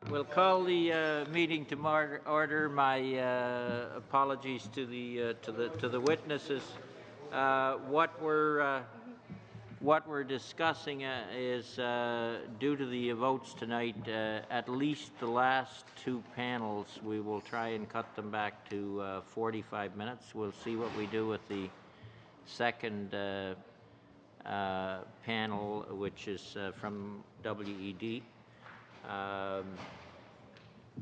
We'll call the meeting to order. My apologies to the witnesses. What we're discussing is due to the votes tonight. At least the last two panels, we will try and cut them back to 45 minutes. We'll see what we do with the second panel, which is from WED.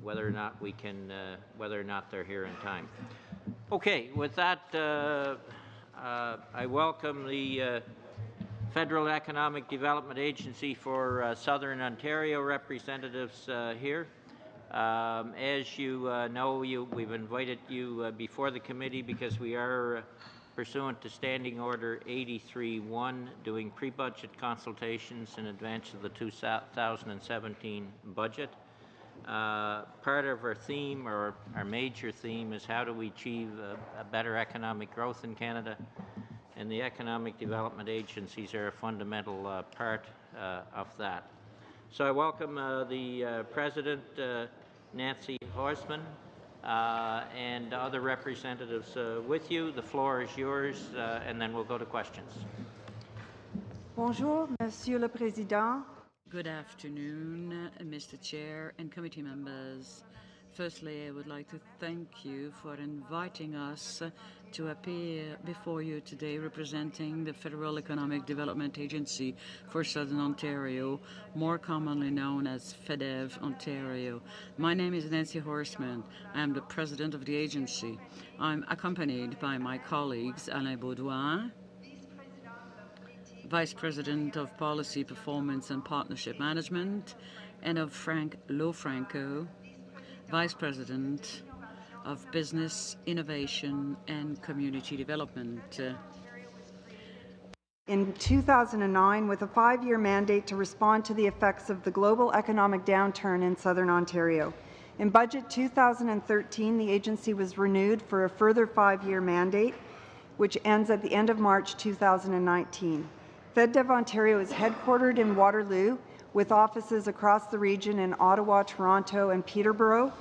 Whether or not we can, whether or not they're here in time. Okay, with that, I welcome the Federal Economic Development Agency for Southern Ontario representatives here. As you know, we've invited you before the committee because we are pursuant to Standing Order 83-1 doing pre-budget consultations in advance of the 2017 budget. Part of our theme, or our major theme, is how do we achieve a better economic growth in Canada, and the Economic Development Agencies are a fundamental part of that. So I welcome the President, Nancy Horsman, and other representatives with you. The floor is yours, and then we'll go to questions. Bonjour, Monsieur le Président. Good afternoon, Mr. Chair and committee members. Firstly, I would like to thank you for inviting us to appear before you today representing the Federal Economic Development Agency for Southern Ontario, more commonly known as FEDEV Ontario. My name is Nancy Horsman. I am the president of the agency. I'm accompanied by my colleagues Alain Baudouin, Vice President of Policy, Performance and Partnership Management, and of Frank Lofranco, Vice President of Business, Innovation and Community Development. In 2009, with a 5-year mandate to respond to the effects of the global economic downturn in Southern Ontario. In Budget 2013, the agency was renewed for a further 5-year mandate, which ends at the end of March 2019. FedDev Ontario is headquartered in Waterloo, with offices across the region in Ottawa, Toronto, and Peterborough,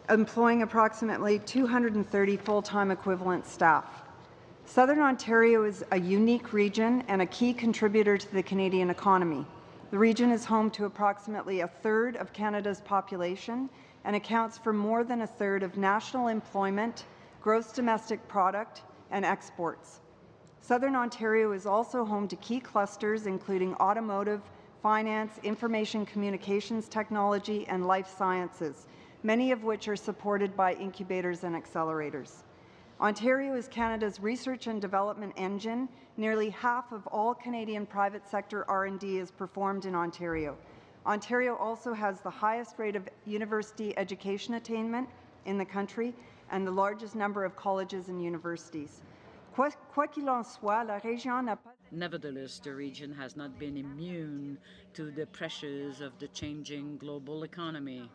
employing approximately 230 full-time equivalent staff. Southern Ontario is a unique region and a key contributor to the Canadian economy. The region is home to approximately a third of Canada's population and accounts for more than a third of national employment, gross domestic product, and exports. Southern Ontario is also home to key clusters including automotive, finance, information communications technology, and life sciences, many of which are supported by incubators and accelerators. Ontario is Canada's research and development engine. Nearly half of all Canadian private sector R&D is performed in Ontario. Ontario also has the highest rate of university education attainment in the country and the largest number of colleges and universities. Nevertheless, the region has not been immune to the pressures of the changing global economy.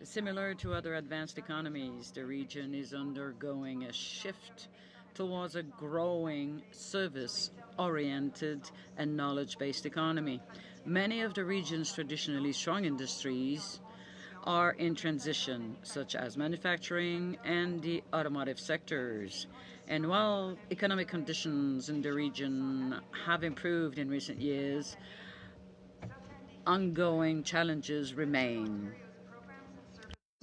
Similar to other advanced economies, the region is undergoing a shift towards a growing service-oriented and knowledge-based economy. Many of the region's traditionally strong industries are in transition, such as manufacturing and the automotive sectors. And while economic conditions in the region have improved in recent years, ongoing challenges remain.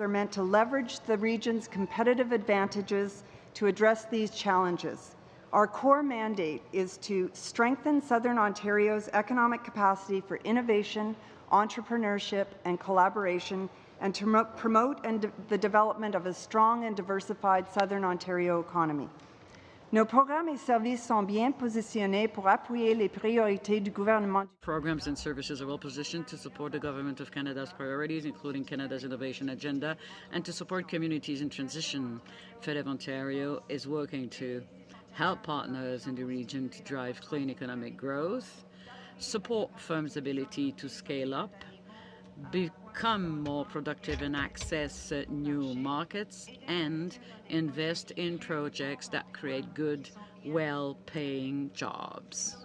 Are meant to leverage the region's competitive advantages to address these challenges. Our core mandate is to strengthen Southern Ontario's economic capacity for innovation, entrepreneurship, and collaboration, and to promote the development of a strong and diversified Southern Ontario economy. Nos programmes et services sont bien positionnés pour appuyer les priorités du gouvernement. Programs and services are well positioned to support the Government of Canada's priorities, including Canada's innovation agenda, and to support communities in transition. FEDEV Ontario is working to help partners in the region to drive clean economic growth, support firms' ability to scale up, become more productive and access new markets, and invest in projects that create good, well-paying jobs.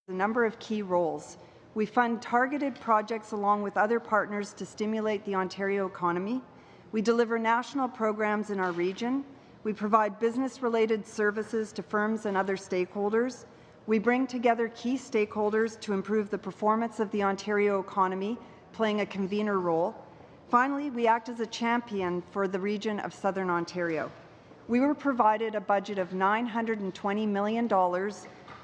A number of key roles. We fund targeted projects along with other partners to stimulate the Ontario economy. We deliver national programs in our region. We provide business-related services to firms and other stakeholders. We bring together key stakeholders to improve the performance of the Ontario economy, playing a convener role. Finally, we act as a champion for the region of Southern Ontario. We were provided a budget of $920 million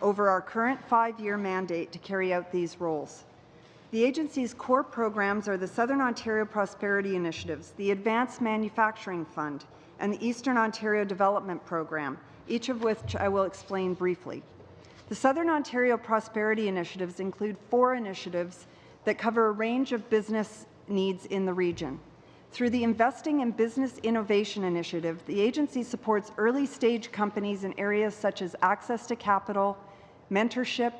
over our current 5-year mandate to carry out these roles. The agency's core programs are the Southern Ontario Prosperity Initiatives, the Advanced Manufacturing Fund, and the Eastern Ontario Development Program, each of which I will explain briefly. The Southern Ontario Prosperity Initiatives include 4 initiatives that cover a range of business needs in the region. Through the Investing in Business Innovation Initiative, the agency supports early-stage companies in areas such as access to capital, mentorship,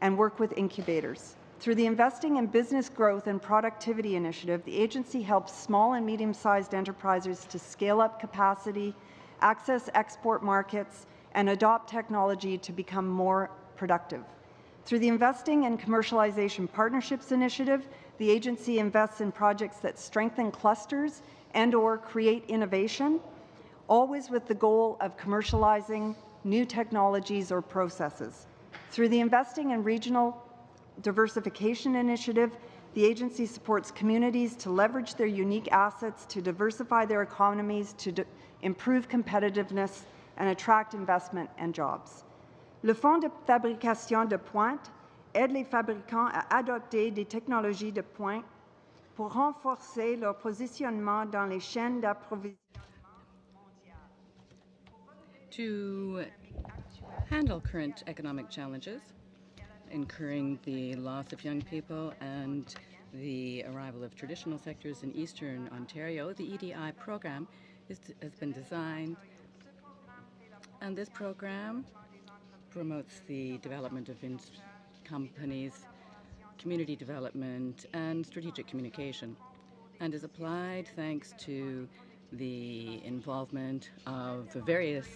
and work with incubators. Through the Investing in Business Growth and Productivity Initiative, the agency helps small and medium-sized enterprises to scale up capacity, access export markets, and adopt technology to become more productive. Through the Investing in Commercialization Partnerships Initiative, the agency invests in projects that strengthen clusters and/or create innovation, always with the goal of commercializing new technologies or processes. Through the Investing in Regional Diversification Initiative, the agency supports communities to leverage their unique assets to diversify their economies, to improve competitiveness, and attract investment and jobs. Le Fonds de fabrication de pointe aide les fabricants à adopter des technologies de pointe pour renforcer leur positionnement dans les chaînes d'approvisionnement. To handle current economic challenges, incurring the loss of young people and the arrival of traditional sectors in Eastern Ontario, the EDI program has been designed, and this program promotes the development of companies, community development, and strategic communication, and is applied thanks to the involvement of various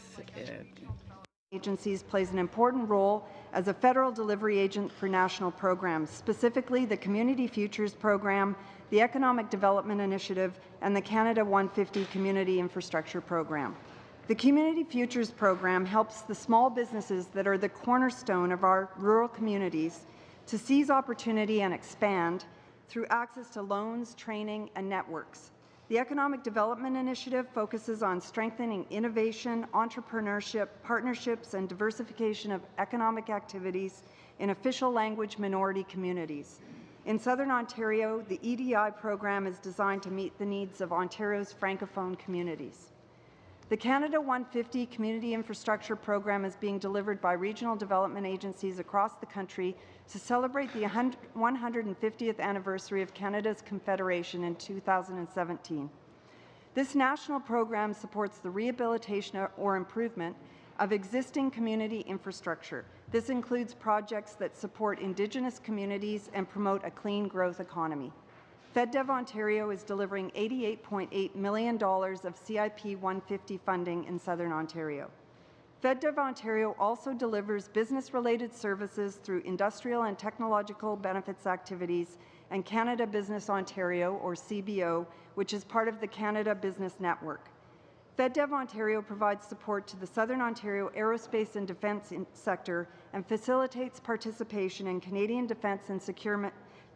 agencies plays an important role as a federal delivery agent for national programs, specifically the Community Futures Program, the Economic Development Initiative, and the Canada 150 Community Infrastructure Program. The Community Futures Program helps the small businesses that are the cornerstone of our rural communities to seize opportunity and expand through access to loans, training, and networks. The Economic Development Initiative focuses on strengthening innovation, entrepreneurship, partnerships, and diversification of economic activities in official language minority communities. In Southern Ontario, the EDI program is designed to meet the needs of Ontario's Francophone communities. The Canada 150 Community Infrastructure Program is being delivered by regional development agencies across the country to celebrate the 150th anniversary of Canada's Confederation in 2017. This national program supports the rehabilitation or improvement of existing community infrastructure. This includes projects that support Indigenous communities and promote a clean growth economy. FedDev Ontario is delivering $88.8 million of CIP 150 funding in Southern Ontario. FedDev Ontario also delivers business-related services through industrial and technological benefits activities and Canada Business Ontario, or CBO, which is part of the Canada Business Network. FedDev Ontario provides support to the Southern Ontario aerospace and defence sector and facilitates participation in Canadian defence and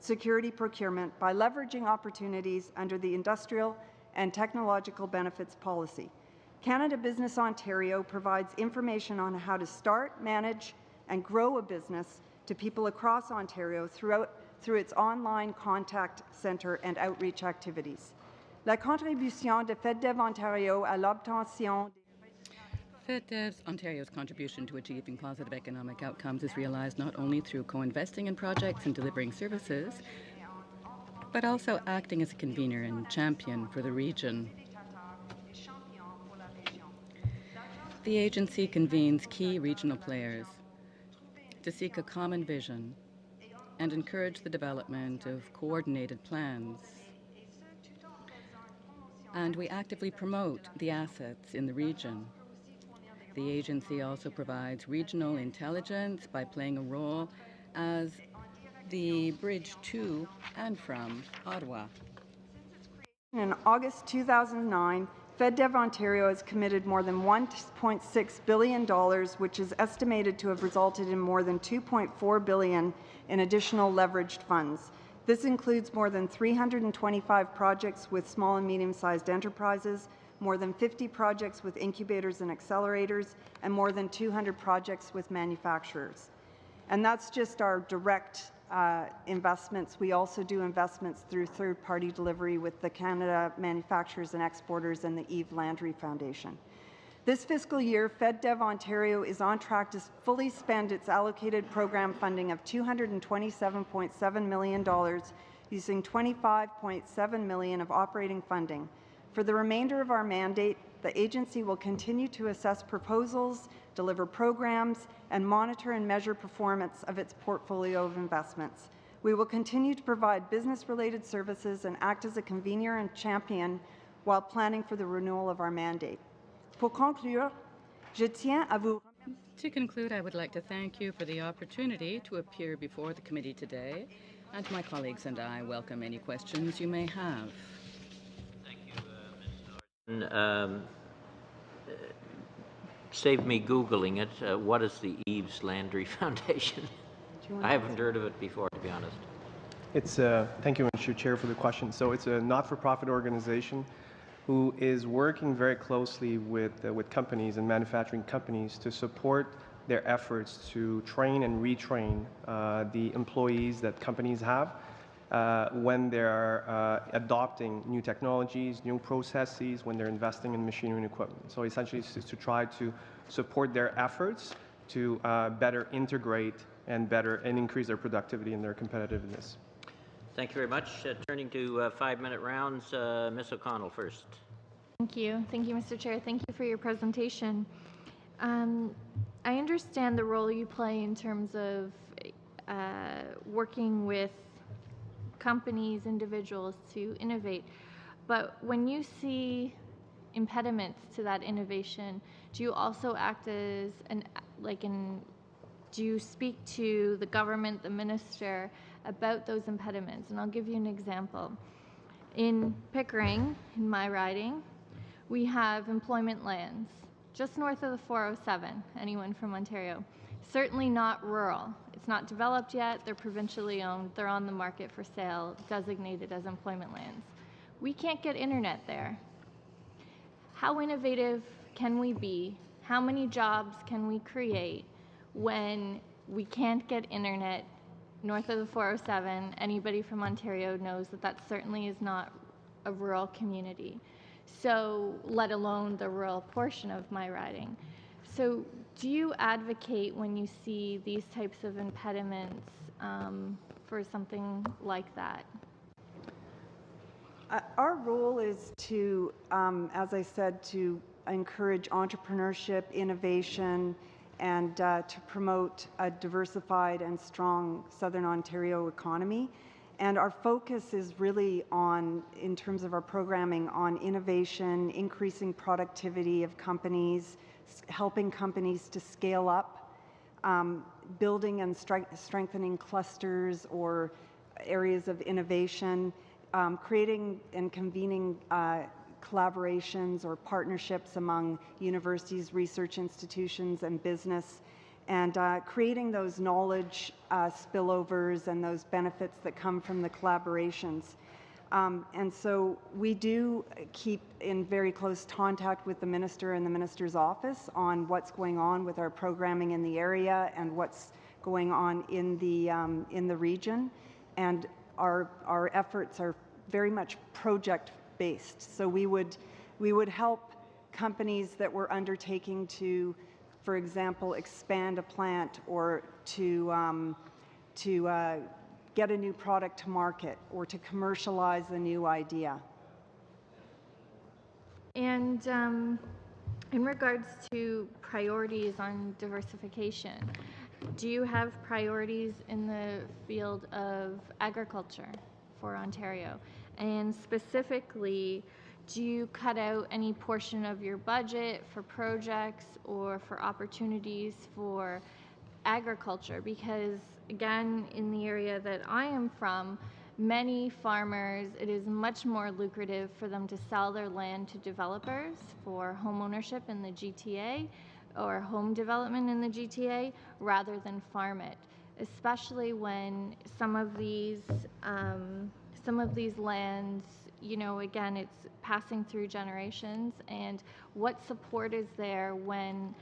security procurement by leveraging opportunities under the Industrial and Technological Benefits Policy. Canada Business Ontario provides information on how to start, manage, and grow a business to people across Ontario through its online contact centre and outreach activities. La contribution de FedDev Ontario à l'obtention FedDev Ontario's contribution to achieving positive economic outcomes is realized not only through co-investing in projects and delivering services, but also acting as a convener and champion for the region. The agency convenes key regional players to seek a common vision and encourage the development of coordinated plans. And we actively promote the assets in the region. The agency also provides regional intelligence by playing a role as the bridge to and from Ottawa. In August 2009, FedDev Ontario has committed more than $1.6 billion, which is estimated to have resulted in more than $2.4 billion in additional leveraged funds. This includes more than 325 projects with small and medium-sized enterprises, more than 50 projects with incubators and accelerators, and more than 200 projects with manufacturers. And that's just our direct investments. We also do investments through third-party delivery with the Canada Manufacturers and Exporters and the Yves Landry Foundation. This fiscal year, FedDev Ontario is on track to fully spend its allocated program funding of $227.7 million, using $25.7 million of operating funding. For the remainder of our mandate, the agency will continue to assess proposals, deliver programs, and monitor and measure performance of its portfolio of investments. We will continue to provide business-related services and act as a convener and champion while planning for the renewal of our mandate. Pour conclure, je tiens à vous. To conclude, I would like to thank you for the opportunity to appear before the committee today, and my colleagues and I welcome any questions you may have. Thank you, Ms. Norton. Save me Googling it. What is the Yves Landry Foundation? I haven't heard of it before, to be honest. It's thank you, Mr. Chair, for the question. So it's a not-for-profit organization who is working very closely with companies and manufacturing companies to support their efforts to train and retrain the employees that companies have when they're adopting new technologies, new processes, when they're investing in machinery and equipment. So essentially it's to try to support their efforts to better integrate and increase their productivity and their competitiveness. Thank you very much. Turning to 5-minute rounds, Ms. O'Connell first. Thank you. Thank you, Mr. Chair. Thank you for your presentation. I understand the role you play in terms of working with companies, individuals to innovate, but when you see impediments to that innovation, do you also act as do you speak to the government, the minister, about those impediments? And I'll give you an example. In Pickering, in my riding, we have employment lands just north of the 407, anyone from Ontario. Certainly not rural. It's not developed yet. They're provincially owned. They're on the market for sale, designated as employment lands. We can't get internet there. How innovative can we be? How many jobs can we create when we can't get internet north of the 407? Anybody from Ontario knows that that certainly is not a rural community, so let alone the rural portion of my riding. So do you advocate when you see these types of impediments for something like that? Our role is to, as I said, to encourage entrepreneurship, innovation, and to promote a diversified and strong Southern Ontario economy. And our focus is really on, in terms of our programming, on innovation, increasing productivity of companies, helping companies to scale up, building and strengthening clusters or areas of innovation, creating and convening collaborations or partnerships among universities, research institutions, and business, and creating those knowledge spillovers and those benefits that come from the collaborations. And so we do keep in very close contact with the Minister and the Minister's office on what's going on with our programming in the area and what's going on in the region. And our efforts are very much project-based. So we would help companies that were undertaking to, for example, expand a plant or to get a new product to market or to commercialize a new idea. And in regards to priorities on diversification, do you have priorities in the field of agriculture for Ontario? And specifically, do you cut out any portion of your budget for projects or for opportunities for agriculture, because again, in the area that I am from, many farmers, it is much more lucrative for them to sell their land to developers for home ownership in the GTA or home development in the GTA rather than farm it, especially when some of these lands, you know, again, it's passing through generations, and what support is there when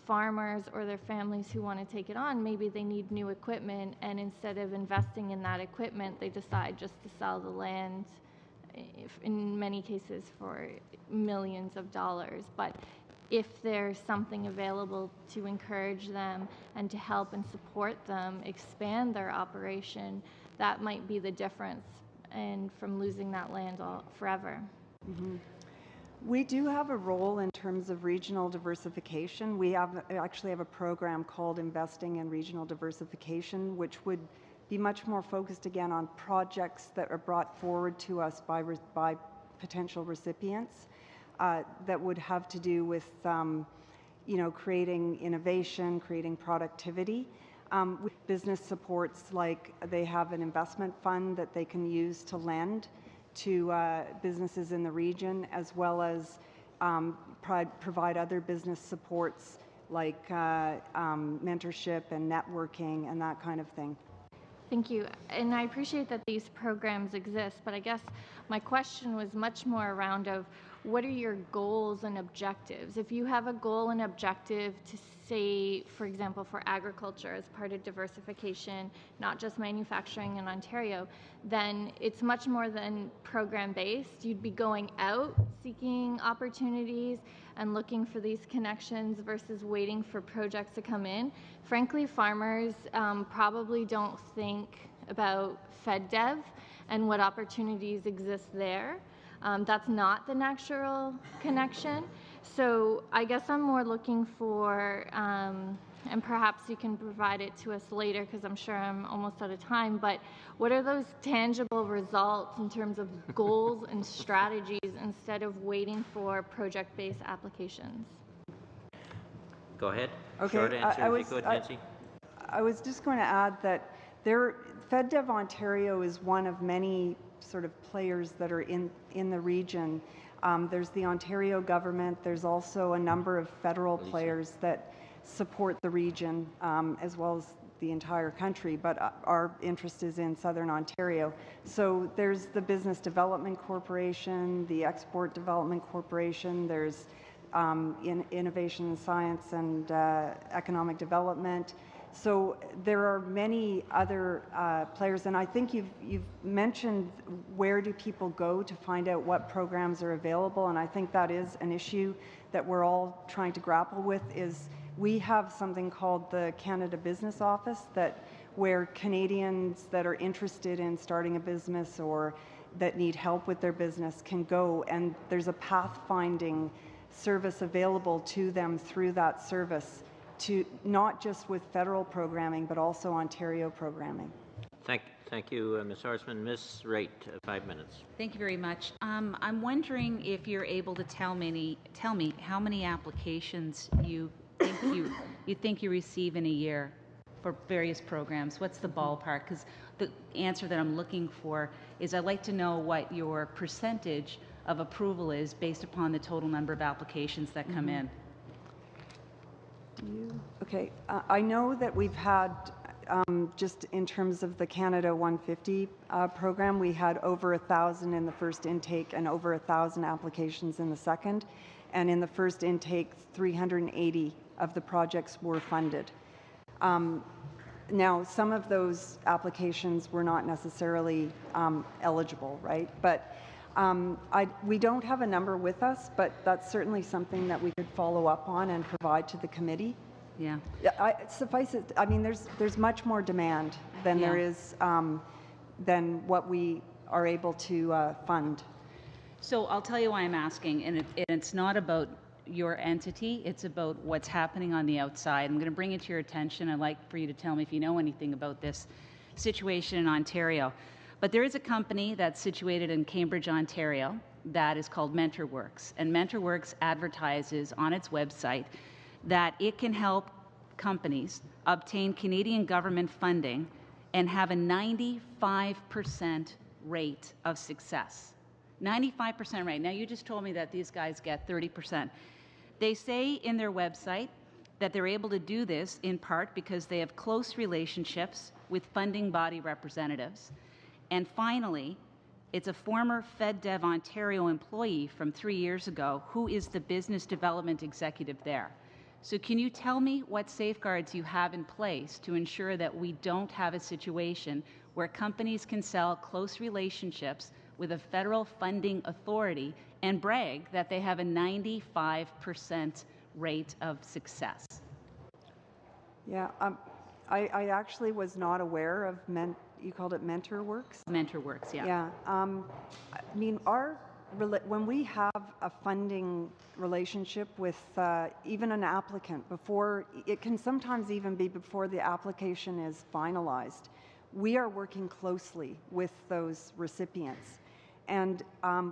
farmers or their families who want to take it on, maybe they need new equipment, and instead of investing in that equipment, they decide just to sell the land, in many cases for millions of dollars. But if there's something available to encourage them and to help and support them expand their operation, that might be the difference and from losing that land forever. Mm-hmm. We do have a role in terms of regional diversification. We actually have a program called Investing in Regional Diversification, which would be much more focused again on projects that are brought forward to us by potential recipients that would have to do with you know, creating innovation, creating productivity. With business supports, like they have an investment fund that they can use to lend to businesses in the region, as well as provide other business supports like mentorship and networking and that kind of thing. Thank you. And I appreciate that these programs exist, but I guess my question was much more around of what are your goals and objectives? If you have a goal and objective to say, for example, for agriculture as part of diversification, not just manufacturing in Ontario, then it's much more than program-based. You'd be going out, seeking opportunities, and looking for these connections versus waiting for projects to come in. Frankly, farmers probably don't think about FedDev and what opportunities exist there. That's not the natural connection. So I guess I'm more looking for, and perhaps you can provide it to us later because I'm sure I'm almost out of time, but what are those tangible results in terms of goals and strategies instead of waiting for project-based applications? Go ahead. Okay, Short answer, if you could, Nancy. I was just going to add that FedDev Ontario is one of many sort of players that are in the region. There's the Ontario government. There's also a number of federal players that support the region as well as the entire country, but our interest is in Southern Ontario. So there's the Business Development Corporation, the Export Development Corporation, there's Innovation and Science and Economic Development. So there are many other players, and I think you've mentioned where do people go to find out what programs are available, and I think that is an issue that we're all trying to grapple with. Is we have something called the Canada Business Office where Canadians that are interested in starting a business or that need help with their business can go, and there's a pathfinding service available to them through that service, to not just with federal programming, but also Ontario programming. Thank you, Ms. Horstman. Ms. Wright, 5 minutes. Thank you very much. I'm wondering if you're able to tell me how many applications you think you receive in a year for various programs. What's the ballpark? Because the answer that I'm looking for is I'd like to know what your percentage of approval is based upon the total number of applications that come in. Okay, I know that we've had, just in terms of the Canada 150 program, we had over 1,000 in the first intake and over 1,000 applications in the second. And in the first intake, 380 of the projects were funded. Now, some of those applications were not necessarily eligible, right? But we don't have a number with us, but that's certainly something that we could follow up on and provide to the committee. Yeah. Suffice it, I mean, there's much more demand than there is than what we are able to fund. So I'll tell you why I'm asking, and it's not about your entity, it's about what's happening on the outside. I'm going to bring it to your attention. I'd like for you to tell me if you know anything about this situation in Ontario. But there is a company that's situated in Cambridge, Ontario, that is called MentorWorks. And MentorWorks advertises on its website that it can help companies obtain Canadian government funding and have a 95% rate of success. 95% rate. Now, you just told me that these guys get 30%. They say in their website that they're able to do this in part because they have close relationships with funding body representatives. And finally, it's a former FedDev Ontario employee from 3 years ago who is the business development executive there. So can you tell me what safeguards you have in place to ensure that we don't have a situation where companies can sell close relationships with a federal funding authority and brag that they have a 95% rate of success? Yeah, I actually was not aware of, you called it MentorWorks? MentorWorks, yeah. Yeah, I mean, when we have a funding relationship with even an applicant, before, it can sometimes even be before the application is finalized, we are working closely with those recipients. And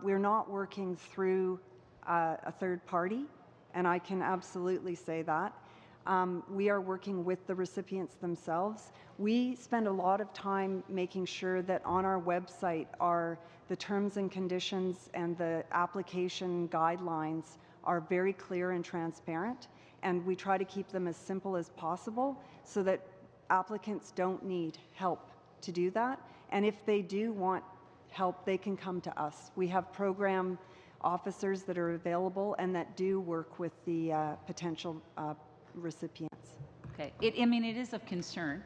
we're not working through a third party, and I can absolutely say that. We are working with the recipients themselves. We spend a lot of time making sure that on our website are the terms and conditions and the application guidelines are very clear and transparent, and we try to keep them as simple as possible so that applicants don't need help to do that. And if they do want help, they can come to us. We have program officers that are available and that do work with the potential recipients. Okay. I mean, it is of concern,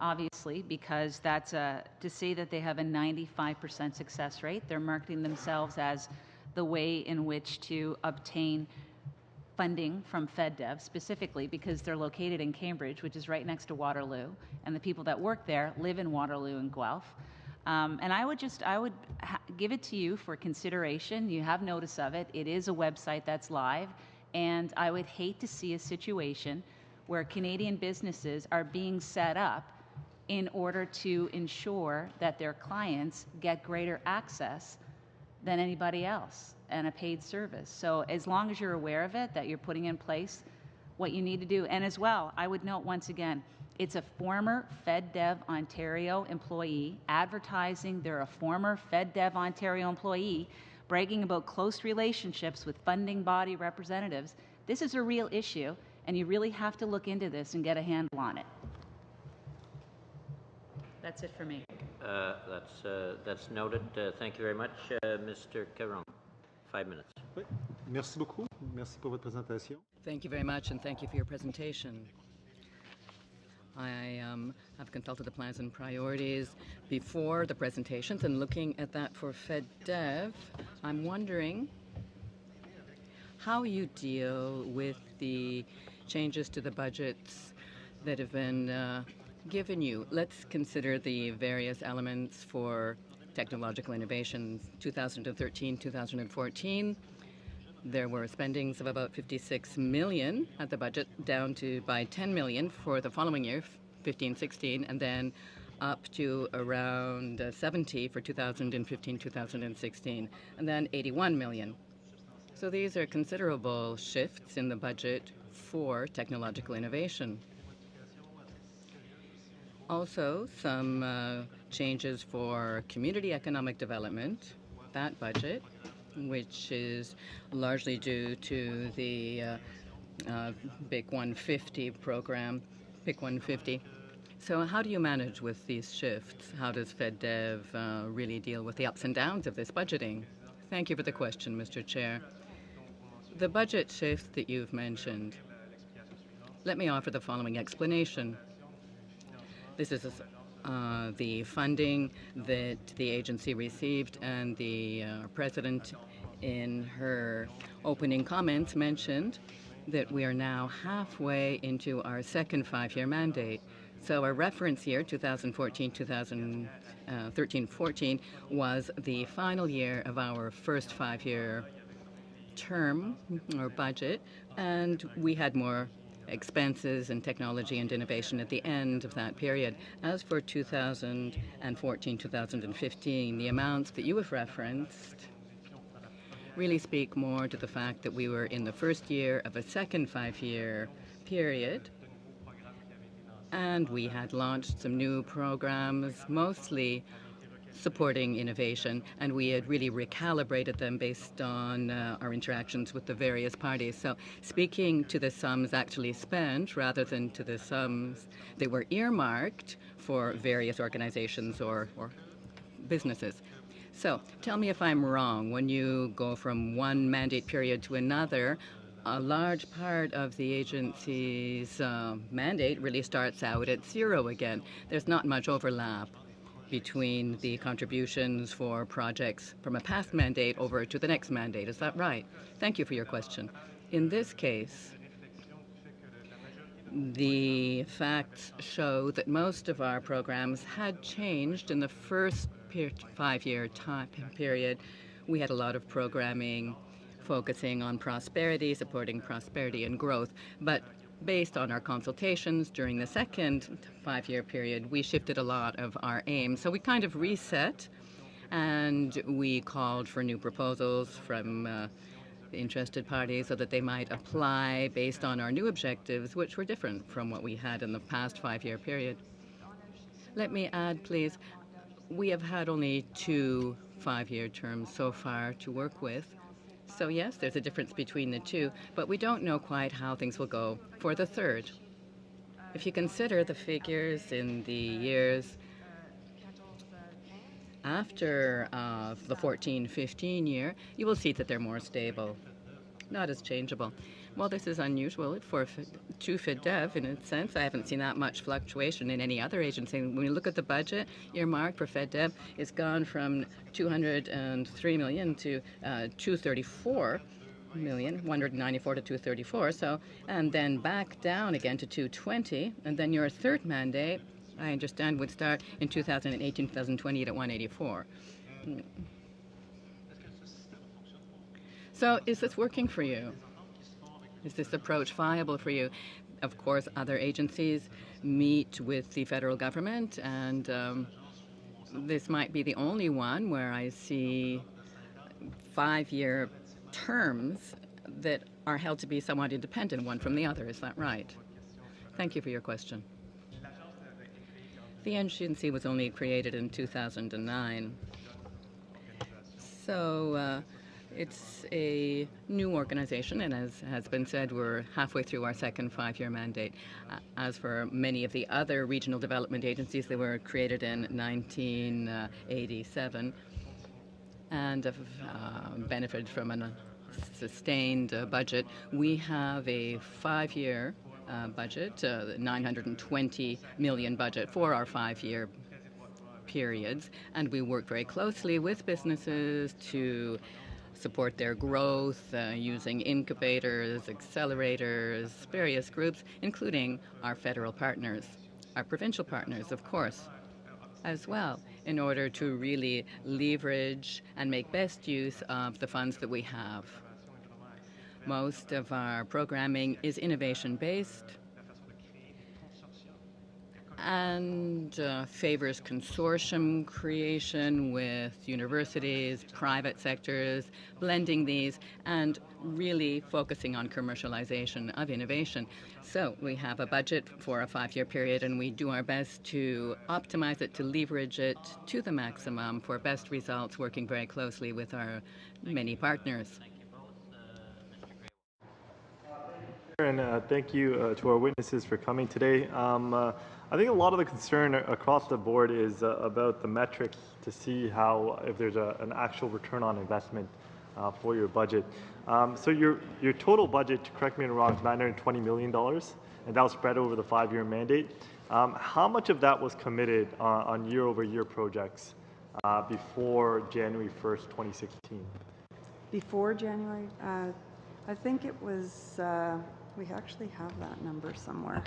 obviously, because that's to say that they have a 95% success rate. They're marketing themselves as the way in which to obtain funding from FedDev, specifically because they're located in Cambridge, which is right next to Waterloo, and the people that work there live in Waterloo and Guelph. And I would give it to you for consideration. You have notice of it. It is a website that's live, and I would hate to see a situation where Canadian businesses are being set up in order to ensure that their clients get greater access than anybody else and a paid service. So as long as you're aware of it, that you're putting in place what you need to do. And as well, I would note once again, it's a former FedDev Ontario employee advertising they're a former FedDev Ontario employee, bragging about close relationships with funding body representatives. This is a real issue, and you really have to look into this and get a handle on it. That's it for me. That's noted. Thank you very much. Mr. Caron, 5 minutes. Oui. Merci beaucoup. Merci pour votre présentation. Thank you very much, and thank you for your presentation. I have consulted the plans and priorities before the presentations, and looking at that for FedDev, I'm wondering how you deal with the changes to the budgets that have been given you. Let's consider the various elements for technological innovation. 2013, 2014, there were spendings of about 56 million at the budget, down to by 10 million for the following year, 15-16, and then up to around 70 for 2015-2016, and then 81 million. So these are considerable shifts in the budget for technological innovation. Also, some changes for community economic development, that budget, which is largely due to the BIC 150 program, BIC 150. So how do you manage with these shifts? How does FedDev really deal with the ups and downs of this budgeting? Thank you for the question, Mr. Chair. The budget shifts that you've mentioned, let me offer the following explanation. This is the funding that the agency received, and the President in her opening comments mentioned that we are now halfway into our second five-year mandate. So our reference year, 2013-14, was the final year of our first five-year term or budget, and we had more expenses and technology and innovation at the end of that period. As for 2014-2015, the amounts that you have referenced really speak more to the fact that we were in the first year of a second five-year period, and we had launched some new programs, mostly supporting innovation, and we had really recalibrated them based on our interactions with the various parties. So speaking to the sums actually spent rather than to the sums that were earmarked for various organizations or businesses. So tell me if I'm wrong. When you go from one mandate period to another, a large part of the agency's mandate really starts out at zero again. There's not much overlap between the contributions for projects from a past mandate over to the next mandate. Is that right? Thank you for your question. In this case, the facts show that most of our programs had changed in the first 5-year time period. We had a lot of programming focusing on prosperity, supporting prosperity and growth, but based on our consultations during the second 5-year period, we shifted a lot of our aim. So we kind of reset, and we called for new proposals from the interested parties so that they might apply based on our new objectives, which were different from what we had in the past 5-year period. Let me add, please, we have had only 2 5-year terms so far to work with. So yes, there's a difference between the two, but we don't know quite how things will go for the third. If you consider the figures in the years after the 14-15 year, you will see that they're more stable, not as changeable. Well, this is unusual to FedDev in a sense. I haven't seen that much fluctuation in any other agency. When you look at the budget earmarked for FedDev, it's gone from 203 million to 234 million, 194 to 234. So, and then back down again to 220, and then your third mandate, I understand, would start in 2018, 2020 at 184. So, is this working for you? Is this approach viable for you? Of course, other agencies meet with the federal government, and this might be the only one where I see 5-year terms that are held to be somewhat independent one from the other. Is that right? Thank you for your question. The agency was only created in 2009. So it's a new organization, and as has been said, we're halfway through our second 5-year mandate. As for many of the other regional development agencies, they were created in 1987 and have benefited from a sustained budget. We have a 5-year budget, 920 million budget for our 5-year periods, and we work very closely with businesses to support their growth using incubators, accelerators, various groups, including our federal partners, our provincial partners, of course, as well, in order to really leverage and make best use of the funds that we have. Most of our programming is innovation-based and favors consortium creation with universities, private sectors, blending these, and really focusing on commercialization of innovation. So we have a budget for a 5-year period, and we do our best to optimize it, to leverage it to the maximum for best results, working very closely with our many partners. And thank you to our witnesses for coming today. I think a lot of the concern across the board is about the metrics to see how, if there's an actual return on investment for your budget. So your total budget, correct me if I'm wrong, is $920 million, and that was spread over the 5-year mandate. How much of that was committed on year-over-year projects before January 1st, 2016? Before January, I think it was, we actually have that number somewhere.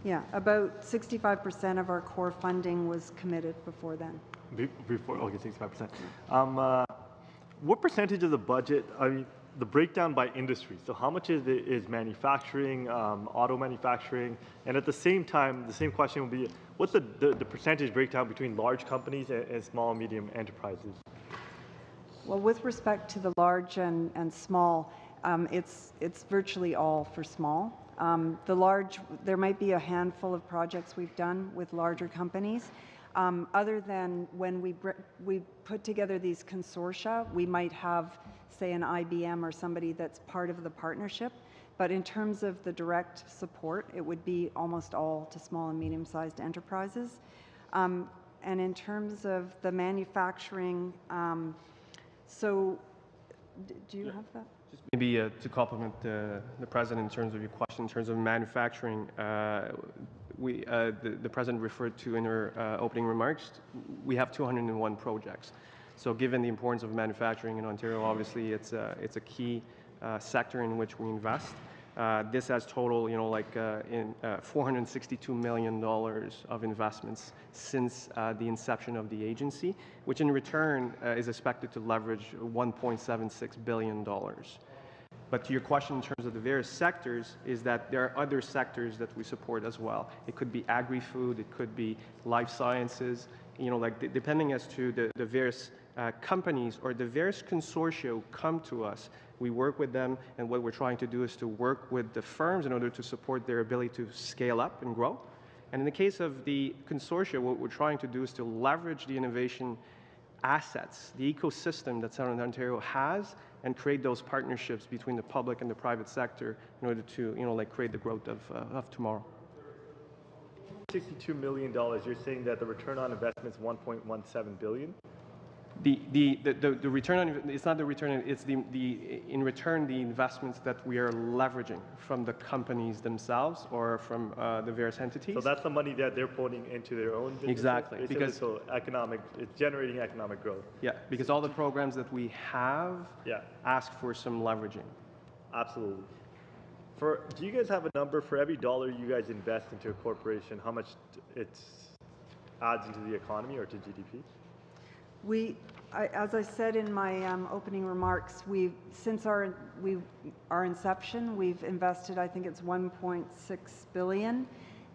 Yeah, about 65% of our core funding was committed before then. Before, okay, 65%. What percentage of the budget, I mean, the breakdown by industry, so how much is manufacturing, auto manufacturing, and at the same time, the same question would be, what's the percentage breakdown between large companies and small and medium enterprises? Well, with respect to the large and small, it's virtually all for small. There might be a handful of projects we've done with larger companies. Other than when we put together these consortia, we might have, say, an IBM or somebody that's part of the partnership. But in terms of the direct support, it would be almost all to small and medium-sized enterprises. And in terms of the manufacturing, do you have that? Just maybe to complement the President in terms of your question, in terms of manufacturing, the President referred to in her opening remarks, we have 201 projects. So given the importance of manufacturing in Ontario, obviously it's a key sector in which we invest. This has total, $462 million of investments since the inception of the agency, which in return is expected to leverage $1.76 billion. But to your question in terms of the various sectors, is that there are other sectors that we support as well. It could be agri-food, it could be life sciences, depending as to the various companies or the various consortia who come to us. We work with them, and what we're trying to do is to work with the firms in order to support their ability to scale up and grow. And in the case of the consortia, what we're trying to do is to leverage the innovation assets, the ecosystem that Southern Ontario has, and create those partnerships between the public and the private sector in order to, create the growth of tomorrow. $62 million, you're saying that the return on investment is $1.17 billion? The return on, it's not the return, it's in return the investments that we are leveraging from the companies themselves or from the various entities. So that's the money that they're putting into their own businesses? Exactly. Because so it's generating economic growth. Yeah, because all the programs that we have ask for some leveraging. Absolutely. Do you guys have a number for every dollar you guys invest into a corporation, how much it adds into the economy or to GDP? As I said in my opening remarks, since our inception, we've invested, I think it's $1.6 billion,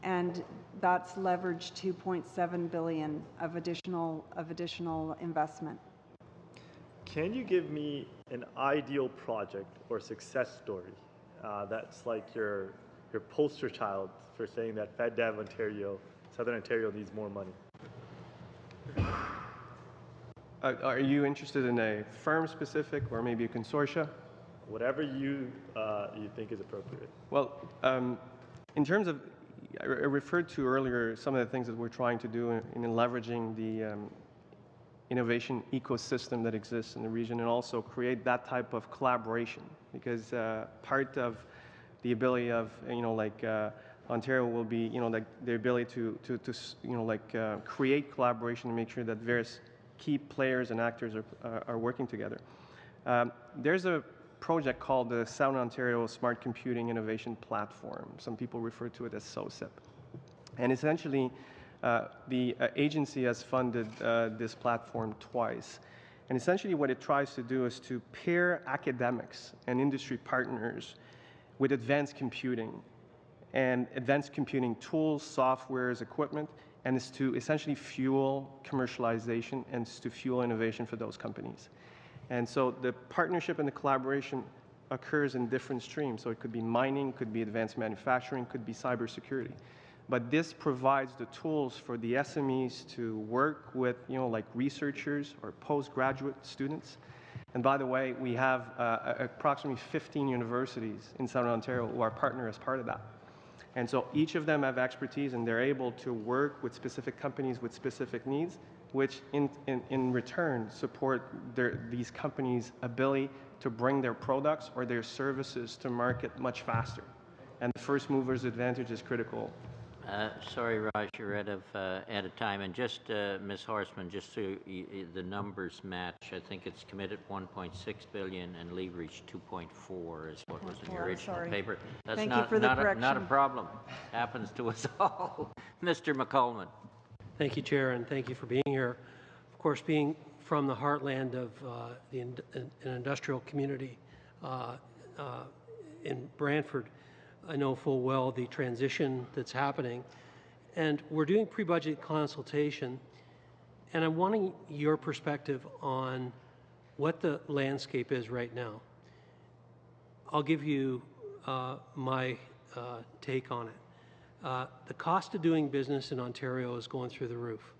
and that's leveraged $2.7 billion of additional investment. Can you give me an ideal project or success story that's like your poster child for saying that FedDev Ontario, Southern Ontario needs more money? Are you interested in a firm specific or maybe a consortia? Whatever you think is appropriate. Well, in terms of, I referred to earlier some of the things that we're trying to do in leveraging the innovation ecosystem that exists in the region, and also create that type of collaboration, because part of the ability of Ontario will be the ability to create collaboration and make sure that various key players and actors are working together. There's a project called the Southern Ontario Smart Computing Innovation Platform. Some people refer to it as SOCIP. And essentially, the agency has funded this platform twice. And essentially what it tries to do is to pair academics and industry partners with advanced computing tools, softwares, equipment, and is to essentially fuel commercialization and to fuel innovation for those companies. And so the partnership and the collaboration occurs in different streams. So it could be mining, could be advanced manufacturing, could be cybersecurity. But this provides the tools for the SMEs to work with, researchers or postgraduate students. And by the way, we have approximately 15 universities in Southern Ontario who are partner as part of that. And so each of them have expertise, and they're able to work with specific companies with specific needs, which in return support these companies' ability to bring their products or their services to market much faster. And the first mover's advantage is critical. Sorry, Raj, you're out of time. And just, Ms. Horstman, just so the numbers match, I think it's committed $1.6 billion and leveraged 2.4 is what was in your original paper. That's Thank you for the correction. Not a problem. Happens to us all. Mr. McColman. Thank you, Chair, and thank you for being here. Of course, being from the heartland of an industrial community in Brantford, I know full well the transition that's happening, and we're doing pre-budget consultation, and I'm wanting your perspective on what the landscape is right now. I'll give you my take on it. The cost of doing business in Ontario is going through the roof.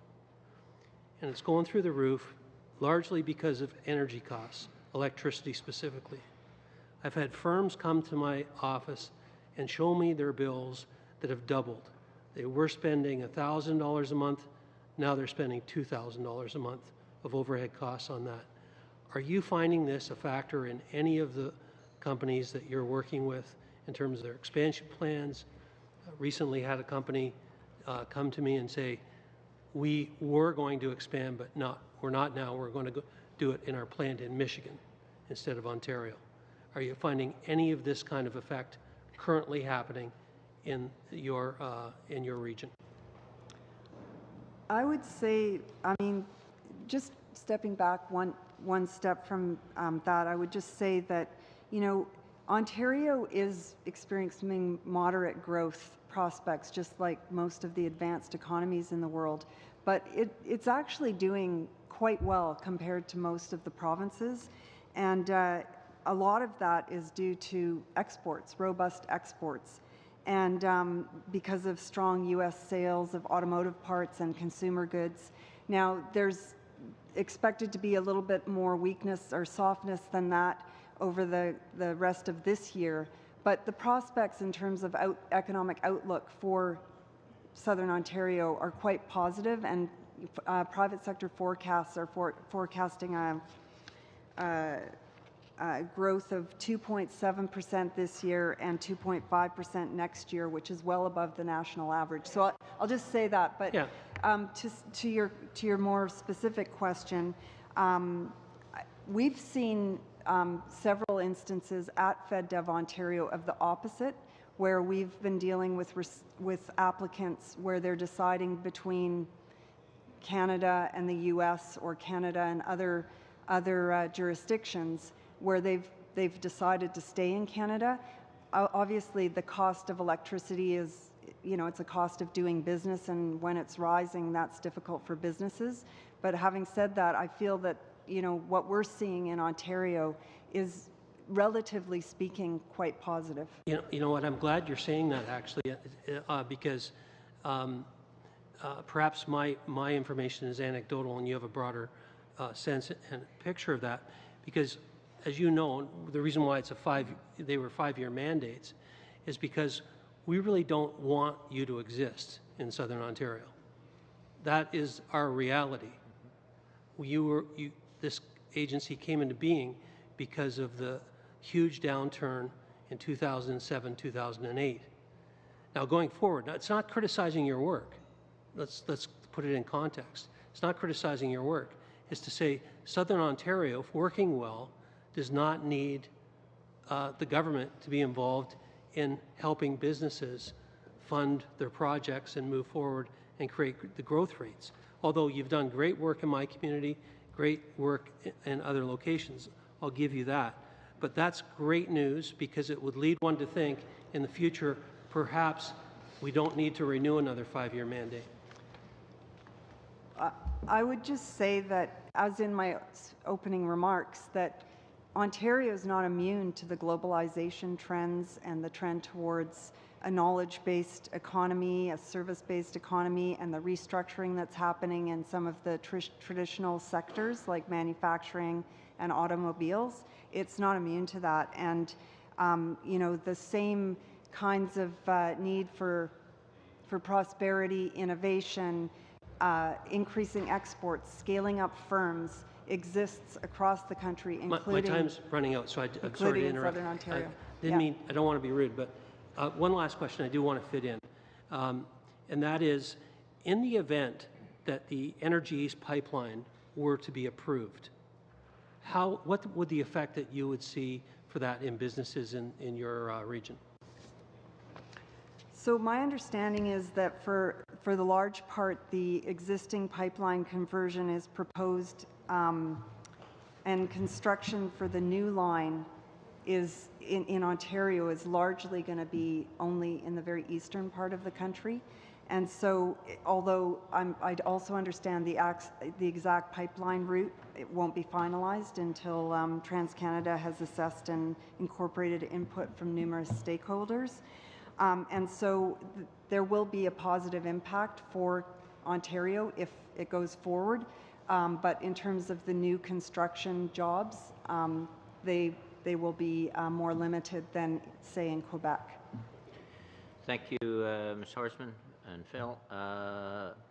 And it's going through the roof largely because of energy costs, electricity specifically. I've had firms come to my office and show me their bills that have doubled. They were spending $1,000 a month, now they're spending $2,000 a month of overhead costs on that. Are you finding this a factor in any of the companies that you're working with in terms of their expansion plans? Recently had a company come to me and say, we were going to expand, but we're not now. We're going to do it in our plant in Michigan instead of Ontario. Are you finding any of this kind of effect currently happening in your region? I would say, I mean, just stepping back one step from that, I would just say that, you know, Ontario is experiencing moderate growth prospects, just like most of the advanced economies in the world. But it's actually doing quite well compared to most of the provinces. And a lot of that is due to exports, robust exports. And because of strong U.S. sales of automotive parts and consumer goods. Now, there's expected to be a little bit more weakness or softness than that over the rest of this year. But the prospects in terms of economic outlook for Southern Ontario are quite positive, and private sector forecasts are forecasting a growth of 2.7% this year and 2.5% next year, which is well above the national average. So I'll just say that. But yeah. To your more specific question, we've seen several instances at FedDev Ontario of the opposite, where we've been dealing with applicants where they're deciding between Canada and the U.S. or Canada and other jurisdictions, where they've decided to stay in Canada. Obviously, the cost of electricity is, you know, it's a cost of doing business, and when it's rising, that's difficult for businesses. But having said that, I feel that, you know, what we're seeing in Ontario is, relatively speaking, quite positive. You know what? I'm glad you're saying that, actually, because perhaps my information is anecdotal, and you have a broader sense and picture of that. Because, as you know, the reason why they were 5-year mandates is because we really don't want you to exist in Southern Ontario. That is our reality. This agency came into being because of the huge downturn in 2007, 2008. Now, going forward, it's not criticizing your work. Let's put it in context. It's not criticizing your work. It's to say Southern Ontario, if working well, does not need the government to be involved in helping businesses fund their projects and move forward and create the growth rates. Although you've done great work in my community, great work in other locations, I'll give you that. But that's great news, because it would lead one to think in the future, perhaps we don't need to renew another 5-year mandate. I would just say that, as in my opening remarks, that Ontario is not immune to the globalization trends and the trend towards a knowledge-based economy, a service-based economy, and the restructuring that's happening in some of the traditional sectors like manufacturing and automobiles. It's not immune to that. And, you know, the same kinds of need for prosperity, innovation, increasing exports, scaling up firms exists across the country, including... My time's running out, so I'm sorry to interrupt. Southern Ontario. I don't want to be rude, but one last question I do want to fit in, and that is, in the event that the Energy East pipeline were to be approved, what would the effect that you would see for that in businesses in your region? So my understanding is that for the large part, the existing pipeline conversion is proposed, and construction for the new line is in Ontario is largely going to be only in the very eastern part of the country. And so, although I also understand the exact pipeline route, it won't be finalized until TransCanada has assessed and incorporated input from numerous stakeholders. And so there will be a positive impact for Ontario if it goes forward. But in terms of the new construction jobs, they will be more limited than, say, in Quebec. Thank you, Ms. Horstman and Phil.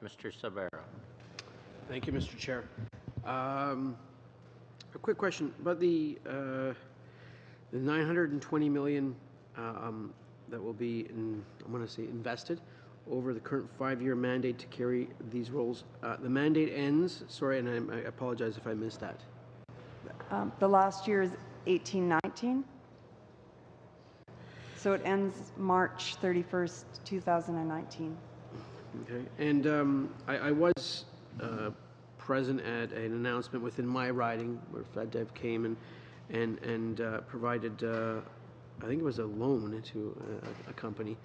Mr. Sabero. Thank you, Mr. Chair. A quick question about the 920 million that will be, I'm going to say, invested over the current 5-year mandate to carry these roles. The mandate ends, sorry, and I apologize if I missed that. The last year is 18-19. So it ends March 31st, 2019. Okay, and I was present at an announcement within my riding where FedDev came and provided, I think it was a loan to a company.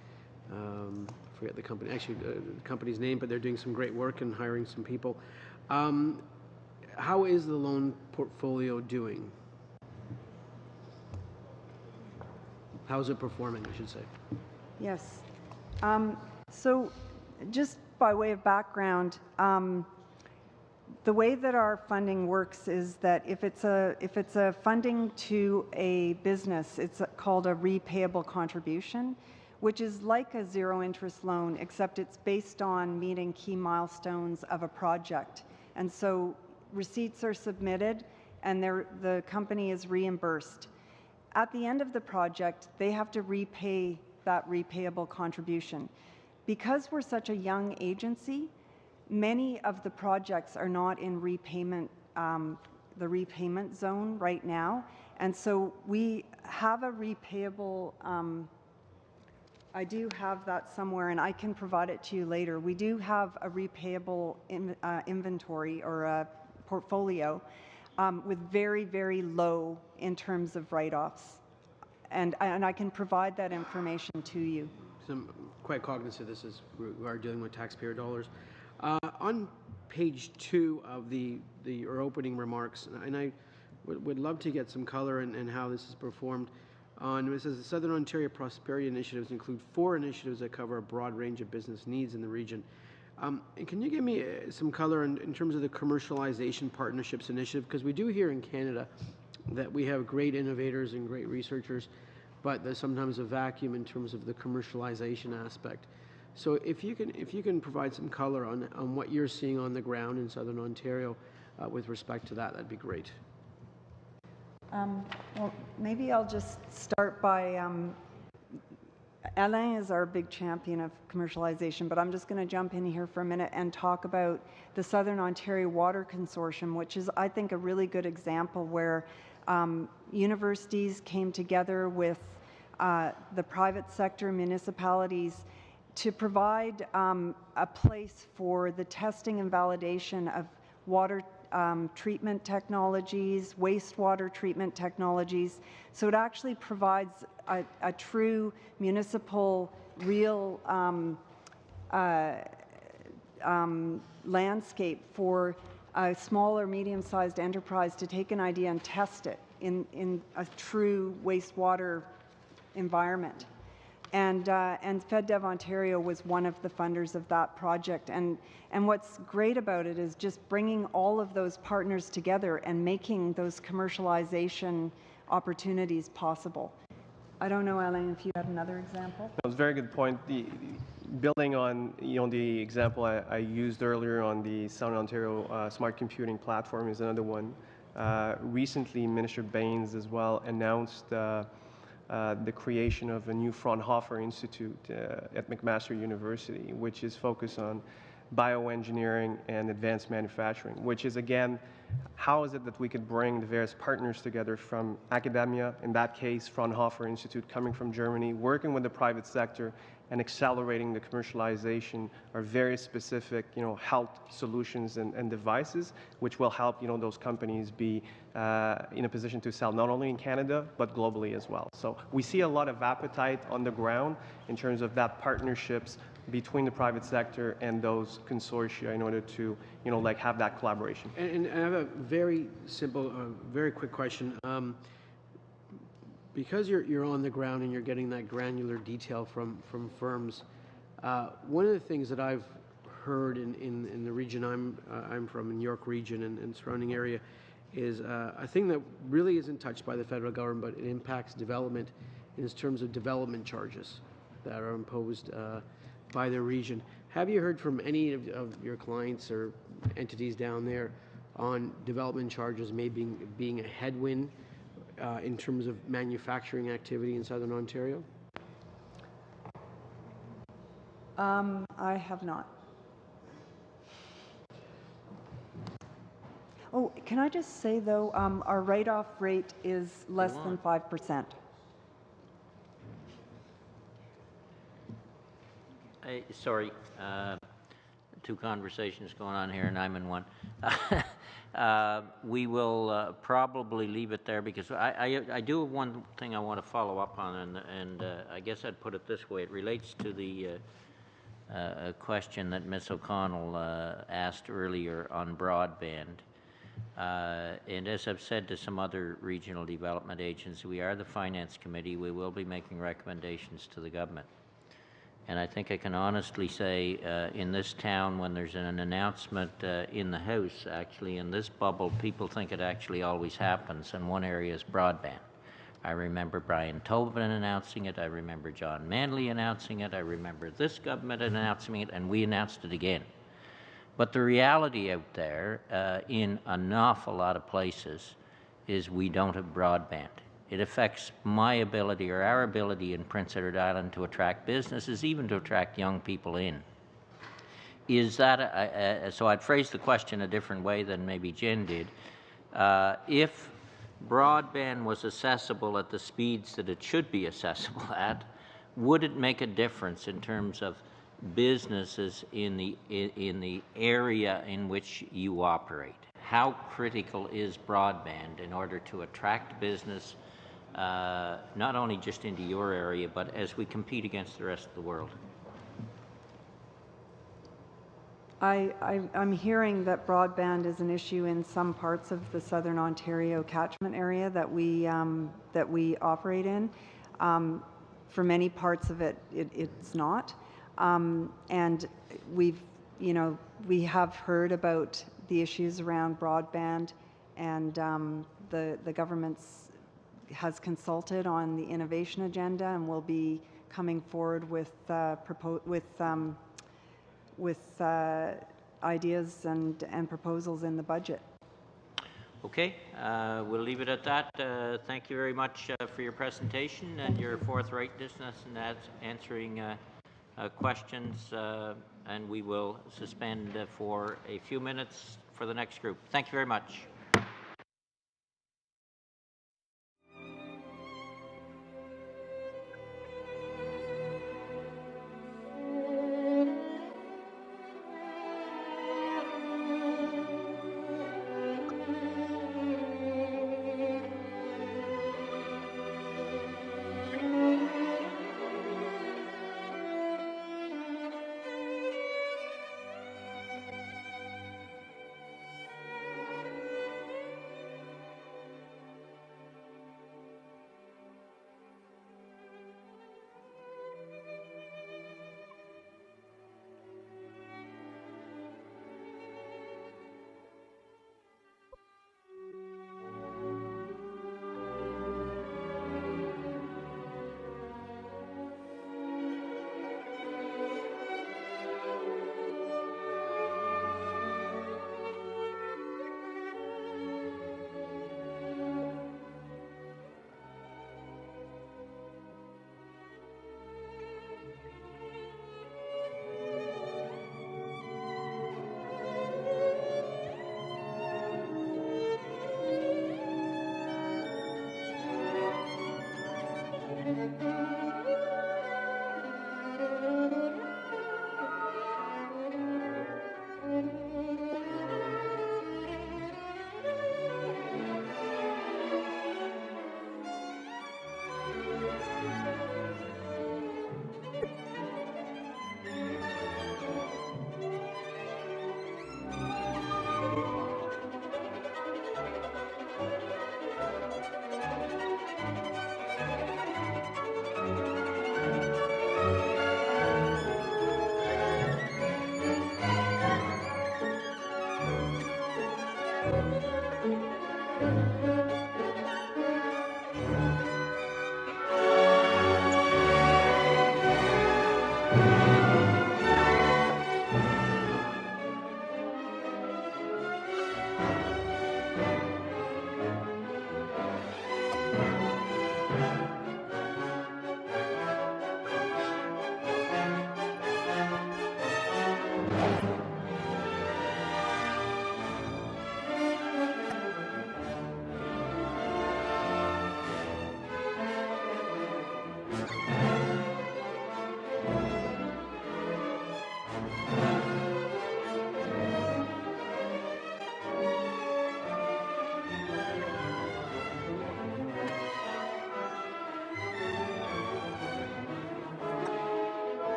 Forget the company, actually the company's name, but they're doing some great work and hiring some people. How is the loan portfolio doing? How is it performing, I should say? Yes. So just by way of background, the way that our funding works is that if it's a funding to a business, it's called a repayable contribution, which is like a zero-interest loan, except it's based on meeting key milestones of a project. And so receipts are submitted, and the company is reimbursed. At the end of the project, they have to repay that repayable contribution. Because we're such a young agency, many of the projects are not in repayment, the repayment zone right now. And so we have a repayable, I do have that somewhere, and I can provide it to you later. We do have a repayable inventory or a portfolio with very, very low in terms of write-offs. And I can provide that information to you. So I'm quite cognizant this is, we are dealing with taxpayer dollars. On page 2 of your opening remarks, and I would love to get some color in how this is performed. It says the Southern Ontario Prosperity Initiatives include 4 initiatives that cover a broad range of business needs in the region. Can you give me some color in terms of the commercialization partnerships initiative? Because we do hear in Canada that we have great innovators and great researchers, but there's sometimes a vacuum in terms of the commercialization aspect. So if you can provide some color on what you're seeing on the ground in Southern Ontario with respect to that, that'd be great. Well, maybe I'll just start by Alain is our big champion of commercialization, but I'm just going to jump in here for a minute and talk about the Southern Ontario Water Consortium, which is, I think, a really good example where universities came together with the private sector, municipalities, to provide a place for the testing and validation of water treatment technologies, wastewater treatment technologies. So it actually provides a true municipal, real landscape for a small or medium-sized enterprise to take an idea and test it in a true wastewater environment. And FedDev Ontario was one of the funders of that project. And what's great about it is just bringing all of those partners together and making those commercialization opportunities possible. I don't know, Alain, if you had another example? That was a very good point. Building on the example I used earlier on the Southern Ontario Smart Computing Platform is another one. Recently, Minister Baines as well announced the creation of a new Fraunhofer Institute at McMaster University, which is focused on bioengineering and advanced manufacturing, which is, again, how is it that we could bring the various partners together from academia, in that case, Fraunhofer Institute coming from Germany, working with the private sector and accelerating the commercialization of very specific, health solutions and devices, which will help, those companies be in a position to sell not only in Canada, but globally as well. So we see a lot of appetite on the ground in terms of that partnerships between the private sector and those consortia in order to, have that collaboration. And I have a very simple, very quick question. because you're on the ground and you're getting that granular detail from firms, one of the things that I've heard in the region I'm from, in York region and surrounding area, is a thing that really isn't touched by the federal government, but it impacts development in terms of development charges that are imposed by the region. Have you heard from any of your clients or entities down there on development charges maybe being a headwind in terms of manufacturing activity in Southern Ontario? I have not. Oh, can I just say, though, our write-off rate is less than 5%. Sorry, two conversations going on here, and I'm in one. We will probably leave it there because I do have one thing I want to follow up on, and I guess I'd put it this way. It relates to the question that Ms. O'Connell asked earlier on broadband. And as I've said to some other regional development agents, we are the Finance Committee. We will be making recommendations to the government. And I think I can honestly say in this town, when there's an announcement in the House, actually in this bubble, people think it actually always happens, and one area is broadband. I remember Brian Tobin announcing it. I remember John Manley announcing it. I remember this government announcing it, and we announced it again. But the reality out there in an awful lot of places is we don't have broadband. It affects my ability or our ability in Prince Edward Island to attract businesses, even to attract young people in. Is that, so I'd phrase the question a different way than maybe Jen did. If broadband was accessible at the speeds that it should be accessible at, would it make a difference in terms of businesses in the area in which you operate? How critical is broadband in order to attract business, not only just into your area, but as we compete against the rest of the world? I'm hearing that broadband is an issue in some parts of the Southern Ontario catchment area that we operate in. For many parts of it, it's not. And we have heard about the issues around broadband, and the government has consulted on the innovation agenda and will be coming forward with ideas and proposals in the budget. Okay, we'll leave it at that. Thank you very much for your presentation and your forthrightness in answering questions, and we will suspend for a few minutes for the next group. Thank you very much.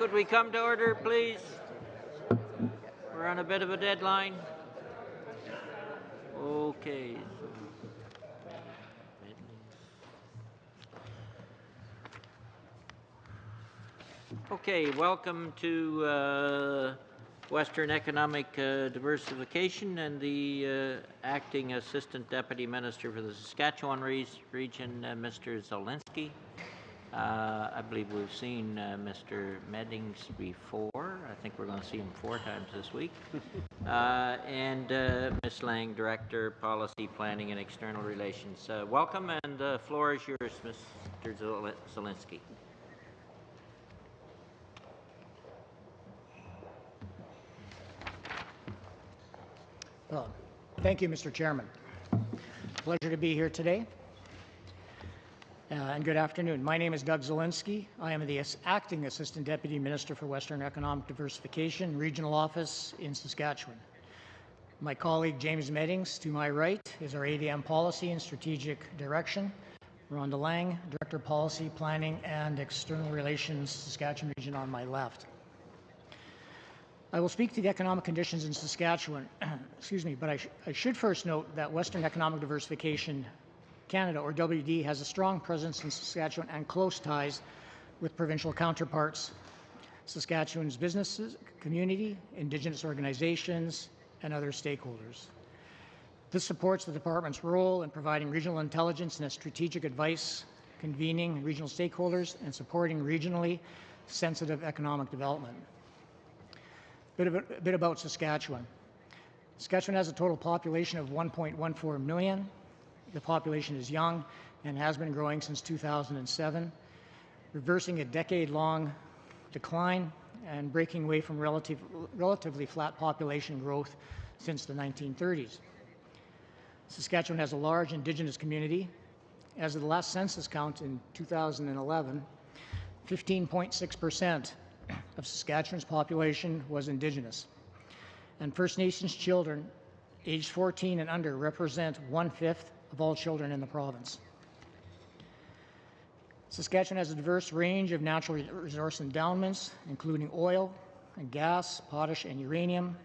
Could we come to order, please? We're on a bit of a deadline. Okay. Okay, welcome to Western Economic Diversification and the Acting Assistant Deputy Minister for the Saskatchewan region, Mr. Zielinski. I believe we've seen Mr. Meddings before. I think we're going to see him 4 times this week. And Ms. Lang, Director, Policy, Planning and External Relations. Welcome, and the floor is yours, Mr. Zielinski. Thank you, Mr. Chairman. Pleasure to be here today. And good afternoon. My name is Doug Zielinski. I am the Acting Assistant Deputy Minister for Western Economic Diversification, Regional Office in Saskatchewan. My colleague James Meddings, to my right, is our ADM Policy and Strategic Direction. Rhonda Lang, Director Policy, Planning and External Relations, Saskatchewan Region on my left. I will speak to the economic conditions in Saskatchewan, excuse me, but I should first note that Western Economic Diversification Canada, or WD, has a strong presence in Saskatchewan and close ties with provincial counterparts, Saskatchewan's businesses, community, Indigenous organizations, and other stakeholders. This supports the Department's role in providing regional intelligence and strategic advice, convening regional stakeholders, and supporting regionally sensitive economic development. A bit about Saskatchewan. Saskatchewan has a total population of 1.14 million. The population is young and has been growing since 2007. reversing a decade-long decline and breaking away from relatively flat population growth since the 1930s. Saskatchewan has a large Indigenous community. As of the last census count in 2011, 15.6% of Saskatchewan's population was Indigenous. And First Nations children aged 14 and under represent 1/5 of all children in the province. Saskatchewan has a diverse range of natural resource endowments, including oil and gas, potash, and uranium.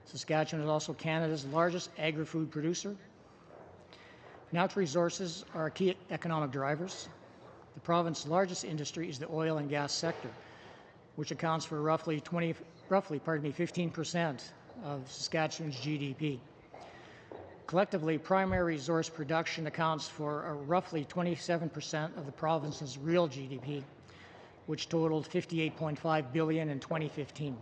Saskatchewan is also Canada's largest agri-food producer. Natural resources are key economic drivers. The province's largest industry is the oil and gas sector, which accounts for roughly 15% of Saskatchewan's GDP. Collectively, primary resource production accounts for roughly 27% of the province's real GDP, which totaled $58.5 billion in 2015.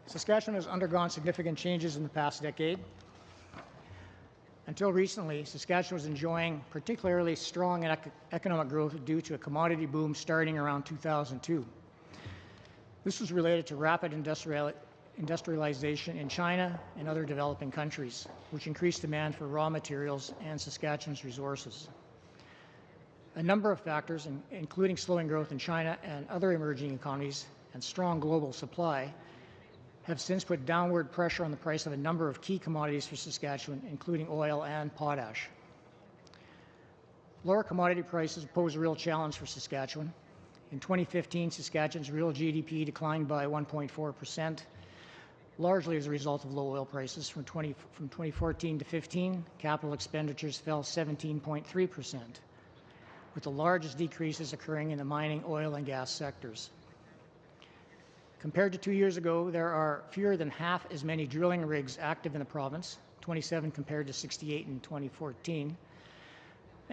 Saskatchewan has undergone significant changes in the past decade. Until recently, Saskatchewan was enjoying particularly strong economic growth due to a commodity boom starting around 2002. This was related to rapid industrialization in China and other developing countries, which increased demand for raw materials and Saskatchewan's resources. A number of factors, including slowing growth in China and other emerging economies and strong global supply, have since put downward pressure on the price of a number of key commodities for Saskatchewan, including oil and potash. Lower commodity prices pose a real challenge for Saskatchewan. In 2015, Saskatchewan's real GDP declined by 1.4%, largely as a result of low oil prices. From 2014 to 15, capital expenditures fell 17.3%, with the largest decreases occurring in the mining, oil, and gas sectors. Compared to 2 years ago, there are fewer than half as many drilling rigs active in the province, 27 compared to 68 in 2014.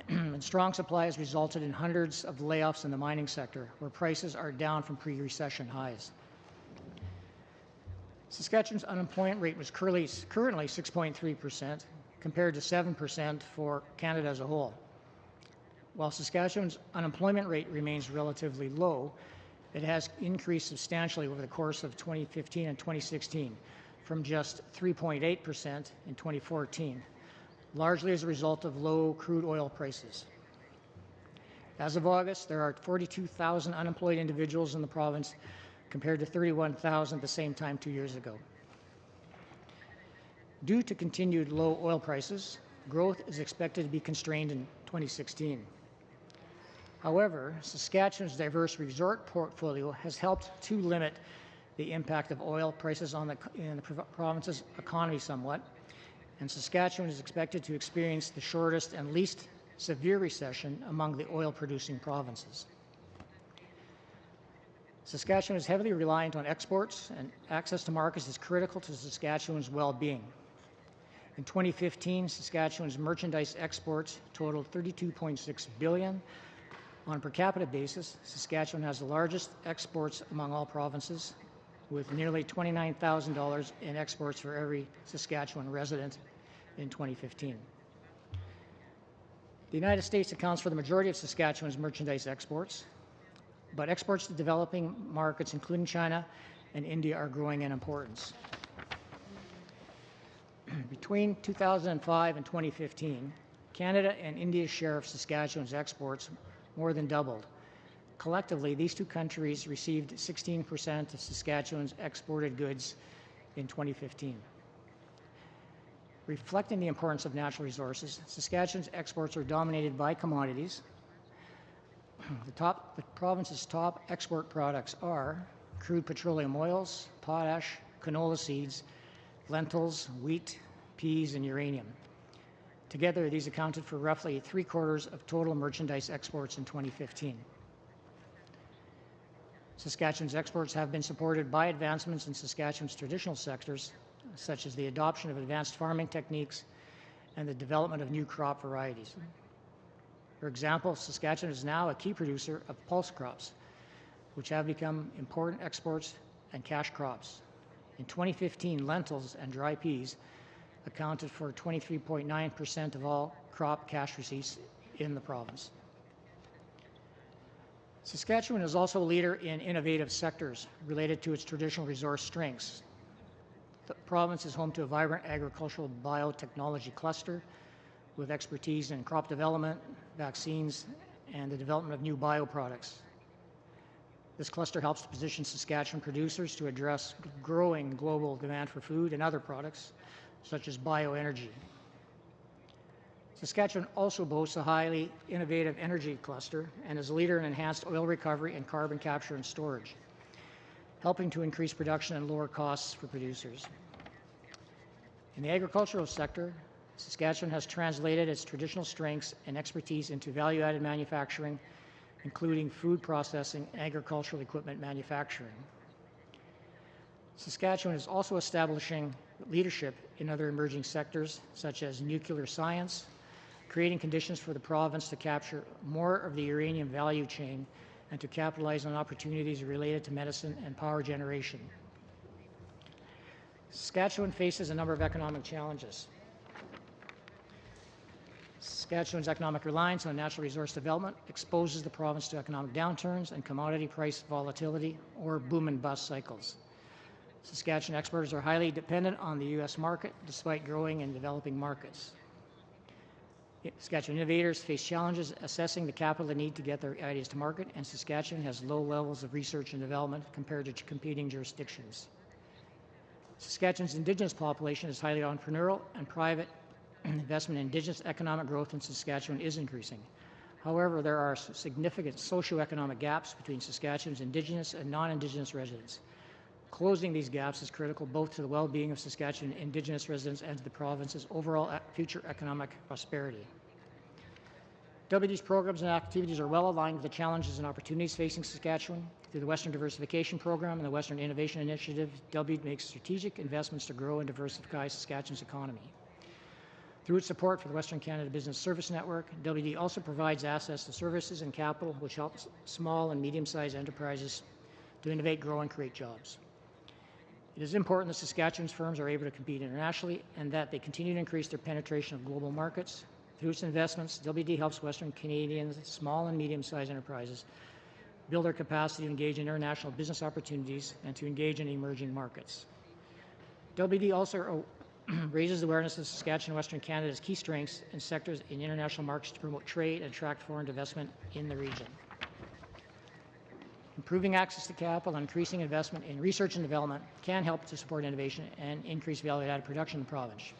And strong supply has resulted in hundreds of layoffs in the mining sector, where prices are down from pre-recession highs. Saskatchewan's unemployment rate was currently 6.3%, compared to 7% for Canada as a whole. While Saskatchewan's unemployment rate remains relatively low, it has increased substantially over the course of 2015 and 2016, from just 3.8% in 2014, largely as a result of low crude oil prices. As of August, there are 42,000 unemployed individuals in the province, compared to 31,000 at the same time 2 years ago. Due to continued low oil prices, growth is expected to be constrained in 2016. However, Saskatchewan's diverse resort portfolio has helped to limit the impact of oil prices in the province's economy somewhat, and Saskatchewan is expected to experience the shortest and least severe recession among the oil-producing provinces. Saskatchewan is heavily reliant on exports, and access to markets is critical to Saskatchewan's well-being. In 2015, Saskatchewan's merchandise exports totaled $32.6 billion. On a per capita basis, Saskatchewan has the largest exports among all provinces, with nearly $29,000 in exports for every Saskatchewan resident in 2015. The United States accounts for the majority of Saskatchewan's merchandise exports, but exports to developing markets, including China and India, are growing in importance. Between 2005 and 2015, Canada and India's share of Saskatchewan's exports more than doubled. Collectively, these two countries received 16% of Saskatchewan's exported goods in 2015. Reflecting the importance of natural resources, Saskatchewan's exports are dominated by commodities. The province's top export products are crude petroleum oils, potash, canola seeds, lentils, wheat, peas, and uranium. Together, these accounted for roughly 3/4 of total merchandise exports in 2015. Saskatchewan's exports have been supported by advancements in Saskatchewan's traditional sectors, such as the adoption of advanced farming techniques and the development of new crop varieties. For example, Saskatchewan is now a key producer of pulse crops, which have become important exports and cash crops. In 2015, lentils and dry peas accounted for 23.9% of all crop cash receipts in the province. Saskatchewan is also a leader in innovative sectors related to its traditional resource strengths. The province is home to a vibrant agricultural biotechnology cluster with expertise in crop development, vaccines, and the development of new bioproducts. This cluster helps to position Saskatchewan producers to address growing global demand for food and other products, such as bioenergy. Saskatchewan also boasts a highly innovative energy cluster and is a leader in enhanced oil recovery and carbon capture and storage, helping to increase production and lower costs for producers. In the agricultural sector, Saskatchewan has translated its traditional strengths and expertise into value-added manufacturing, including food processing and agricultural equipment manufacturing. Saskatchewan is also establishing leadership in other emerging sectors, such as nuclear science, creating conditions for the province to capture more of the uranium value chain and to capitalize on opportunities related to medicine and power generation. Saskatchewan faces a number of economic challenges. Saskatchewan's economic reliance on natural resource development exposes the province to economic downturns and commodity price volatility or boom and bust cycles. Saskatchewan exporters are highly dependent on the U.S. market despite growing in developing markets. Saskatchewan innovators face challenges assessing the capital they need to get their ideas to market, and Saskatchewan has low levels of research and development compared to competing jurisdictions. Saskatchewan's Indigenous population is highly entrepreneurial, and private investment in Indigenous economic growth in Saskatchewan is increasing. However, there are significant socioeconomic gaps between Saskatchewan's Indigenous and non-Indigenous residents. Closing these gaps is critical both to the well-being of Saskatchewan Indigenous residents and to the province's overall future economic prosperity. WD's programs and activities are well aligned with the challenges and opportunities facing Saskatchewan. Through the Western Diversification Program and the Western Innovation Initiative, WD makes strategic investments to grow and diversify Saskatchewan's economy. Through its support for the Western Canada Business Service Network, WD also provides access to services and capital which helps small and medium-sized enterprises to innovate, grow, and create jobs. It is important that Saskatchewan's firms are able to compete internationally and that they continue to increase their penetration of global markets. Through its investments, WD helps Western Canadians, small and medium-sized enterprises, build their capacity to engage in international business opportunities and to engage in emerging markets. WD also raises awareness of Saskatchewan and Western Canada's key strengths and sectors in international markets to promote trade and attract foreign investment in the region. Improving access to capital and increasing investment in research and development can help to support innovation and increase value-added production in the province.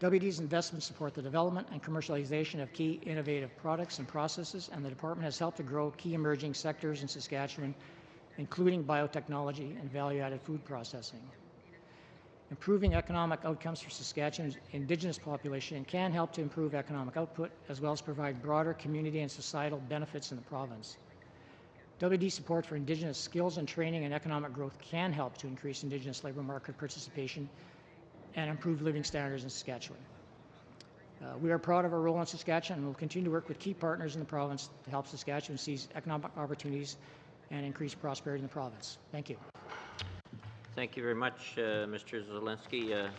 WD's investments support the development and commercialization of key innovative products and processes, and the department has helped to grow key emerging sectors in Saskatchewan, including biotechnology and value-added food processing. Improving economic outcomes for Saskatchewan's Indigenous population can help to improve economic output as well as provide broader community and societal benefits in the province. WD support for Indigenous skills and training and economic growth can help to increase Indigenous labour market participation and improve living standards in Saskatchewan. We are proud of our role in Saskatchewan and will continue to work with key partners in the province to help Saskatchewan seize economic opportunities and increase prosperity in the province. Thank you. Thank you very much, Mr. Zelensky.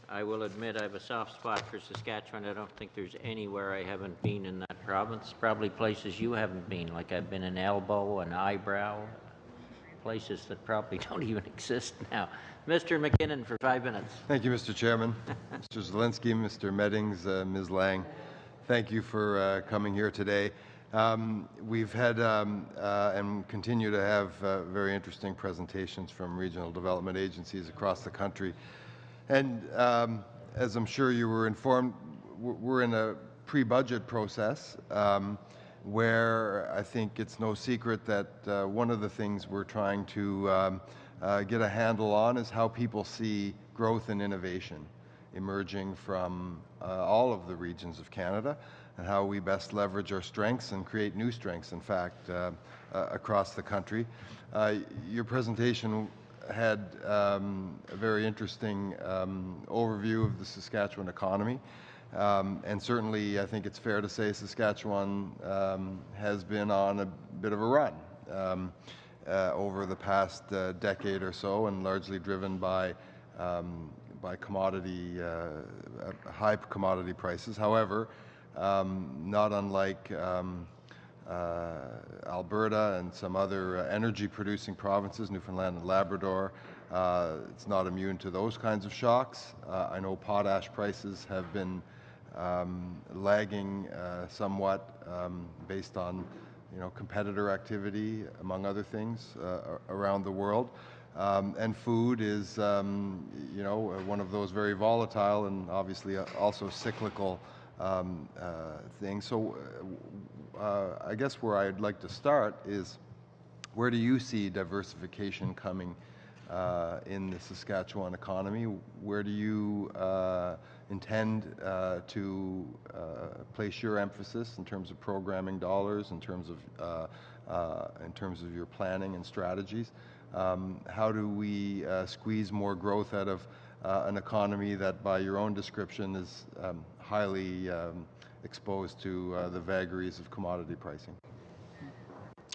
I will admit I have a soft spot for Saskatchewan. I don't think there's anywhere I haven't been in that province. Probably places you haven't been, like I've been in Elbow and Eyebrow, places that probably don't even exist now. Mr. McKinnon for 5 minutes. Thank you, Mr. Chairman. Mr. Zelensky, Mr. Meddings, Ms. Lang, thank you for coming here today. We've had and continue to have very interesting presentations from regional development agencies across the country. And as I'm sure you were informed, we're in a pre-budget process where I think it's no secret that one of the things we're trying to get a handle on is how people see growth and innovation emerging from all of the regions of Canada, and how we best leverage our strengths and create new strengths, in fact, across the country. Your presentation had a very interesting overview of the Saskatchewan economy. And certainly, I think it's fair to say Saskatchewan has been on a bit of a run over the past decade or so, and largely driven by commodity, high commodity prices. However, not unlike Alberta and some other energy-producing provinces, Newfoundland and Labrador. It's not immune to those kinds of shocks. I know potash prices have been lagging somewhat based on competitor activity, among other things, around the world. And food is, one of those very volatile and obviously also cyclical things. So I guess where I'd like to start is, where do you see diversification coming in the Saskatchewan economy? Where do you intend to place your emphasis in terms of programming dollars, in terms of your planning and strategies? How do we squeeze more growth out of an economy that, by your own description, is highly exposed to the vagaries of commodity pricing?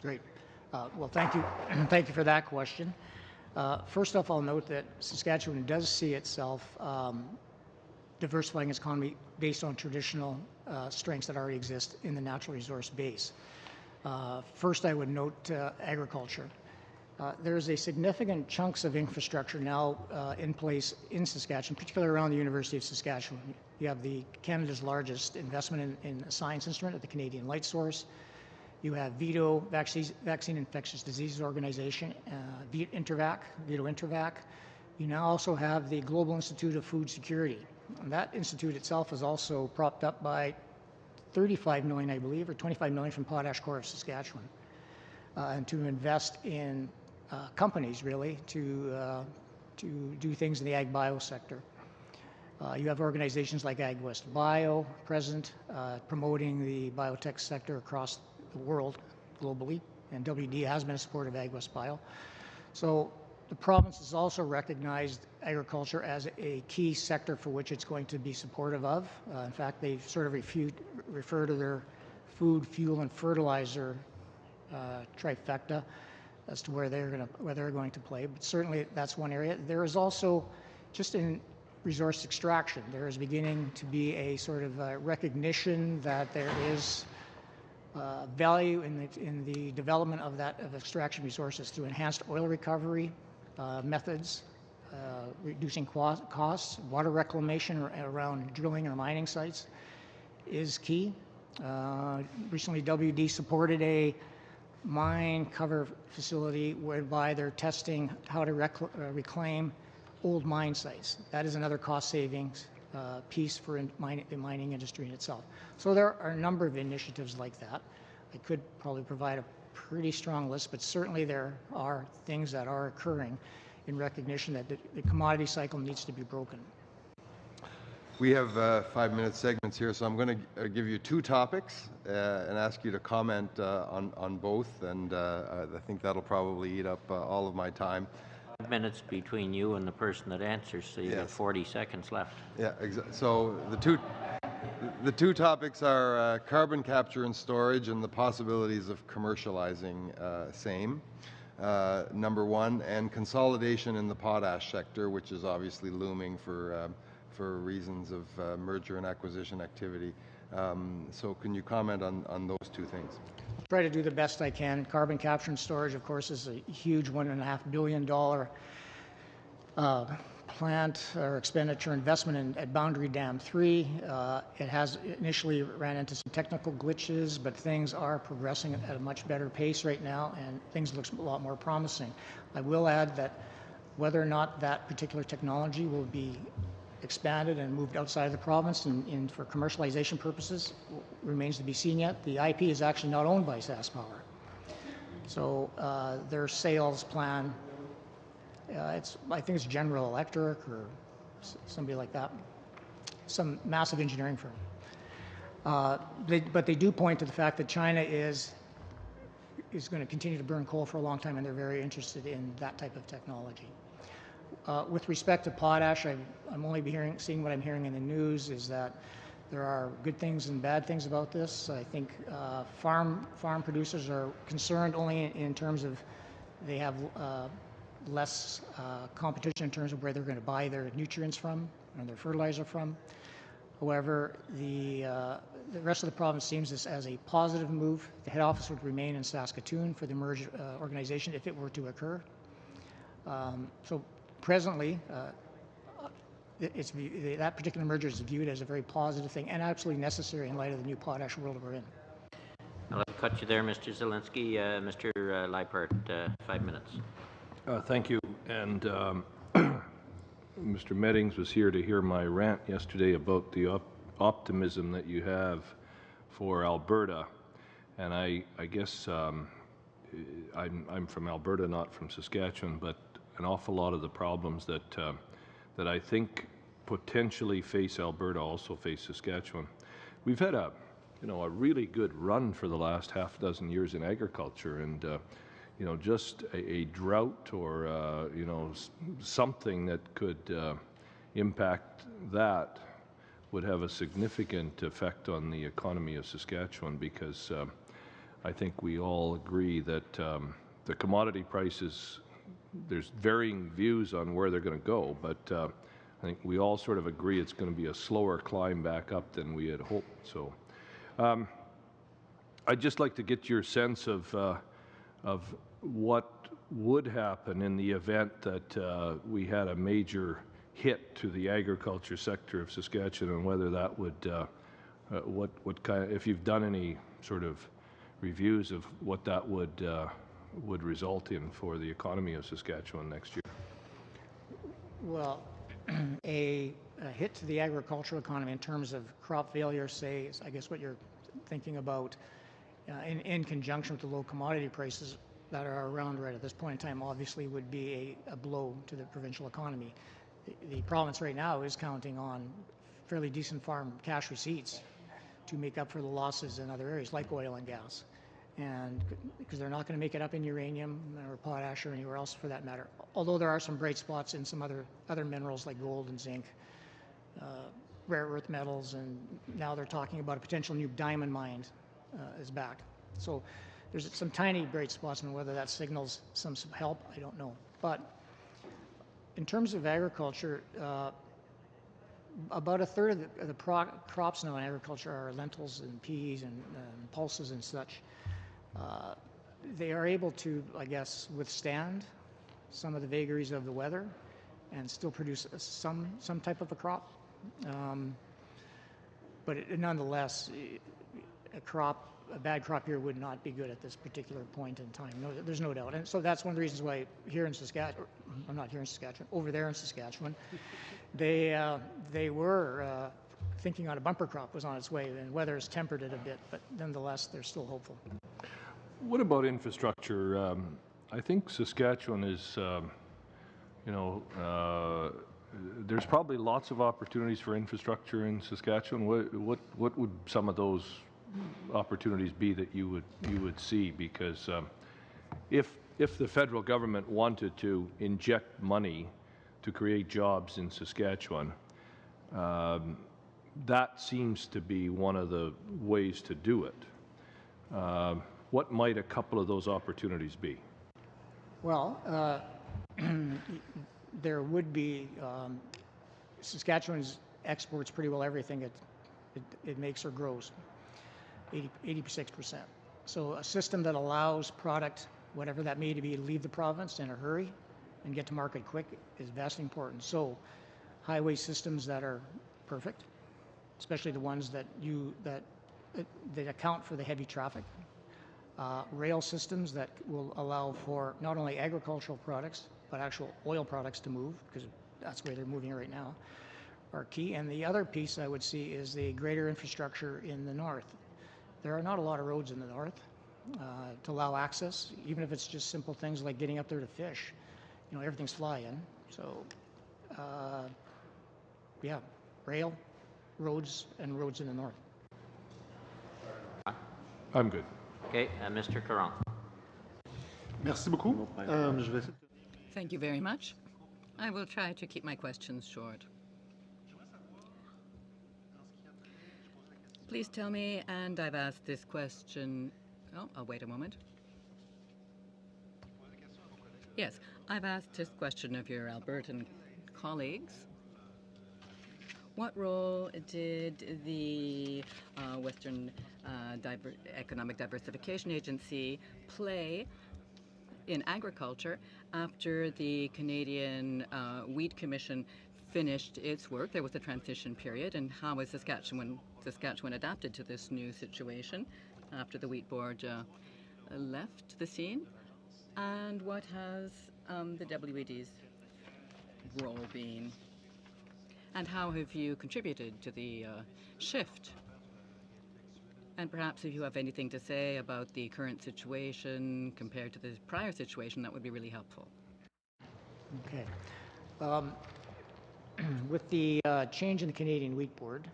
Great. Well, thank you. Thank you for that question. First off, I'll note that Saskatchewan does see itself diversifying its economy based on traditional strengths that already exist in the natural resource base. First, I would note agriculture. There's a significant chunks of infrastructure now in place in Saskatchewan, particularly around the University of Saskatchewan. You have Canada's largest investment in a science instrument at the Canadian Light Source. You have VIDO, Vaccine Infectious Diseases Organization, VIDO Intervac. You now also have the Global Institute of Food Security. And that institute itself is also propped up by $35 million, I believe, or $25 million from Potash Corp of Saskatchewan, and to invest in companies, really, to do things in the ag bio sector. You have organizations like AgWest Bio present, promoting the biotech sector across the world globally, and WD has been a supporter of AgWest Bio. So the province has also recognized agriculture as a key sector for which it's going to be supportive of. In fact, they sort of refer to their food, fuel, and fertilizer trifecta as to where they're going to play. But certainly that's one area. There is also, just in resource extraction, there is beginning to be a sort of recognition that there is value in the development of extraction resources through enhanced oil recovery methods, reducing costs. Water reclamation around drilling or mining sites is key. Recently, WD supported a mine cover facility whereby they're testing how to reclaim old mine sites. That is another cost savings piece for the mining industry in itself. So there are a number of initiatives like that. I could probably provide a pretty strong list, but certainly there are things that are occurring in recognition that the commodity cycle needs to be broken. We have 5-minute segments here, so I'm going to give you two topics and ask you to comment on both, and I think that'll probably eat up all of my time. 5 minutes between you and the person that answers, so you've got 40 seconds left. Yeah, exactly. So the two topics are carbon capture and storage and the possibilities of commercializing same, number one, and consolidation in the potash sector, which is obviously looming for reasons of merger and acquisition activity. So can you comment on those two things? I'll try to do the best I can. Carbon capture and storage, of course, is a huge $1.5 billion plant or expenditure investment at Boundary Dam 3. It has initially ran into some technical glitches, but things are progressing at a much better pace right now, and things look a lot more promising. I will add that whether or not that particular technology will be expanded and moved outside of the province and for commercialization purposes remains to be seen yet. The IP is actually not owned by SaskPower. So their sales plan, I think it's General Electric or somebody like that, some massive engineering firm. But they do point to the fact that China is going to continue to burn coal for a long time, and they're very interested in that type of technology. With respect to potash, I'm only seeing what I'm hearing in the news is that there are good things and bad things about this. I think farm producers are concerned only in terms of they have less competition in terms of where they're going to buy their nutrients from and their fertilizer from. However, the the rest of the province sees this as a positive move. The head office would remain in Saskatoon for the merged organization if it were to occur. So presently, that particular merger is viewed as a very positive thing and absolutely necessary in light of the new potash world we're in. I'll cut you there, Mr. Zielinski. Mr. Leipert, 5 minutes. Thank you. And Mr. Meddings was here to hear my rant yesterday about the optimism that you have for Alberta. And I guess I'm from Alberta, not from Saskatchewan, but an awful lot of the problems that I think potentially face Alberta also face Saskatchewan. We've had a really good run for the last half dozen years in agriculture, and just a drought or something that could impact that would have a significant effect on the economy of Saskatchewan, because I think we all agree that the commodity prices, there's varying views on where they're going to go, but I think we all sort of agree it's going to be a slower climb back up than we had hoped. So I'd just like to get your sense of what would happen in the event that we had a major hit to the agriculture sector of Saskatchewan, and whether that would, what kind, if you've done any sort of reviews of what that would result in for the economy of Saskatchewan next year. Well, a hit to the agricultural economy in terms of crop failure, say, I guess what you're thinking about, in conjunction with the low commodity prices that are around right at this point in time, obviously would be a blow to the provincial economy. The province right now is counting on fairly decent farm cash receipts to make up for the losses in other areas like oil and gas, and because they're not going to make it up in uranium or potash or anywhere else for that matter, although there are some bright spots in some other minerals like gold and zinc, rare earth metals, and now they're talking about a potential new diamond mine is back. So there's some tiny bright spots, and whether that signals some help, I don't know. But in terms of agriculture, about a third of the crops now in agriculture are lentils and peas and pulses and such. They are able to, I guess, withstand some of the vagaries of the weather and still produce some type of a crop. But nonetheless, a bad crop year would not be good at this particular point in time. No, there's no doubt. And so that's one of the reasons why here in Saskatchewan, I'm not here in Saskatchewan, over there in Saskatchewan, they were thinking on a bumper crop was on its way, and weather has tempered it a bit, but nonetheless, they're still hopeful. What about infrastructure? I think Saskatchewan is, there's probably lots of opportunities for infrastructure in Saskatchewan. What would some of those opportunities be that you would see? Because if the federal government wanted to inject money to create jobs in Saskatchewan, that seems to be one of the ways to do it. What might a couple of those opportunities be? Well, there would be, Saskatchewan's exports pretty well everything it makes or grows, 86%. So a system that allows product, whatever that may be, to leave the province in a hurry and get to market quick is vastly important. So highway systems that are perfect, especially the ones that account for the heavy traffic. Rail systems that will allow for not only agricultural products, but actual oil products to move, because that's where they're moving right now, are key. And the other piece I would see is the greater infrastructure in the north. There are not a lot of roads in the north to allow access, even if it's just simple things like getting up there to fish. Everything's fly-in. So, yeah, rail, roads, and roads in the north. I'm good. Okay, Mr. Caron. Merci beaucoup. Thank you very much. I will try to keep my questions short. Please tell me, and I've asked this question. Oh, I'll wait a moment. Yes, I've asked this question of your Albertan colleagues. What role did the Western Economic Diversification Agency play in agriculture after the Canadian Wheat Commission finished its work? There was a transition period, and how was Saskatchewan adapted to this new situation after the Wheat Board left the scene? And what has the WED's role been? And how have you contributed to the shift? And perhaps if you have anything to say about the current situation compared to the prior situation, that would be really helpful. Okay. With the change in the Canadian Wheat Board,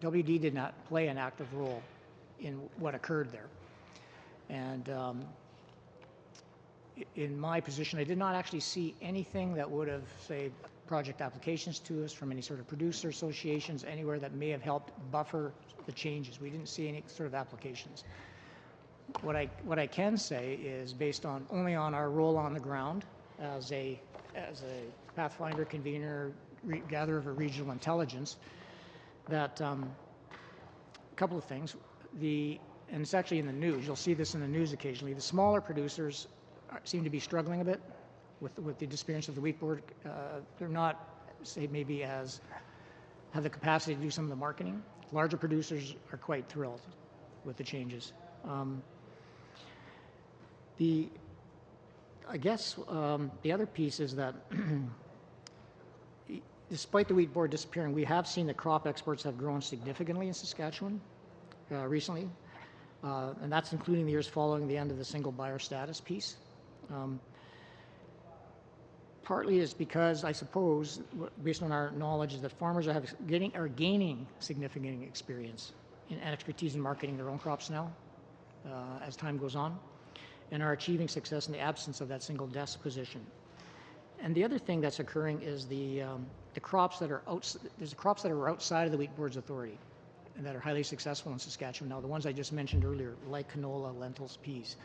WD did not play an active role in what occurred there. And in my position, I did not actually see anything that would have, say, project applications to us from any sort of producer associations, anywhere that may have helped buffer the changes. We didn't see any sort of applications. What I can say is, based on only on our role on the ground as a Pathfinder convener, gatherer of a regional intelligence, that a couple of things. And it's actually in the news. You'll see this in the news occasionally. The smaller producers seem to be struggling a bit with the disappearance of the Wheat Board. They're not, say, maybe have the capacity to do some of the marketing. Larger producers are quite thrilled with the changes. I guess the other piece is that despite the Wheat Board disappearing, we have seen that crop exports have grown significantly in Saskatchewan recently, and that's including the years following the end of the single buyer status piece. Partly is because, I suppose, based on our knowledge, is that farmers are gaining significant experience and expertise in marketing their own crops now as time goes on, and are achieving success in the absence of that single desk position. And the other thing that's occurring is the crops that are outside of the Wheat Board's authority and that are highly successful in Saskatchewan now. The ones I just mentioned earlier, like canola, lentils, peas,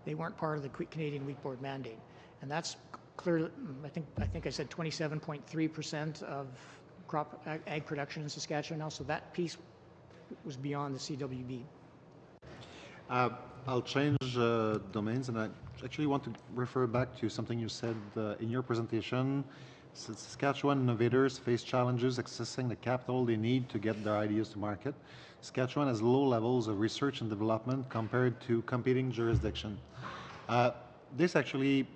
they weren't part of the Canadian Wheat Board mandate, and that's clear. I think I said 27.3% of crop ag production in Saskatchewan now. So that piece was beyond the CWB. I'll change domains, and I actually want to refer back to something you said in your presentation. Saskatchewan innovators face challenges accessing the capital they need to get their ideas to market. Saskatchewan has low levels of research and development compared to competing jurisdictions. This actually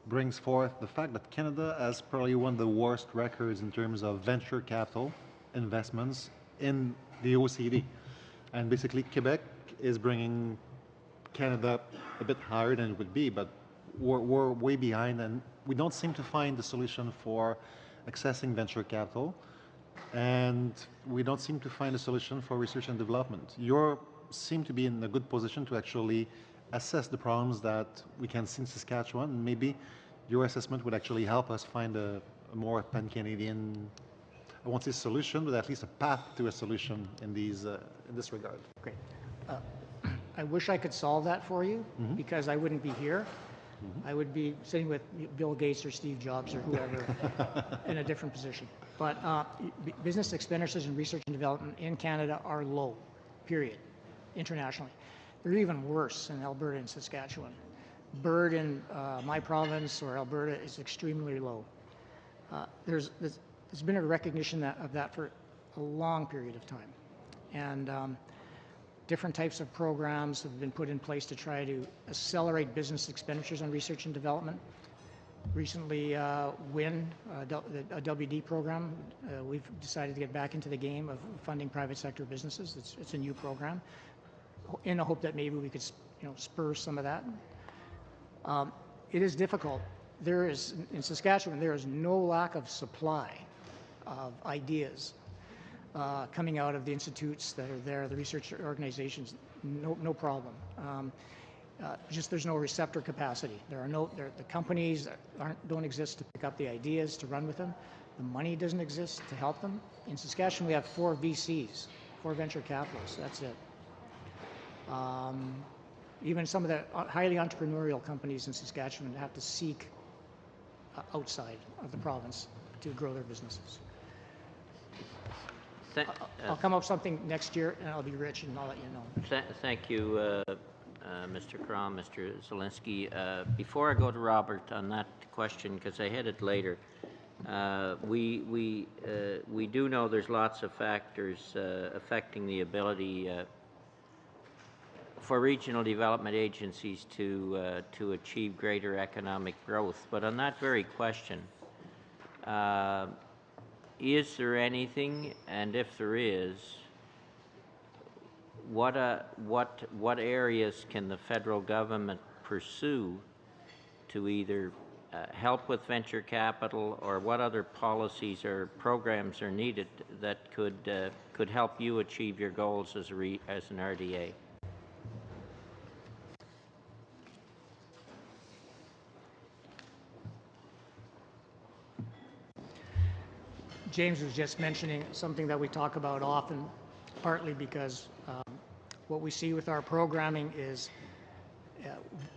brings forth the fact that Canada has probably one of the worst records in terms of venture capital investments in the OECD. And basically, Quebec is bringing Canada a bit higher than it would be, but we're way behind, and we don't seem to find the solution for accessing venture capital, and we don't seem to find a solution for research and development. You seem to be in a good position to actually assess the problems that we can see in Saskatchewan, and maybe your assessment would actually help us find a more pan-Canadian, I won't say solution, but at least a path to a solution in this regard. Great. I wish I could solve that for you, because I wouldn't be here. I would be sitting with Bill Gates or Steve Jobs or whoever in a different position. But business expenditures in research and development in Canada are low, period, internationally. They're even worse in Alberta and Saskatchewan. BIRD in my province or Alberta is extremely low. There's been a recognition of that for a long period of time. And different types of programs have been put in place to try to accelerate business expenditures on research and development. Recently, WIN, a WD program, we've decided to get back into the game of funding private sector businesses. It's a new program, in the hope that maybe we could, spur some of that. It is difficult. In Saskatchewan, there is no lack of supply of ideas coming out of the institutes that are there, the research organizations, no problem. Just there's no receptor capacity. The companies don't exist to pick up the ideas, to run with them. The money doesn't exist to help them. In Saskatchewan, we have 4 VCs, 4 venture capitalists. That's it. Even some of the highly entrepreneurial companies in Saskatchewan have to seek outside of the province to grow their businesses. I'll come up with something next year, and I'll be rich, and I'll let you know. Thank you, Mr. Crom, Mr. Zielinski. Before I go to Robert on that question, because I had it later, we do know there's lots of factors affecting the ability for regional development agencies to achieve greater economic growth. But on that very question, is there anything, and if there is, what areas can the federal government pursue to either help with venture capital, or what other policies or programs are needed that could help you achieve your goals as an RDA? James was just mentioning something that we talk about often, partly because what we see with our programming is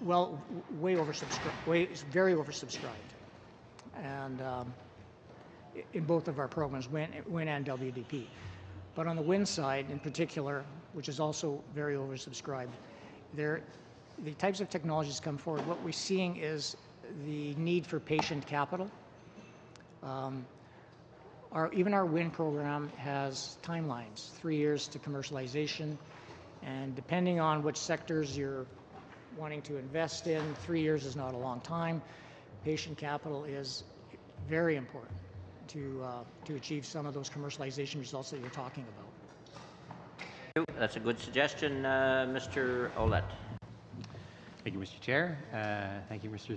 way oversubscribed, very oversubscribed, and in both of our programs, WIN and WDP. But on the WIN side, in particular, which is also very oversubscribed, the types of technologies come forward. What we're seeing is the need for patient capital. Even our WIN program has timelines, 3 years to commercialization, and depending on which sectors you're wanting to invest in, 3 years is not a long time. Patient capital is very important to achieve some of those commercialization results that you're talking about. That's a good suggestion, Mr. Ouellette. Thank you, Mr. Chair. Thank you, Mr.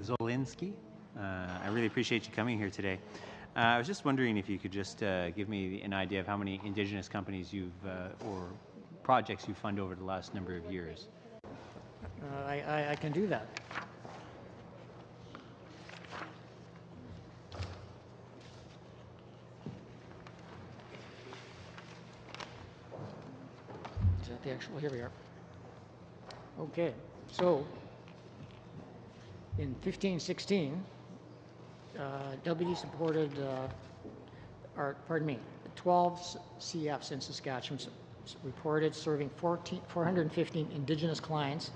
Zielinski. I really appreciate you coming here today. I was just wondering if you could just give me an idea of how many Indigenous companies or projects you fund over the last number of years. I can do that. Is that the actual? Here we are. Okay, so in 15-16, WD supported 12 CFs in Saskatchewan reported, serving 415 Indigenous clients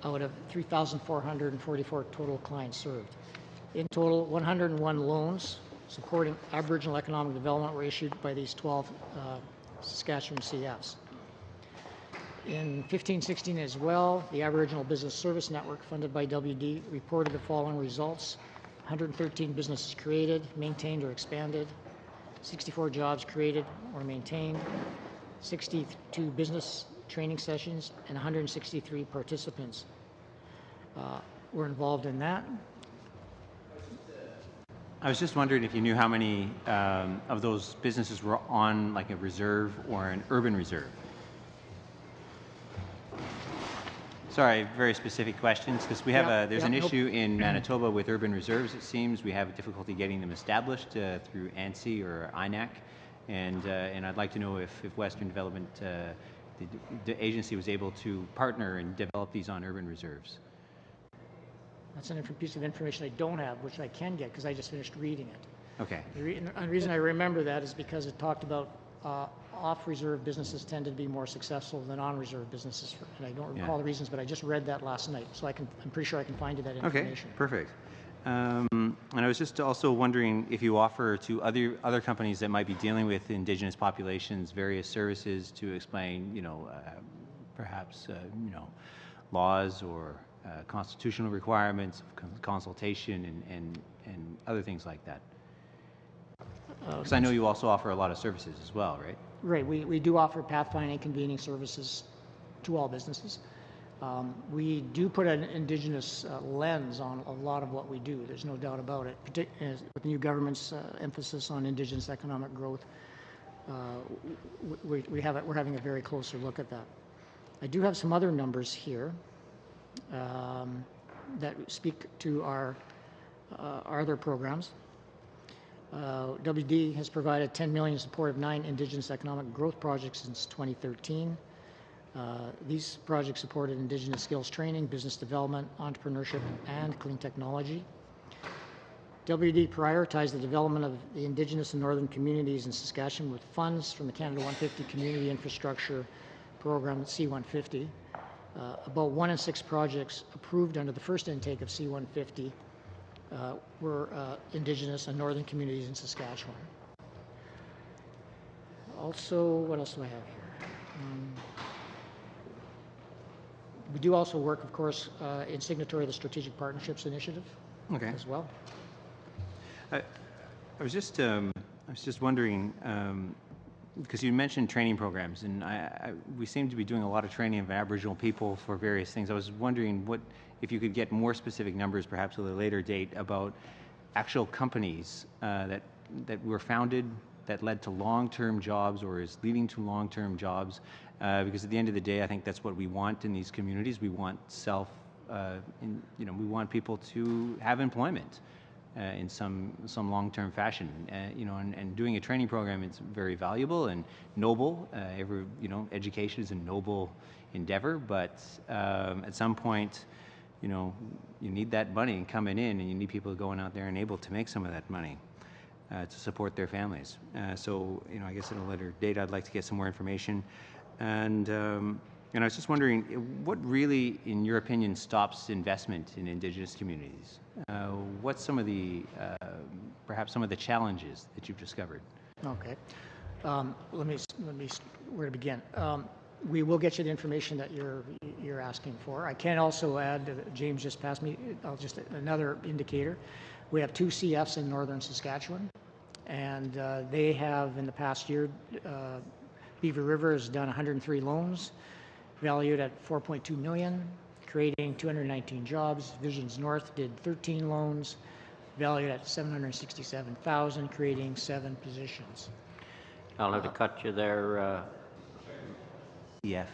out of 3,444 total clients served. In total, 101 loans supporting Aboriginal economic development were issued by these 12 Saskatchewan CFs. In 15-16 as well, the Aboriginal Business Service Network, funded by WD, reported the following results: 113 businesses created, maintained, or expanded, 64 jobs created or maintained, 62 business training sessions, and 163 participants were involved in that. I was just wondering if you knew how many of those businesses were on like a reserve or an urban reserve. Sorry, very specific questions, because we have there's an issue in Manitoba with urban reserves. It seems we have difficulty getting them established through ANSI or INAC, and I'd like to know if Western Development, the agency, was able to partner and develop these on urban reserves. That's an piece of information I don't have, which I can get because I just finished reading it. Okay. The reason I remember that is because it talked about off-reserve businesses tend to be more successful than on-reserve businesses, and I don't recall the reasons, but I just read that last night, so I'm pretty sure I can find you that information. Okay, perfect. And I was just also wondering if you offer to other companies that might be dealing with Indigenous populations various services to explain, perhaps laws or constitutional requirements, consultation, and other things like that. Because I know you also offer a lot of services as well, right? Right. We do offer pathfinding, convening services to all businesses. We do put an Indigenous lens on a lot of what we do. There's no doubt about it. With the new government's emphasis on Indigenous economic growth, we're having a very closer look at that. I do have some other numbers here that speak to our other programs. WD has provided $10 million in support of 9 Indigenous economic growth projects since 2013. These projects supported Indigenous skills training, business development, entrepreneurship, and clean technology. WD prioritized the development of the Indigenous and Northern communities in Saskatchewan with funds from the Canada 150 Community Infrastructure Program, C-150. About 1 in 6 projects approved under the first intake of C-150 were Indigenous and Northern communities in Saskatchewan. Also, what else do I have here? We do also work, of course, in signatory of the Strategic Partnerships Initiative as well. I was just wondering, because you mentioned training programs, and we seem to be doing a lot of training of Aboriginal people for various things. I was wondering if you could get more specific numbers, perhaps at a later date, about actual companies that were founded that led to long-term jobs or is leading to long-term jobs, because at the end of the day, I think that's what we want in these communities. We want we want people to have employment in some long-term fashion. And doing a training program is very valuable and noble. Education is a noble endeavor, but at some point, you need that money coming in, and you need people going out there and able to make some of that money to support their families. I guess at a later date, I'd like to get some more information. And I was just wondering, what really, in your opinion, stops investment in Indigenous communities? What's some of the, perhaps some of the challenges that you've discovered? Okay. Let me where to begin. We will get you the information that you're asking for. I can also add, James just passed me, another indicator. We have 2 CFs in northern Saskatchewan, and they have, in the past year, Beaver River has done 103 loans, valued at $4.2 million, creating 219 jobs. Visions North did 13 loans, valued at $767,000, creating 7 positions. I'll have to cut you there. CF.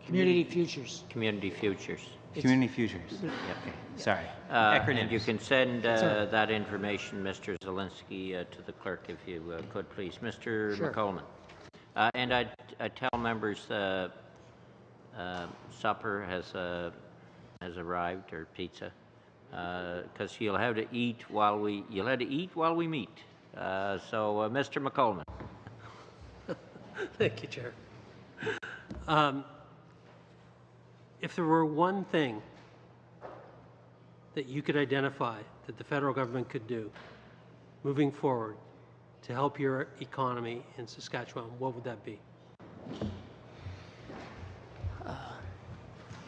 Community Futures. Community Futures. Community Futures. Yep. Okay. Sorry. And you can send that information, Mr. Zielinski, to the clerk if you could, please. Mr. Sure. McColeman. And I tell members supper has arrived, or pizza, because you'll have to eat while we meet. Mr. McColeman. Thank you, Chair. If there were one thing that you could identify that the federal government could do moving forward to help your economy in Saskatchewan, what would that be?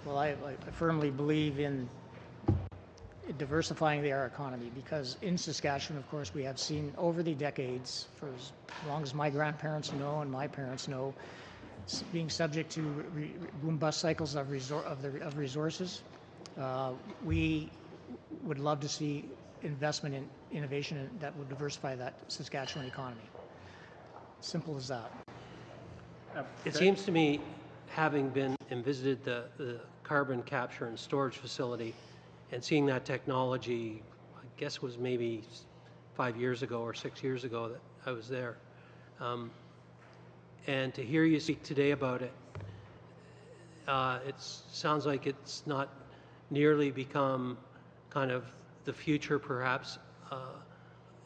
Well, I firmly believe in diversifying our economy, because in Saskatchewan, of course, we have seen over the decades, for as long as my grandparents know and my parents know, being subject to boom-bust cycles of resources. We would love to see investment in innovation that would diversify that Saskatchewan economy. Simple as that. It seems to me, having been and visited the carbon capture and storage facility and seeing that technology, I guess it was maybe 5 years ago or 6 years ago that I was there. And to hear you speak today about it, it sounds like it's not nearly become kind of the future, perhaps.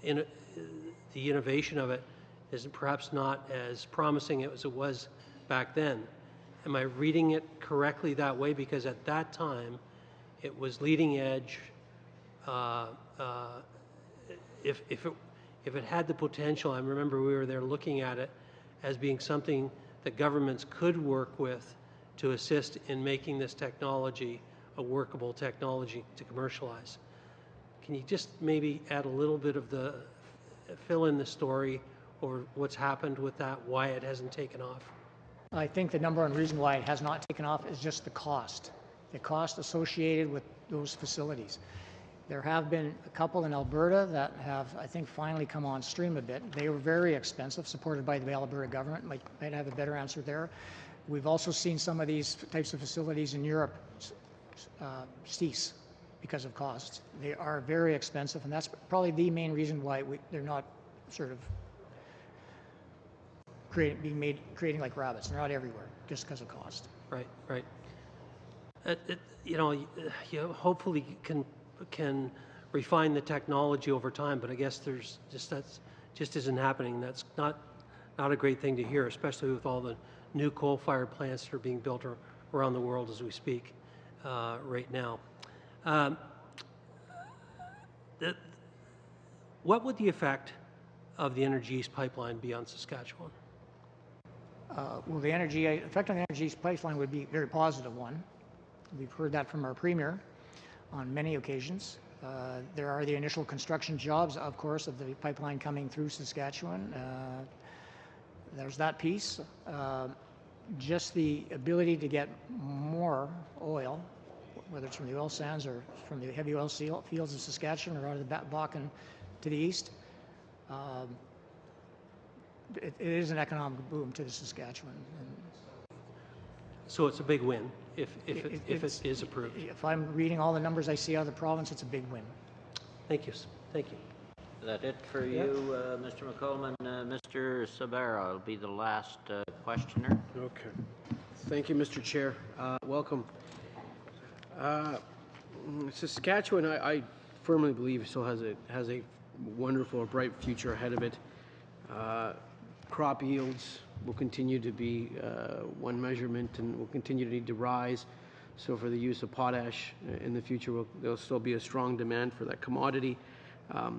The innovation of it is perhaps not as promising as it was back then. Am I reading it correctly that way? Because at that time, it was leading edge. If it had the potential, I remember we were there looking at it as being something that governments could work with to assist in making this technology a workable technology to commercialize. Can you just maybe add a little bit of fill in the story or what's happened with that, why it hasn't taken off? I think the number one reason why it has not taken off is just the cost associated with those facilities. There have been a couple in Alberta that have, I think, finally come on stream a bit. They were very expensive, supported by the Alberta government. Might have a better answer there. We've also seen some of these types of facilities in Europe cease because of costs. They are very expensive, and that's probably the main reason why they're not sort of creating like rabbits. They're not everywhere just because of cost. Right. You hopefully can refine the technology over time, but I guess there's that's just isn't happening. That's not a great thing to hear, especially with all the new coal-fired plants that are being built around the world as we speak right now. What would the effect of the Energy East pipeline be on Saskatchewan? Well, the effect on the Energy East pipeline would be a very positive one. We've heard that from our Premier on many occasions. There are the initial construction jobs, of course, of the pipeline coming through Saskatchewan. There's that piece. Just the ability to get more oil, whether it's from the oil sands or from the heavy oil fields of Saskatchewan or out of the Bakken to the east, it is an economic boom to the Saskatchewan. So it's a big win if it is approved. If I'm reading all the numbers I see out of the province, it's a big win. Thank you. Thank you. Is that it for you, Mr. McCollum? Mr. Sabara will be the last questioner. Okay. Thank you, Mr. Chair. Welcome. Saskatchewan, I firmly believe, still has a wonderful, bright future ahead of it. Crop yields will continue to be one measurement and will continue to need to rise. So for the use of potash in the future, there'll still be a strong demand for that commodity.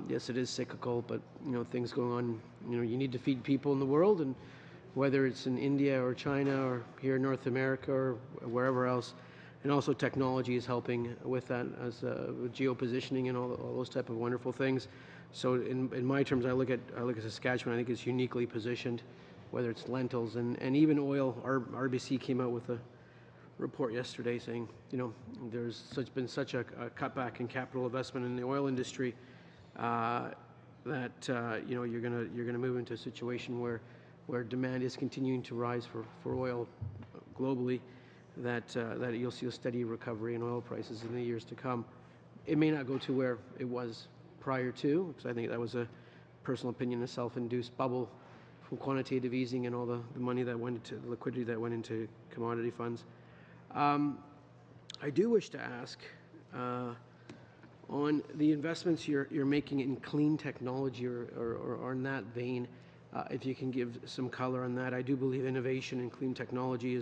Yes, it is cyclical, but things going on. You need to feed people in the world, and whether it's in India or China or here in North America or wherever else, and also technology is helping with that, as with geopositioning and all those type of wonderful things. So in my terms, I look at Saskatchewan. I think it's uniquely positioned, whether it's lentils and even oil. RBC came out with a report yesterday saying there's been such a cutback in capital investment in the oil industry that you're gonna move into a situation where demand is continuing to rise for oil globally. That you'll see a steady recovery in oil prices in the years to come. It may not go to where it was prior to, because I think that was a personal opinion, a self-induced bubble from quantitative easing and all the money that went into the liquidity that went into commodity funds. I do wish to ask on the investments you're making in clean technology or in that vein, if you can give some color on that. I do believe innovation in clean technology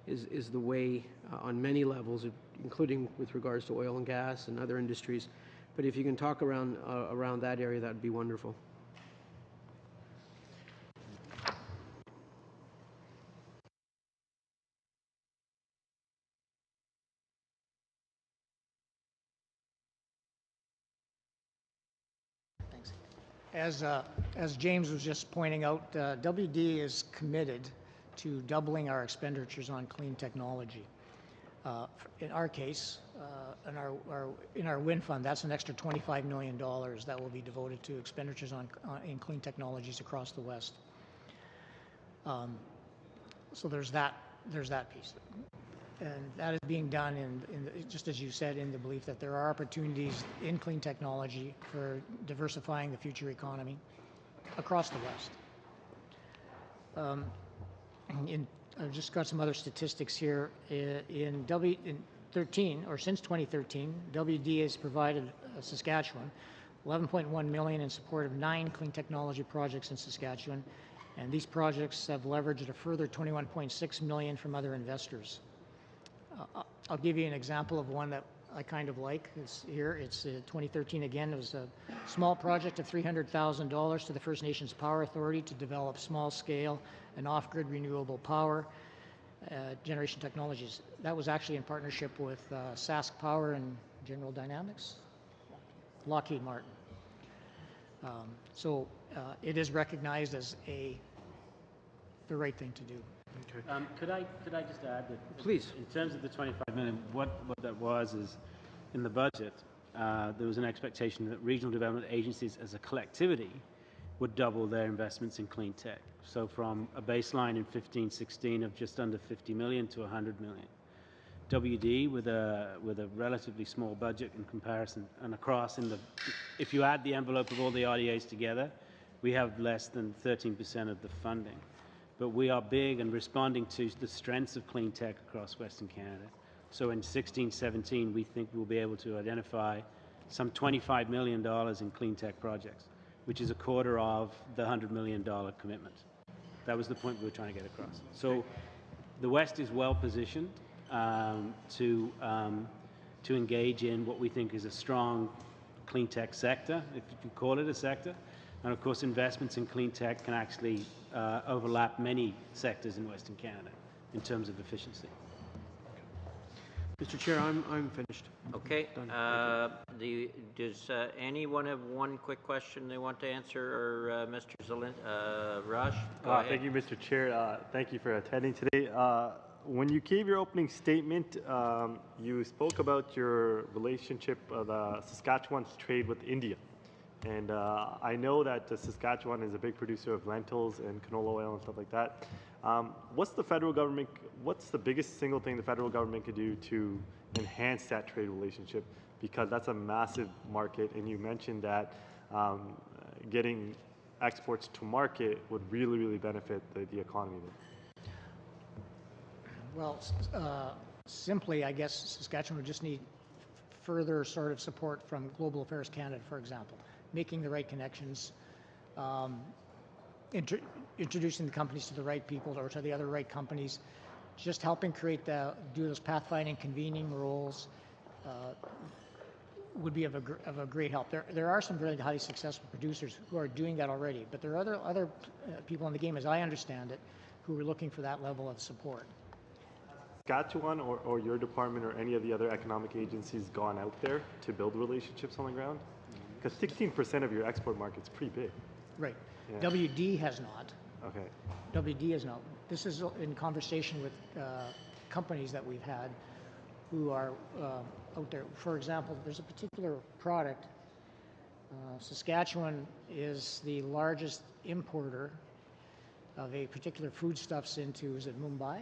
is the way on many levels, including with regards to oil and gas and other industries. But if you can talk around that area, that would be wonderful. Thanks. As James was just pointing out, WD is committed to doubling our expenditures on clean technology. In our case, in our wind fund, that's an extra $25 million that will be devoted to expenditures in clean technologies across the West. So there's that piece, and that is being done just as you said, in the belief that there are opportunities in clean technology for diversifying the future economy across the West. I've just got some other statistics here. In 13, or since 2013, WD has provided Saskatchewan $11.1 million in support of 9 clean technology projects in Saskatchewan, and these projects have leveraged a further $21.6 million from other investors. I'll give you an example of one that I kind of like. It's 2013 again. It was a small project of $300,000 to the First Nations Power Authority to develop small-scale and off-grid renewable power generation technologies. That was actually in partnership with Sask Power and General Dynamics, Lockheed Martin. So it is recognized as the right thing to do. Okay. Could I just add that? Please. In terms of the 25 million, what that was is in the budget, there was an expectation that regional development agencies as a collectivity would double their investments in clean tech. So from a baseline in 15-16 of just under 50 million to 100 million. WD with a relatively small budget in comparison, and across if you add the envelope of all the RDAs together, we have less than 13% of the funding. But we are big and responding to the strengths of clean tech across Western Canada. So in 16-17, we think we'll be able to identify some $25 million in clean tech projects, which is a quarter of the $100 million commitment. That was the point we were trying to get across. So the West is well positioned to engage in what we think is a strong clean tech sector, if you call it a sector. And of course, investments in clean tech can actually overlap many sectors in Western Canada in terms of efficiency. Mr. Chair, I'm finished. Okay. Does anyone have one quick question they want to answer, or Mr. Raj? Go ahead. Thank you, Mr. Chair. Thank you for attending today. When you gave your opening statement, you spoke about your relationship, Saskatchewan's trade with India. And I know that Saskatchewan is a big producer of lentils and canola oil and stuff like that. What's the biggest single thing the federal government could do to enhance that trade relationship? Because that's a massive market, and you mentioned that getting exports to market would really, really benefit the economy there. Well, simply, I guess Saskatchewan would just need further sort of support from Global Affairs Canada, for example, making the right connections, introducing the companies to the right people or to the other right companies, just helping do those pathfinding, convening roles would be of a great help. There are some really highly successful producers who are doing that already, but there are other people in the game, as I understand it, who are looking for that level of support. Saskatchewan or your department or any of the other economic agencies gone out there to build relationships on the ground? Because 16% of your export market's pretty big. Right. Yeah. WD has not. Okay. WD has not. This is in conversation with companies that we've had who are out there. For example, there's a particular product. Saskatchewan is the largest importer of a particular foodstuffs into, is it Mumbai?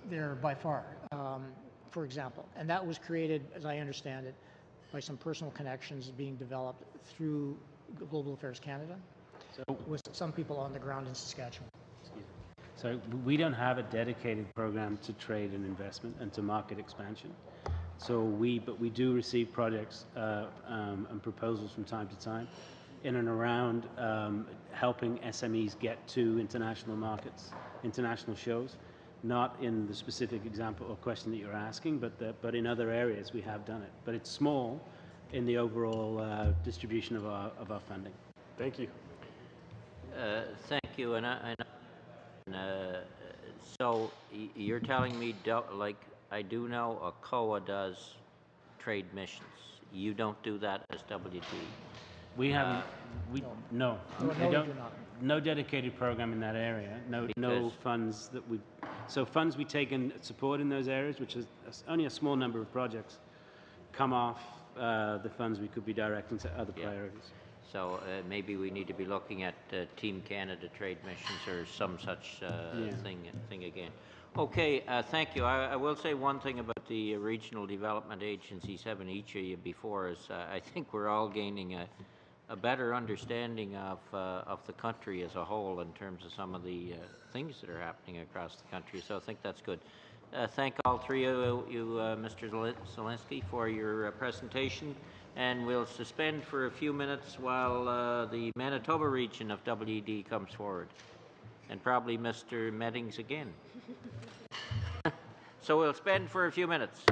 They're by far, for example. And that was created, as I understand it, by some personal connections being developed through Global Affairs Canada, with some people on the ground in Saskatchewan. So we don't have a dedicated program to trade and investment and to market expansion. But we do receive projects and proposals from time to time in and around helping SMEs get to international markets, international shows. Not in the specific example or question that you're asking, but in other areas we have done it. But it's small in the overall distribution of our funding. Thank you. Thank you. So you're telling me, like I do know, ACOA does trade missions. You don't do that as WD. We haven't. No. No dedicated program in that area. No funds that we. So funds we take in support in those areas, which is only a small number of projects, come off the funds we could be directing to other priorities. So maybe we need to be looking at Team Canada trade missions or some such thing again. Okay, thank you. I will say one thing about the regional development agencies having each of you before is I think we're all gaining a better understanding of the country as a whole in terms of some of the things that are happening across the country. So I think that's good. Thank all three of you, Mr. Zelensky, for your presentation. And we'll suspend for a few minutes while the Manitoba region of WD comes forward. And probably Mr. Meddings again. So we'll spend for a few minutes.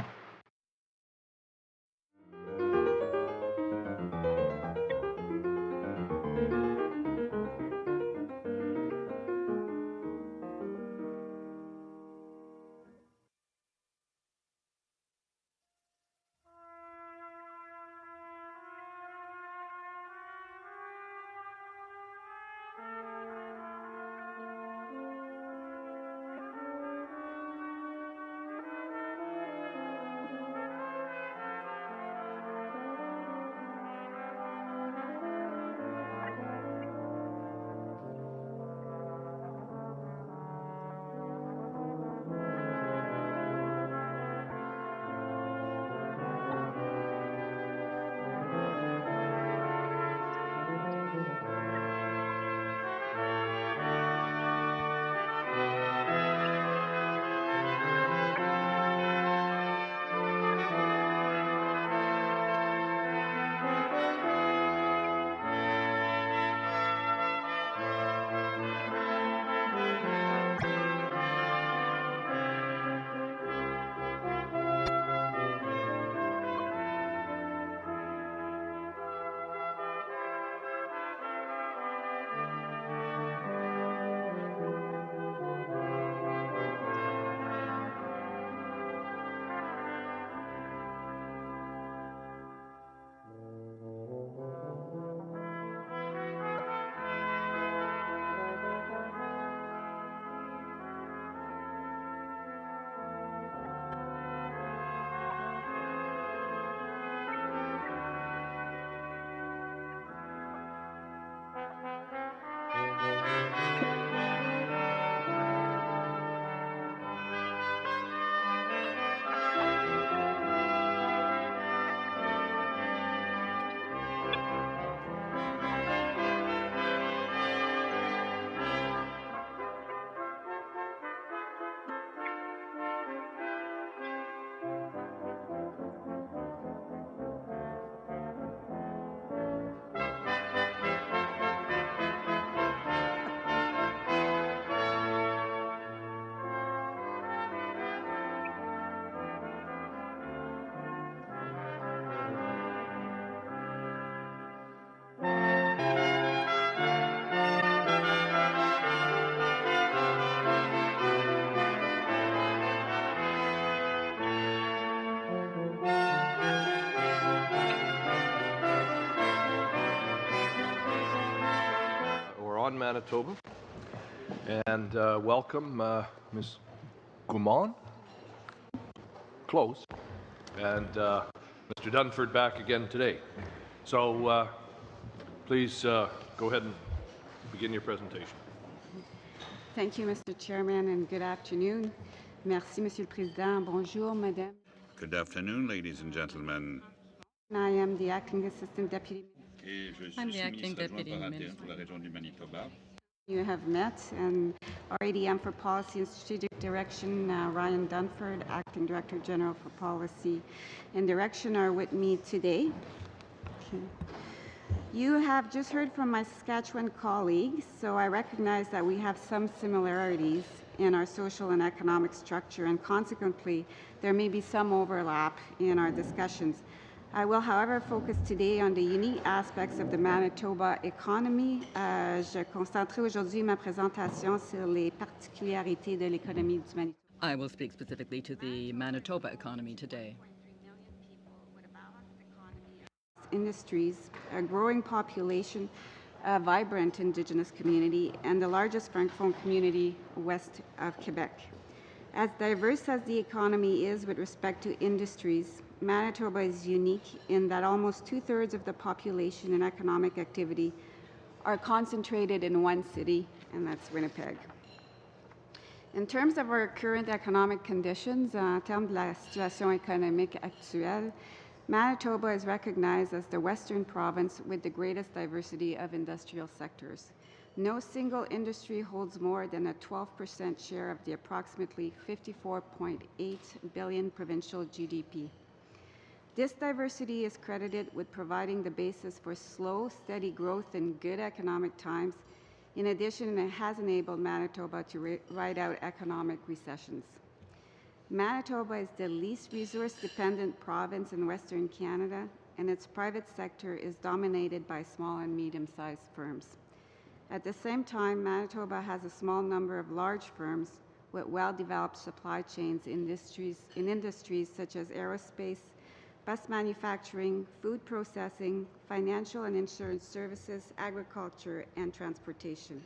Manitoba. And welcome Ms. Goumand. Close. And Mr. Dunford back again today. So please go ahead and begin your presentation. Thank you, Mr. Chairman, and good afternoon. Merci, Monsieur le Président. Bonjour, Madame. Good afternoon, ladies and gentlemen. I am the Acting Assistant Deputy. I'm the Acting Deputy Minister. You have met, and our ADM for Policy and Strategic Direction, Ryan Dunford, Acting Director General for Policy and Direction, are with me today. Okay. You have just heard from my Saskatchewan colleagues, so I recognize that we have some similarities in our social and economic structure, and consequently, there may be some overlap in our discussions. I will, however, focus today on the unique aspects of the Manitoba economy. Je concentrerai aujourd'hui ma présentation sur les particularités de l'économie du Manitoba. I will speak specifically to the Manitoba economy today. Industries, a growing population, a vibrant Indigenous community, and the largest Francophone community west of Quebec. As diverse as the economy is with respect to industries, Manitoba is unique in that almost two-thirds of the population and economic activity are concentrated in one city, and that's Winnipeg. In terms of our current economic conditions, en termes de la situation économique actuelle, Manitoba is recognized as the western province with the greatest diversity of industrial sectors. No single industry holds more than a 12% share of the approximately $54.8 billion provincial GDP. This diversity is credited with providing the basis for slow, steady growth in good economic times. In addition, it has enabled Manitoba to ride out economic recessions. Manitoba is the least resource-dependent province in Western Canada, and its private sector is dominated by small and medium-sized firms. At the same time, Manitoba has a small number of large firms with well-developed supply chains in industries such as aerospace, bus manufacturing, food processing, financial and insurance services, agriculture, and transportation.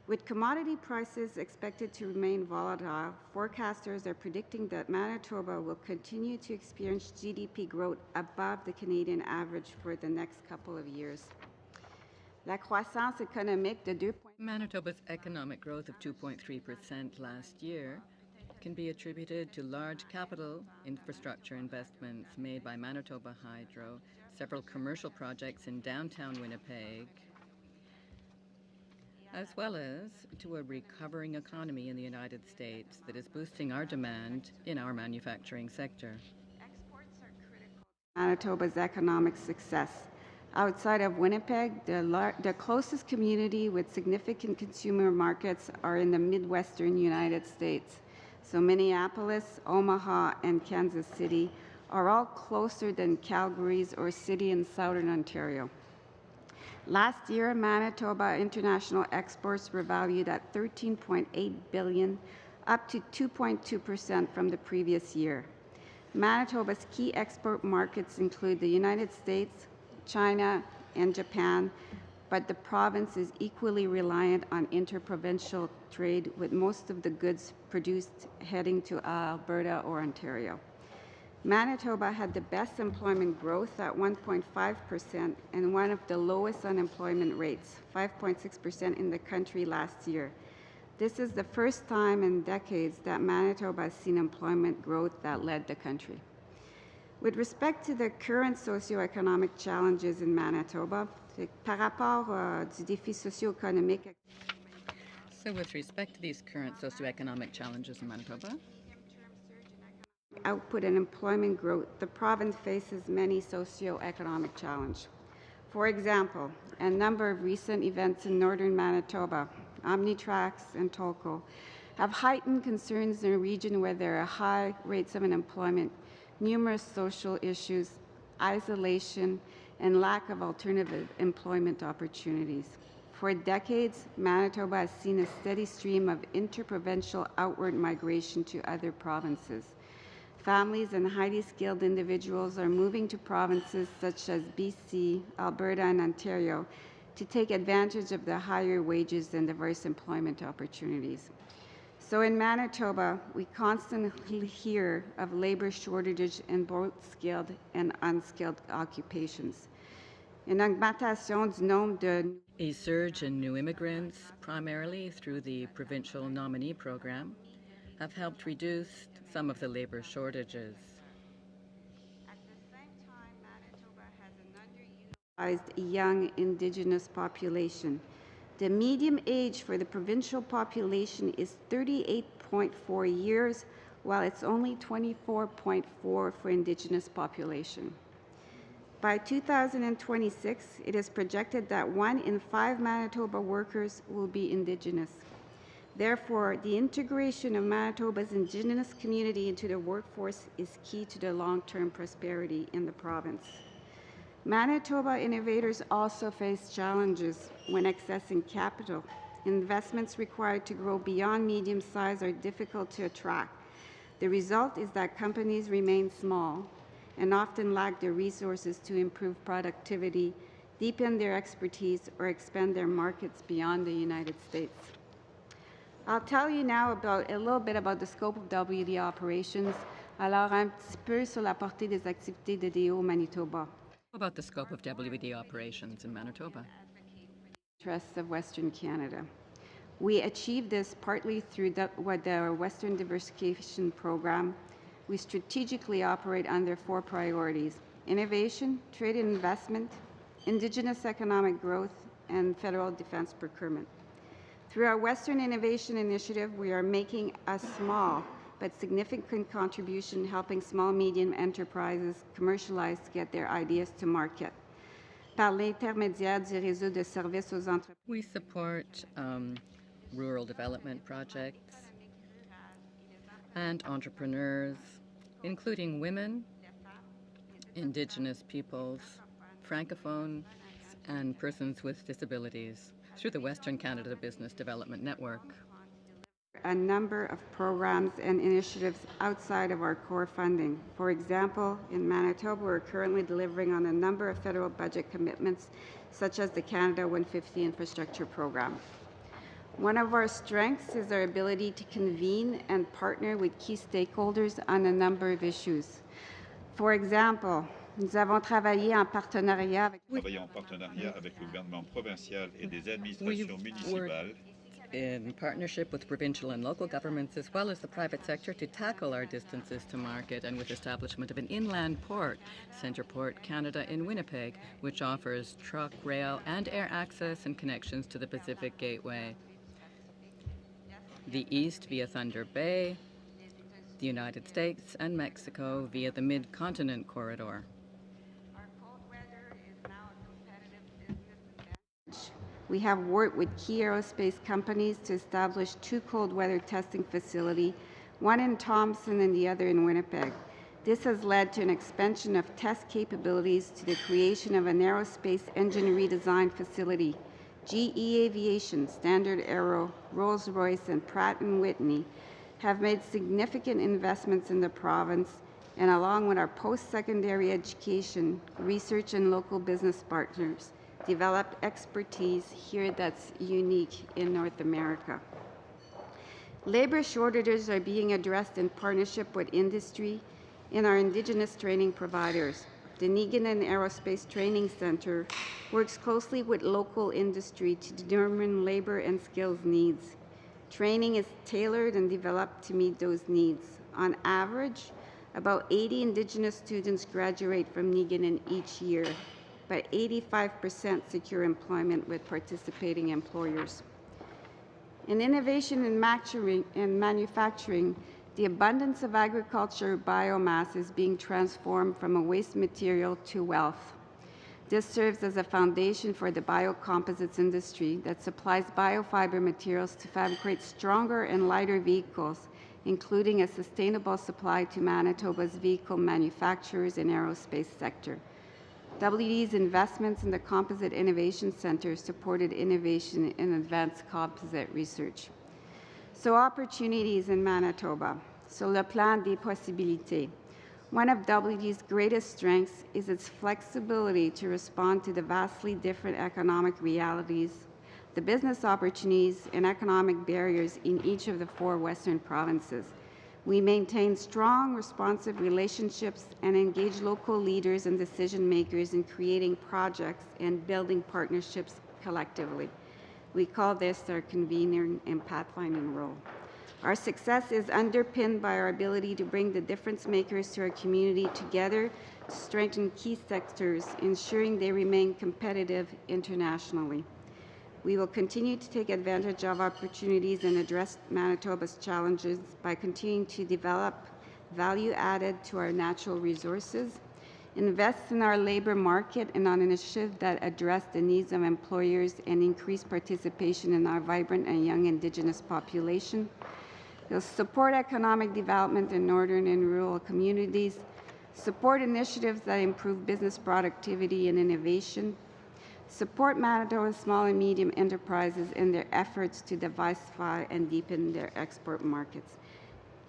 With commodity prices expected to remain volatile, forecasters are predicting that Manitoba will continue to experience GDP growth above the Canadian average for the next couple of years. La croissance économique de 2. Manitoba's economic growth of 2.3% last year can be attributed to large capital infrastructure investments made by Manitoba Hydro, several commercial projects in downtown Winnipeg, as well as to a recovering economy in the United States that is boosting our demand in our manufacturing sector. Manitoba's economic success. Outside of Winnipeg, the closest community with significant consumer markets are in the Midwestern United States. So Minneapolis, Omaha, and Kansas City are all closer than Calgary's or city in southern Ontario. Last year, Manitoba international exports were valued at $13.8 billion, up to 2.2% from the previous year. Manitoba's key export markets include the United States, China, and Japan, but the province is equally reliant on interprovincial trade, with most of the goods produced heading to Alberta or Ontario. Manitoba had the best employment growth at 1.5% and one of the lowest unemployment rates, 5.6% in the country last year. This is the first time in decades that Manitoba has seen employment growth that led the country. With respect to the current socioeconomic challenges in Manitoba, par rapport du défi socio-économique. So with respect to these current socioeconomic challenges in Manitoba, output and employment growth, the province faces many socio-economic challenges. For example, a number of recent events in northern Manitoba, Omnitrax and Tolko, have heightened concerns in a region where there are high rates of unemployment, numerous social issues, isolation, and lack of alternative employment opportunities. For decades, Manitoba has seen a steady stream of interprovincial outward migration to other provinces. Families and highly skilled individuals are moving to provinces such as BC, Alberta, and Ontario to take advantage of the higher wages and diverse employment opportunities. So in Manitoba, we constantly hear of labor shortages in both skilled and unskilled occupations. Une augmentation du nombre de A surge in new immigrants, primarily through the provincial nominee program, have helped reduce some of the labor shortages. Young Indigenous population. The median age for the provincial population is 38.4 years, while it's only 24.4 for Indigenous population. By 2026, it is projected that 1 in 5 Manitoba workers will be Indigenous. Therefore, the integration of Manitoba's Indigenous community into the workforce is key to the long-term prosperity in the province. Manitoba innovators also face challenges when accessing capital. Investments required to grow beyond medium size are difficult to attract. The result is that companies remain small and often lack the resources to improve productivity, deepen their expertise, or expand their markets beyond the United States. I'll tell you now a little bit about the scope of WD operations. Alors, un petit peu sur la portée des activités de DO Manitoba. About the scope of WD operations in Manitoba. Interests of Western Canada. We achieved this partly through the Western Diversification Program. We strategically operate under 4 priorities: innovation, trade and investment, Indigenous economic growth, and federal defense procurement. Through our Western Innovation Initiative, we are making a small but significant contribution helping small medium enterprises commercialize to get their ideas to market. Par l'intermédiaire du réseau de services aux entreprises. We support rural development projects and entrepreneurs, including women, Indigenous peoples, Francophones, and persons with disabilities through the Western Canada Business Development Network. A number of programs and initiatives outside of our core funding. For example, in Manitoba, we're currently delivering on a number of federal budget commitments, such as the Canada 150 Infrastructure Program. One of our strengths is our ability to convene and partner with key stakeholders on a number of issues. For example, nous avons travaillé en partenariat avec le gouvernement provincial et des administrations municipales. In partnership with provincial and local governments, as well as the private sector, to tackle our distances to market, and with establishment of an inland port, Centreport Canada in Winnipeg, which offers truck, rail, and air access and connections to the Pacific Gateway. The east via Thunder Bay, the United States and Mexico via the Mid-Continent Corridor. We have worked with key aerospace companies to establish 2 cold weather testing facilities, one in Thompson and the other in Winnipeg. This has led to an expansion of test capabilities to the creation of an aerospace engine redesign facility. GE Aviation, Standard Aero, Rolls-Royce, and Pratt & Whitney have made significant investments in the province, and along with our post-secondary education, research, and local business partners, developed expertise here that's unique in North America. Labor shortages are being addressed in partnership with industry and our Indigenous training providers. The Niiganan Aerospace Training Center works closely with local industry to determine labor and skills needs. Training is tailored and developed to meet those needs. On average, about 80 Indigenous students graduate from Niiganan each year, but 85% secure employment with participating employers. In innovation and manufacturing, the abundance of agriculture biomass is being transformed from a waste material to wealth. This serves as a foundation for the biocomposites industry that supplies biofiber materials to fabricate stronger and lighter vehicles, including a sustainable supply to Manitoba's vehicle manufacturers and aerospace sector. WD's investments in the Composite Innovation Center supported innovation in advanced composite research. So opportunities in Manitoba. Sur le plan des possibilités, One of WD's greatest strengths is its flexibility to respond to the vastly different economic realities, the business opportunities, and economic barriers in each of the 4 Western provinces. We maintain strong, responsive relationships and engage local leaders and decision makers in creating projects and building partnerships collectively. We call this our convening and pathfinding role. Our success is underpinned by our ability to bring the difference makers to our community together to strengthen key sectors, ensuring they remain competitive internationally. We will continue to take advantage of opportunities and address Manitoba's challenges by continuing to develop value added to our natural resources, invest in our labor market and on initiatives that address the needs of employers and increase participation in our vibrant and young Indigenous population. We'll support economic development in northern and rural communities, support initiatives that improve business productivity and innovation, support Manitoba's small and medium enterprises in their efforts to diversify and deepen their export markets,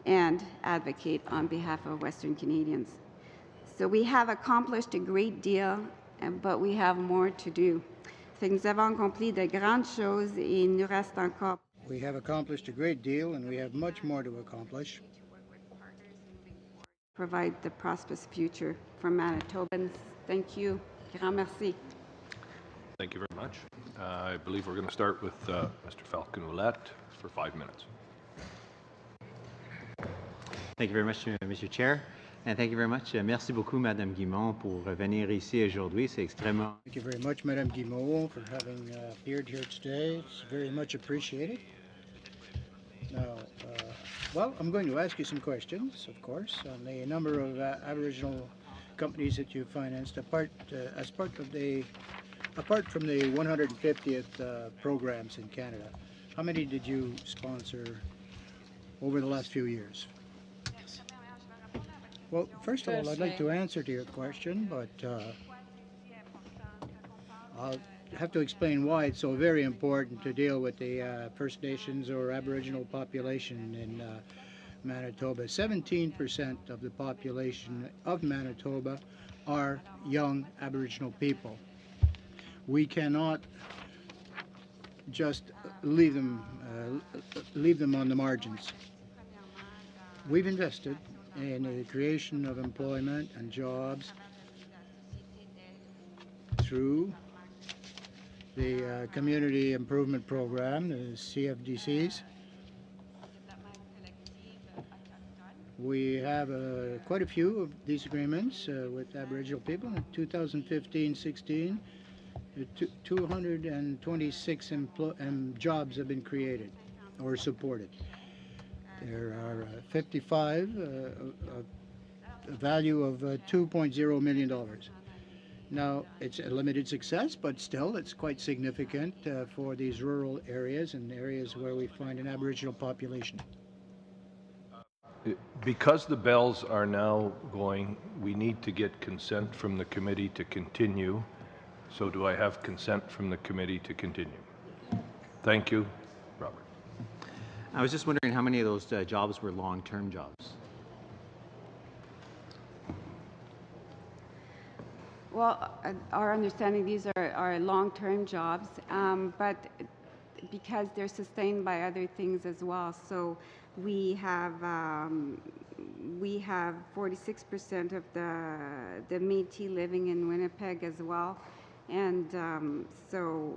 and advocate on behalf of Western Canadians. So we have accomplished a great deal, but we have more to do. Nous avons accompli de grandes choses et il nous reste encore. We have accomplished a great deal, and we have much more to accomplish. Provide the prosperous future for Manitobans. Thank you. Grand merci. Thank you very much. I believe we're going to start with Mr. Falcon-Ouellette for 5 minutes. Thank you very much, Mr. Chair. And thank you very much. Merci beaucoup, Madame Guimont, pour venir ici aujourd'hui. C'est extrêmement... Thank you very much, Madame Guimont, for having appeared here today. It's very much appreciated. Now, well, I'm going to ask you some questions, of course, on the number of Aboriginal companies that you financed, apart from the 150th programs in Canada. How many did you sponsor over the last few years? Well, first of all, I'd like to answer to your question, but I'll have to explain why it's so very important to deal with the First Nations or Aboriginal population in Manitoba. 17% of the population of Manitoba are young Aboriginal people. We cannot just leave them on the margins. We've invested in the creation of employment and jobs through the Community Improvement Program, the CFDCs. We have quite a few of these agreements with Aboriginal people. In 2015-16, 226 jobs have been created or supported. There are 55, a value of $2.0 million. Now, it's a limited success, but still it's quite significant for these rural areas and areas where we find an Aboriginal population. Because the bells are now going, we need to get consent from the committee to continue. So do I have consent from the committee to continue? Thank you. Robert. I was just wondering how many of those jobs were long-term jobs? Well, our understanding, these are long-term jobs, but because they're sustained by other things as well. So we have 46% of the Métis living in Winnipeg as well, and so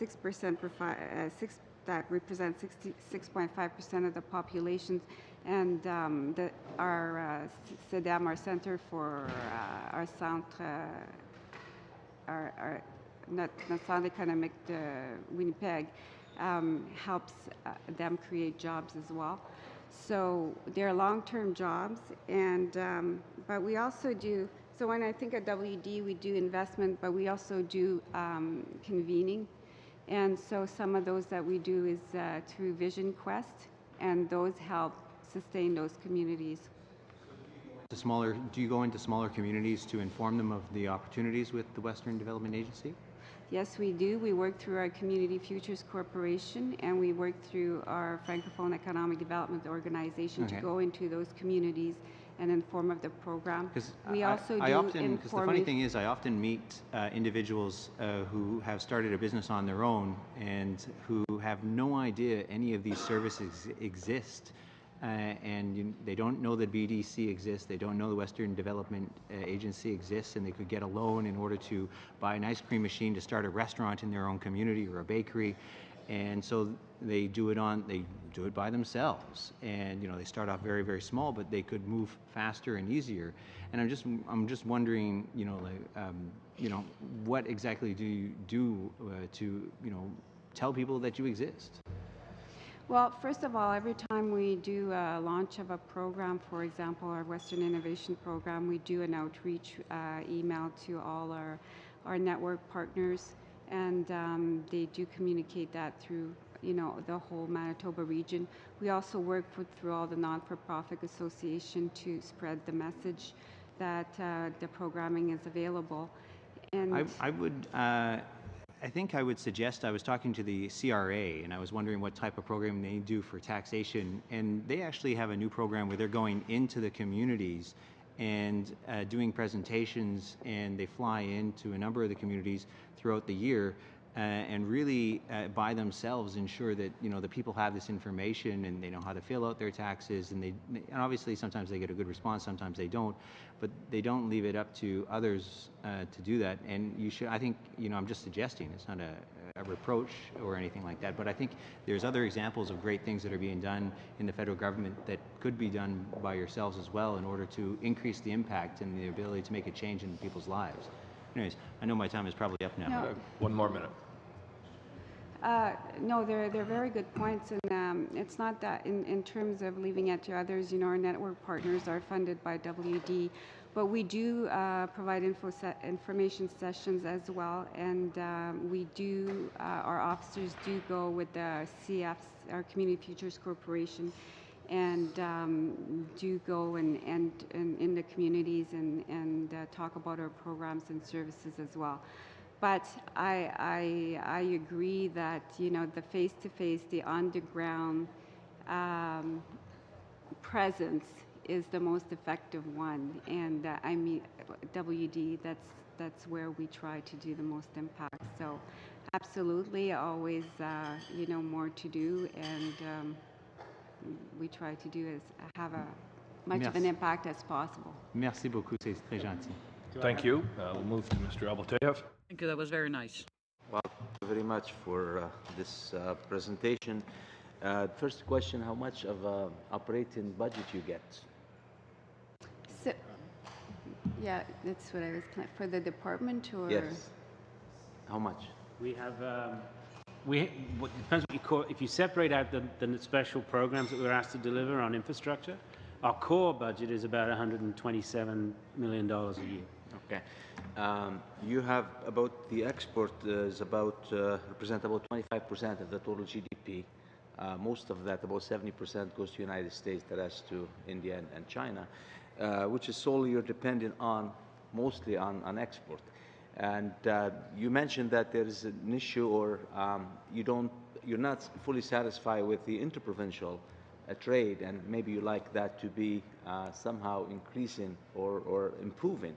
6% that represents 66.5% of the population, and our CEDAM, our Center for our Centre, notre Centre économique de Winnipeg, helps them create jobs as well. So they're long-term jobs, and but we also do. So when I think of WD, we do investment, but we also do convening. And so some of those that we do is through Vision Quest, and those help sustain those communities. Do you go into smaller communities to inform them of the opportunities with the Western Development Agency? Yes, we do. We work through our Community Futures Corporation, and we work through our Francophone Economic Development Organization to go into those communities and inform of the program. We I also do often, because the funny thing is, I often meet individuals who have started a business on their own and who have no idea any of these services exist. They don't know that BDC exists, they don't know the Western Development Agency exists, and they could get a loan in order to buy an ice cream machine to start a restaurant in their own community or a bakery. And so they do it by themselves, and they start off very, very small, but they could move faster and easier. And I'm just wondering, what exactly do you do to tell people that you exist? Well, first of all, every time we do a launch of a program, for example, our Western Innovation Program, we do an outreach email to all our network partners, and they do communicate that through the whole Manitoba region. We also work through all the non-for-profit association to spread the message that the programming is available. And I think I would suggest, I was talking to the CRA and I was wondering what type of program they do for taxation, and they actually have a new program where they're going into the communities and doing presentations, and they fly into a number of the communities throughout the year and really by themselves ensure that the people have this information and they know how to fill out their taxes, and and obviously sometimes they get a good response, sometimes they don't, but they don't leave it up to others to do that. And you should, I think, I'm just suggesting, it's not a reproach or anything like that, but I think there's other examples of great things that are being done in the federal government that could be done by yourselves as well in order to increase the impact and the ability to make a change in people's lives. Anyways, I know my time is probably up now. No. One more minute. No, they're very good points, and it's not that in terms of leaving it to others. Our network partners are funded by WD, but we do provide information sessions as well, and we do our officers do go with the CFs, our Community Futures Corporation, and do go and in the communities and talk about our programs and services as well. But I agree that the face-to-face, the on-the-ground presence is the most effective one, and I mean WD. That's where we try to do the most impact. So, absolutely, always more to do, and we try to do is have a much of an impact as possible. Merci beaucoup, c'est très gentil. Thank you. We'll move to Mr. Albertejev. Thank you. That was very nice. Well, thank you very much for this presentation. First question, how much of operating budget you get? So, yeah, that's what I was planning. For the department, or? Yes. How much? We have, it depends what you call, if you separate out the special programs that we're asked to deliver on infrastructure, our core budget is about $127 million a year. Okay. You have about the export is represent about 25% of the total GDP. Most of that, about 70%, goes to the United States, the rest to India and China, which is solely you're dependent on, mostly on export. And you mentioned that there is an issue, or you're not fully satisfied with the interprovincial trade, and maybe you like that to be somehow increasing or improving.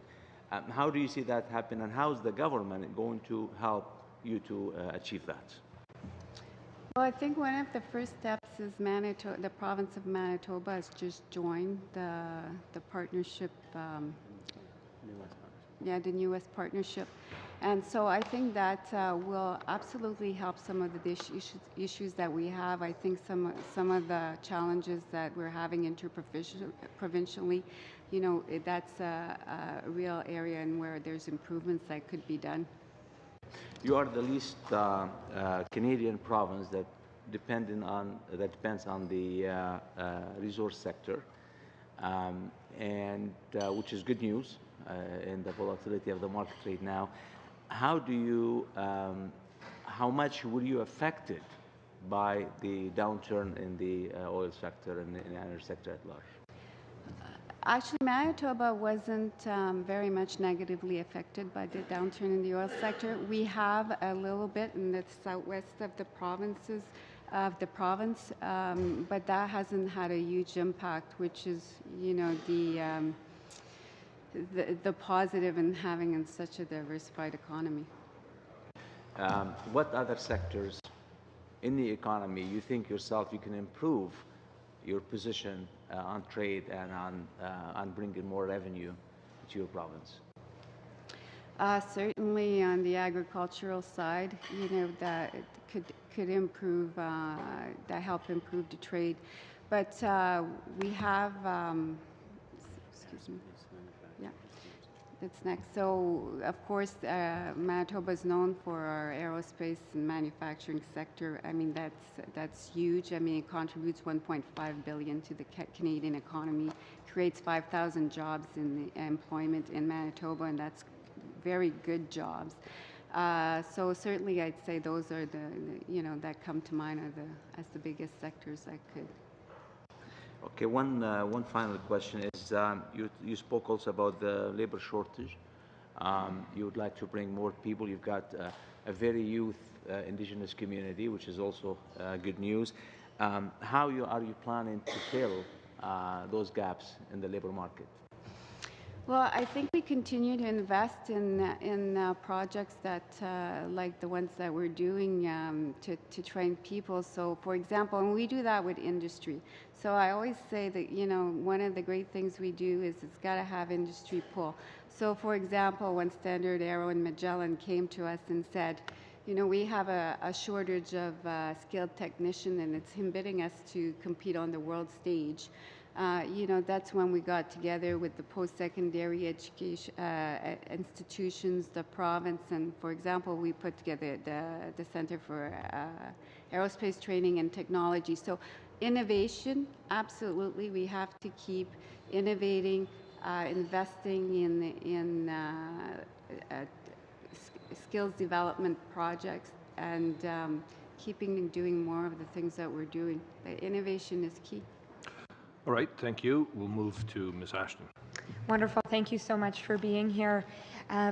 How do you see that happen, and how is the government going to help you to achieve that? Well, I think one of the first steps is the province of Manitoba has just joined the partnership, the newest partnership. And so I think that will absolutely help some of the issues that we have. I think some of the challenges that we're having interprovincially, that's a real area in where there's improvements that could be done. You are the least Canadian province that depends on the resource sector, and which is good news in the volatility of the market right now. How much were you affected by the downturn in the oil sector and in the energy sector at large? Actually, Manitoba wasn't very much negatively affected by the downturn in the oil sector. We have a little bit in the southwest of the provinces, of the province, but that hasn't had a huge impact, which is, the positive in having in such a diversified economy. What other sectors in the economy you think yourself you can improve your position on trade and on bringing more revenue to your province? Certainly on the agricultural side, that could improve, that help improve the trade. But we have, excuse me, yeah, that's next. So of course, Manitoba is known for our aerospace and manufacturing sector. I mean, that's huge. I mean, it contributes 1.5 billion to the Canadian economy, creates 5,000 jobs in the employment in Manitoba, and that's very good jobs. So certainly I'd say those are that come to mind as the biggest sectors that could. Okay, one final question is, you spoke also about the labor shortage. You would like to bring more people. You've got a very youth Indigenous community, which is also good news. How are you planning to fill those gaps in the labor market? Well, I think we continue to invest in projects that, like the ones that we're doing to train people. So, for example, and we do that with industry. So I always say that, one of the great things we do is it's got to have industry pull. So, for example, when Standard Aero and Magellan came to us and said, we have a shortage of skilled technician and it's inhibiting us to compete on the world stage. That's when we got together with the post-secondary education institutions, the province, and for example, we put together the Center for Aerospace Training and Technology. So innovation, absolutely, we have to keep innovating, investing in skills development projects, and keeping doing more of the things that we're doing. But innovation is key. All right, thank you. We'll move to Ms. Ashton. Wonderful. Thank you so much for being here.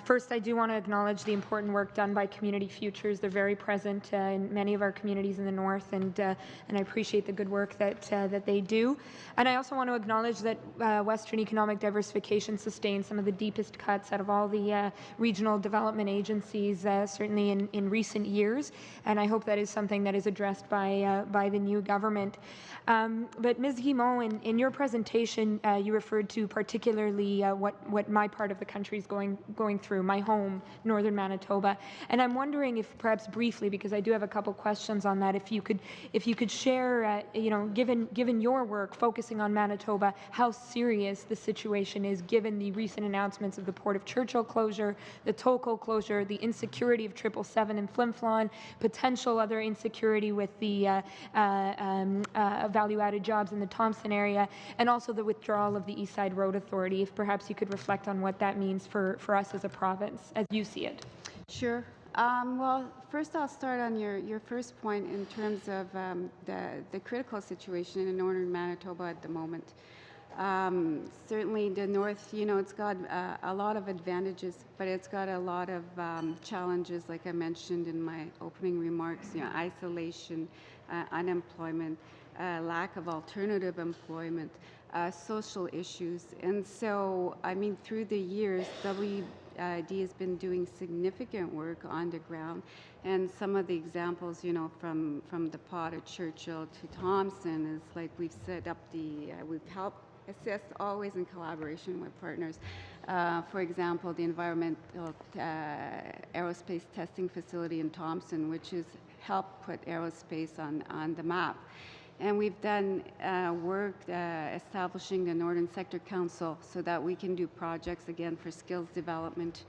First, I do want to acknowledge the important work done by Community Futures. They're very present in many of our communities in the north, and I appreciate the good work that they do. And I also want to acknowledge that Western Economic Diversification sustained some of the deepest cuts out of all the regional development agencies, certainly in recent years. And I hope that is something that is addressed by the new government. But Ms. Guimond, in your presentation, you referred to particularly what my part of the country is going through, my home, northern Manitoba. And I'm wondering if perhaps briefly, because I do have a couple questions on that, if you could share, given your work focusing on Manitoba, how serious the situation is given the recent announcements of the Port of Churchill closure, the Tolko closure, the insecurity of 777 and Flin Flon, potential other insecurity with the value-added jobs in the Thompson area, and also the withdrawal of the East Side Road Authority. If perhaps you could reflect on what that means for us as a province, as you see it. Sure. Well, first I'll start on your first point in terms of the critical situation in northern Manitoba at the moment. Certainly the north, it's got a lot of advantages, but it's got a lot of challenges, like I mentioned in my opening remarks, isolation, unemployment, lack of alternative employment, social issues. And so, through the years, WD has been doing significant work on the ground, and some of the examples, from the Port of Churchill to Thompson is like we've set up we've helped assist always in collaboration with partners. For example, the environmental aerospace testing facility in Thompson, which has helped put aerospace on the map. And we've done work establishing the Northern Sector Council so that we can do projects, again, for skills development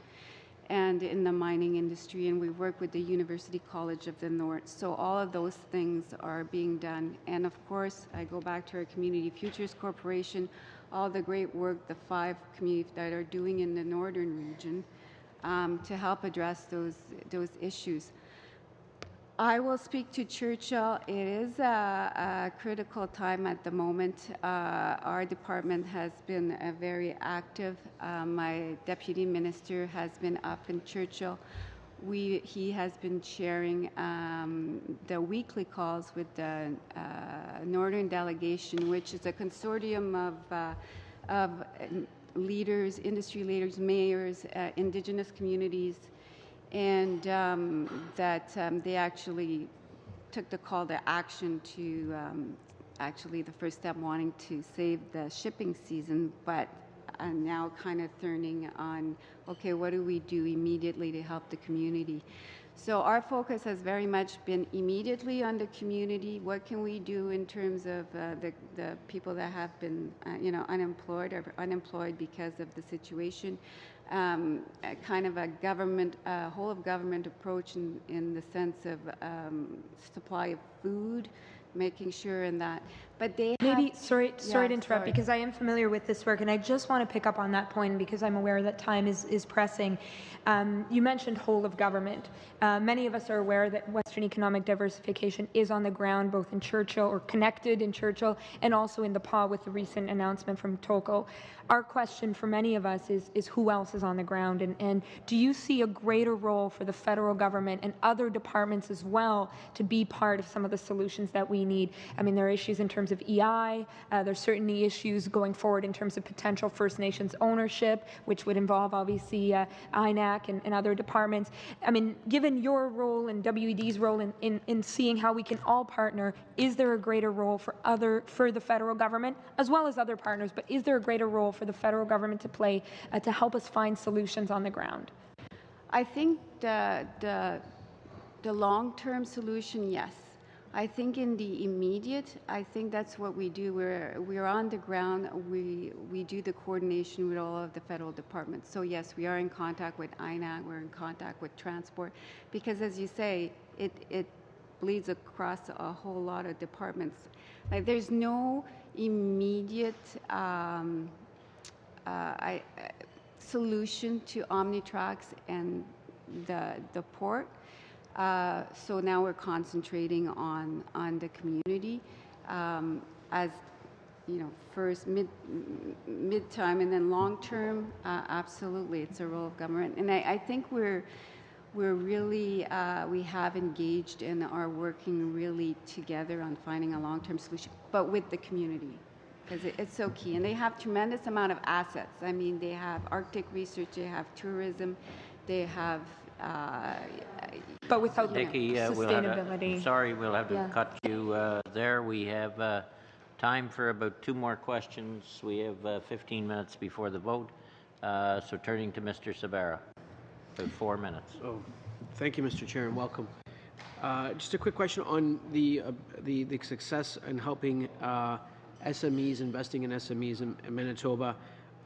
and in the mining industry. And we work with the University College of the North. So all of those things are being done. And of course, I go back to our Community Futures Corporation, all the great work the 5 communities that are doing in the northern region to help address those issues. I will speak to Churchill. It is a critical time at the moment. Our department has been very active. My deputy minister has been up in Churchill he has been chairing the weekly calls with the Northern Delegation, which is a consortium of leaders, industry leaders, mayors, Indigenous communities, and they actually took the call to action to actually the first step wanting to save the shipping season, but now kind of turning on, okay, what do we do immediately to help the community? So our focus has very much been immediately on the community. What can we do in terms of the people that have been, unemployed or unemployed because of the situation? Kind of a government, whole of government approach in the sense of supply of food, making sure in that. But they maybe have, sorry to interrupt, sorry. because I am familiar with this work, and I just want to pick up on that point because I'm aware that time is pressing. You mentioned whole of government. Many of us are aware that Western economic diversification is on the ground, both in Churchill, or connected in Churchill, and also in the PAW with the recent announcement from Toko. Our question for many of us is who else is on the ground, and do you see a greater role for the federal government and other departments as well to be part of some of the solutions that we need? I mean, there are issues in terms of EI, there's certainly issues going forward in terms of potential First Nations ownership, which would involve obviously INAC and other departments. I mean, given your role and WED's role in seeing how we can all partner, is there a greater role for the federal government as well as other partners, but is there a greater role for the federal government to play to help us find solutions on the ground? I think the long-term solution, yes. I think in the immediate, I think that's what we do. We're on the ground. We do the coordination with all of the federal departments. So yes, we are in contact with INAC. We're in contact with transport, because as you say, it bleeds across a whole lot of departments. Like there's no immediate solution to Omnitrax and the port. So now we're concentrating on the community as first mid-time, and then long-term. Absolutely, it's a role of government, and I think we're really we have engaged and are working really together on finding a long-term solution, but with the community, because it's so key. And they have tremendous amount of assets. I mean, they have Arctic research, they have tourism, they have. But without Nikki, sustainability. we'll have to cut you there. We have time for about 2 more questions. We have 15 minutes before the vote. So turning to Mr. Sabara, about 4 minutes. Oh, thank you, Mr. Chair, and welcome. Just a quick question on the success in helping SMEs, investing in SMEs in Manitoba,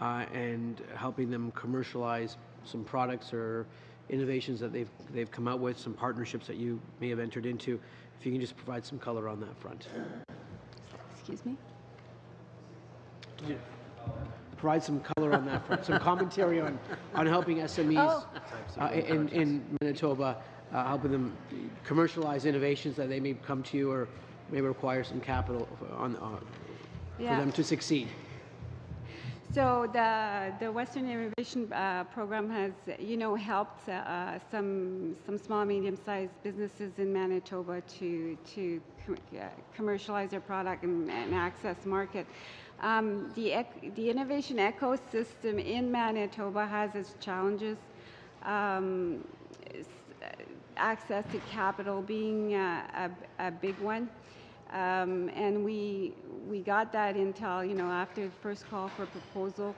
and helping them commercialize some products or innovations that they've come out with, some partnerships that you may have entered into. If you can just provide some color on that front. Excuse me? Provide some color on that front, some commentary on helping SMEs in Manitoba, helping them commercialize innovations that they may come to you or may require some capital for them to succeed. So the Western Innovation Program has, helped some small, medium-sized businesses in Manitoba to commercialize their product and access market. The innovation ecosystem in Manitoba has its challenges. Access to capital being a big one. And we got that intel, after the first call for proposal.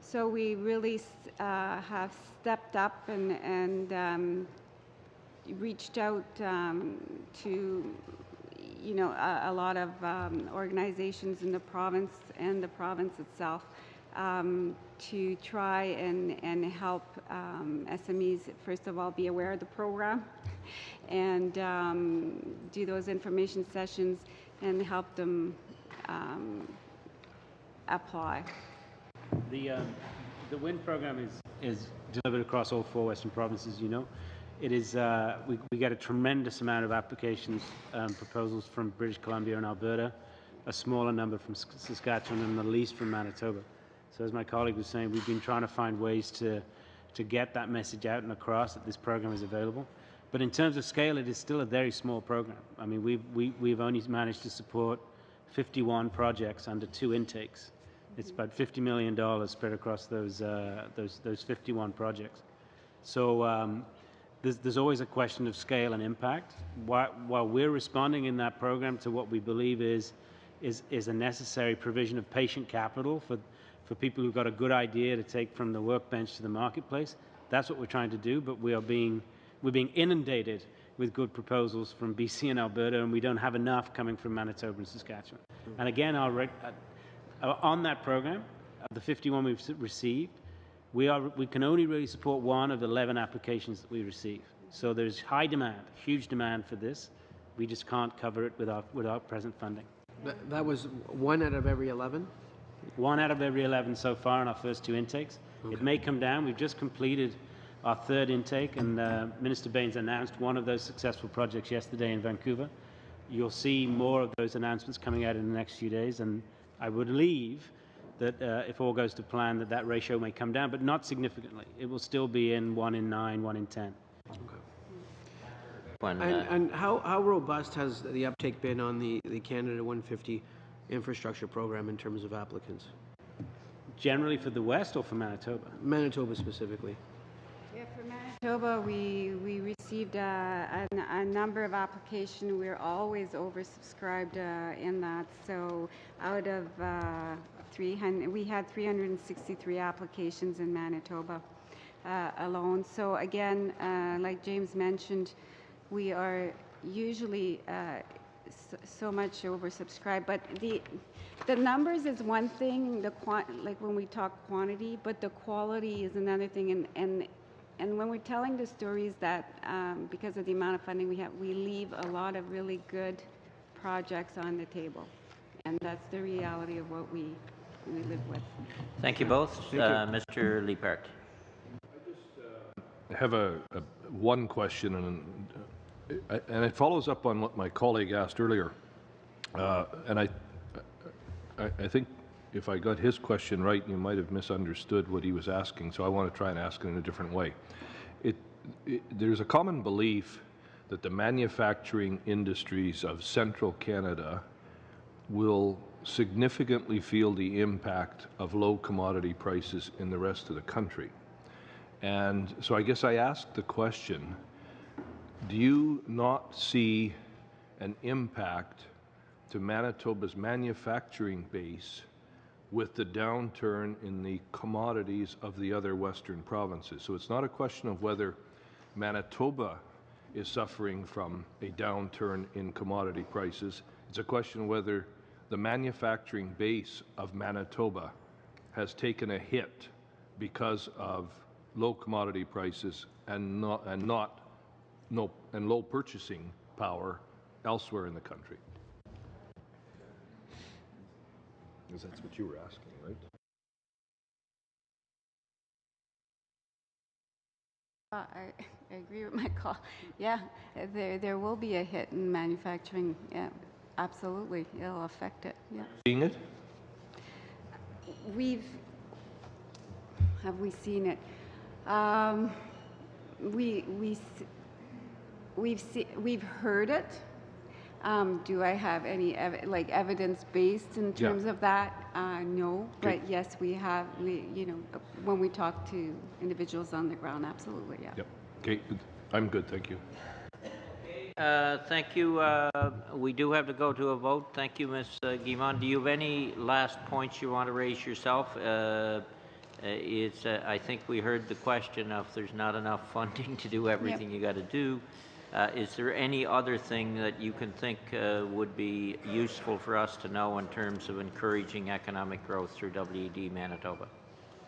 So we really have stepped up and reached out to, a lot of organizations in the province and the province itself to try and help SMEs, first of all, be aware of the program and do those information sessions and help them apply. The WIN program is delivered across all 4 Western provinces, It is, we get a tremendous amount of applications, proposals from British Columbia and Alberta, a smaller number from Saskatchewan, and the least from Manitoba. So as my colleague was saying, we've been trying to find ways to to get that message out and across that this program is available. But in terms of scale, it is still a very small program. I mean, we've only managed to support 51 projects under 2 intakes. It's about $50 million spread across those 51 projects. So there's always a question of scale and impact. While we're responding in that program to what we believe is a necessary provision of patient capital for people who've got a good idea to take from the workbench to the marketplace, that's what we're trying to do. But we're being inundated with good proposals from BC and Alberta, and we don't have enough coming from Manitoba and Saskatchewan. And again, on that program, of the 51 we've received, we can only really support 1 of 11 applications that we receive. So there's high demand, huge demand for this. We just can't cover it without present funding. That was 1 out of every 11? 1 out of every 11 so far in our first 2 intakes. Okay. It may come down. We've just completed our 3rd intake, and Minister Baines announced one of those successful projects yesterday in Vancouver. You'll see more of those announcements coming out in the next few days, and I would believe that if all goes to plan, that ratio may come down, but not significantly. It will still be in 1 in 9, 1 in 10. Okay. And how robust has the uptake been on the Canada 150 infrastructure program in terms of applicants? Generally for the West or for Manitoba? Manitoba specifically. Yeah, for Manitoba, we received a number of applications. We're always oversubscribed in that. So out of 300, we had 363 applications in Manitoba alone. So again, like James mentioned, we are usually so much oversubscribed. But the numbers is one thing, like when we talk quantity, but the quality is another thing. And when we're telling the stories that because of the amount of funding we have, we leave a lot of really good projects on the table. And that's the reality of what we live with. Thank you both. Mr. Liepert. I have one question, and it follows up on what my colleague asked earlier. And I think if I got his question right, you might have misunderstood what he was asking, so I want to try and ask it in a different way. There's a common belief that the manufacturing industries of central Canada will significantly feel the impact of low commodity prices in the rest of the country. And so I guess I asked the question, do you not see an impact to Manitoba's manufacturing base with the downturn in the commodities of the other Western provinces? So it's not a question of whether Manitoba is suffering from a downturn in commodity prices. It's a question of whether the manufacturing base of Manitoba has taken a hit because of low commodity prices and low purchasing power elsewhere in the country. Because that's what you were asking, right? I agree with my call. Yeah, there will be a hit in manufacturing. Yeah, absolutely, it'll affect it. Yeah. Seeing it? Have we seen it? We've heard it. Do I have any evidence based in terms of that? No, okay. But yes, we have. When we talk to individuals on the ground, absolutely, yeah. Yep. Okay, I'm good. Thank you. Thank you. We do have to go to a vote. Thank you, Ms. Guimond. Do you have any last points you want to raise yourself? I think we heard the question of there's not enough funding to do everything you got to do. Is there any other thing that you can think would be useful for us to know in terms of encouraging economic growth through WED Manitoba?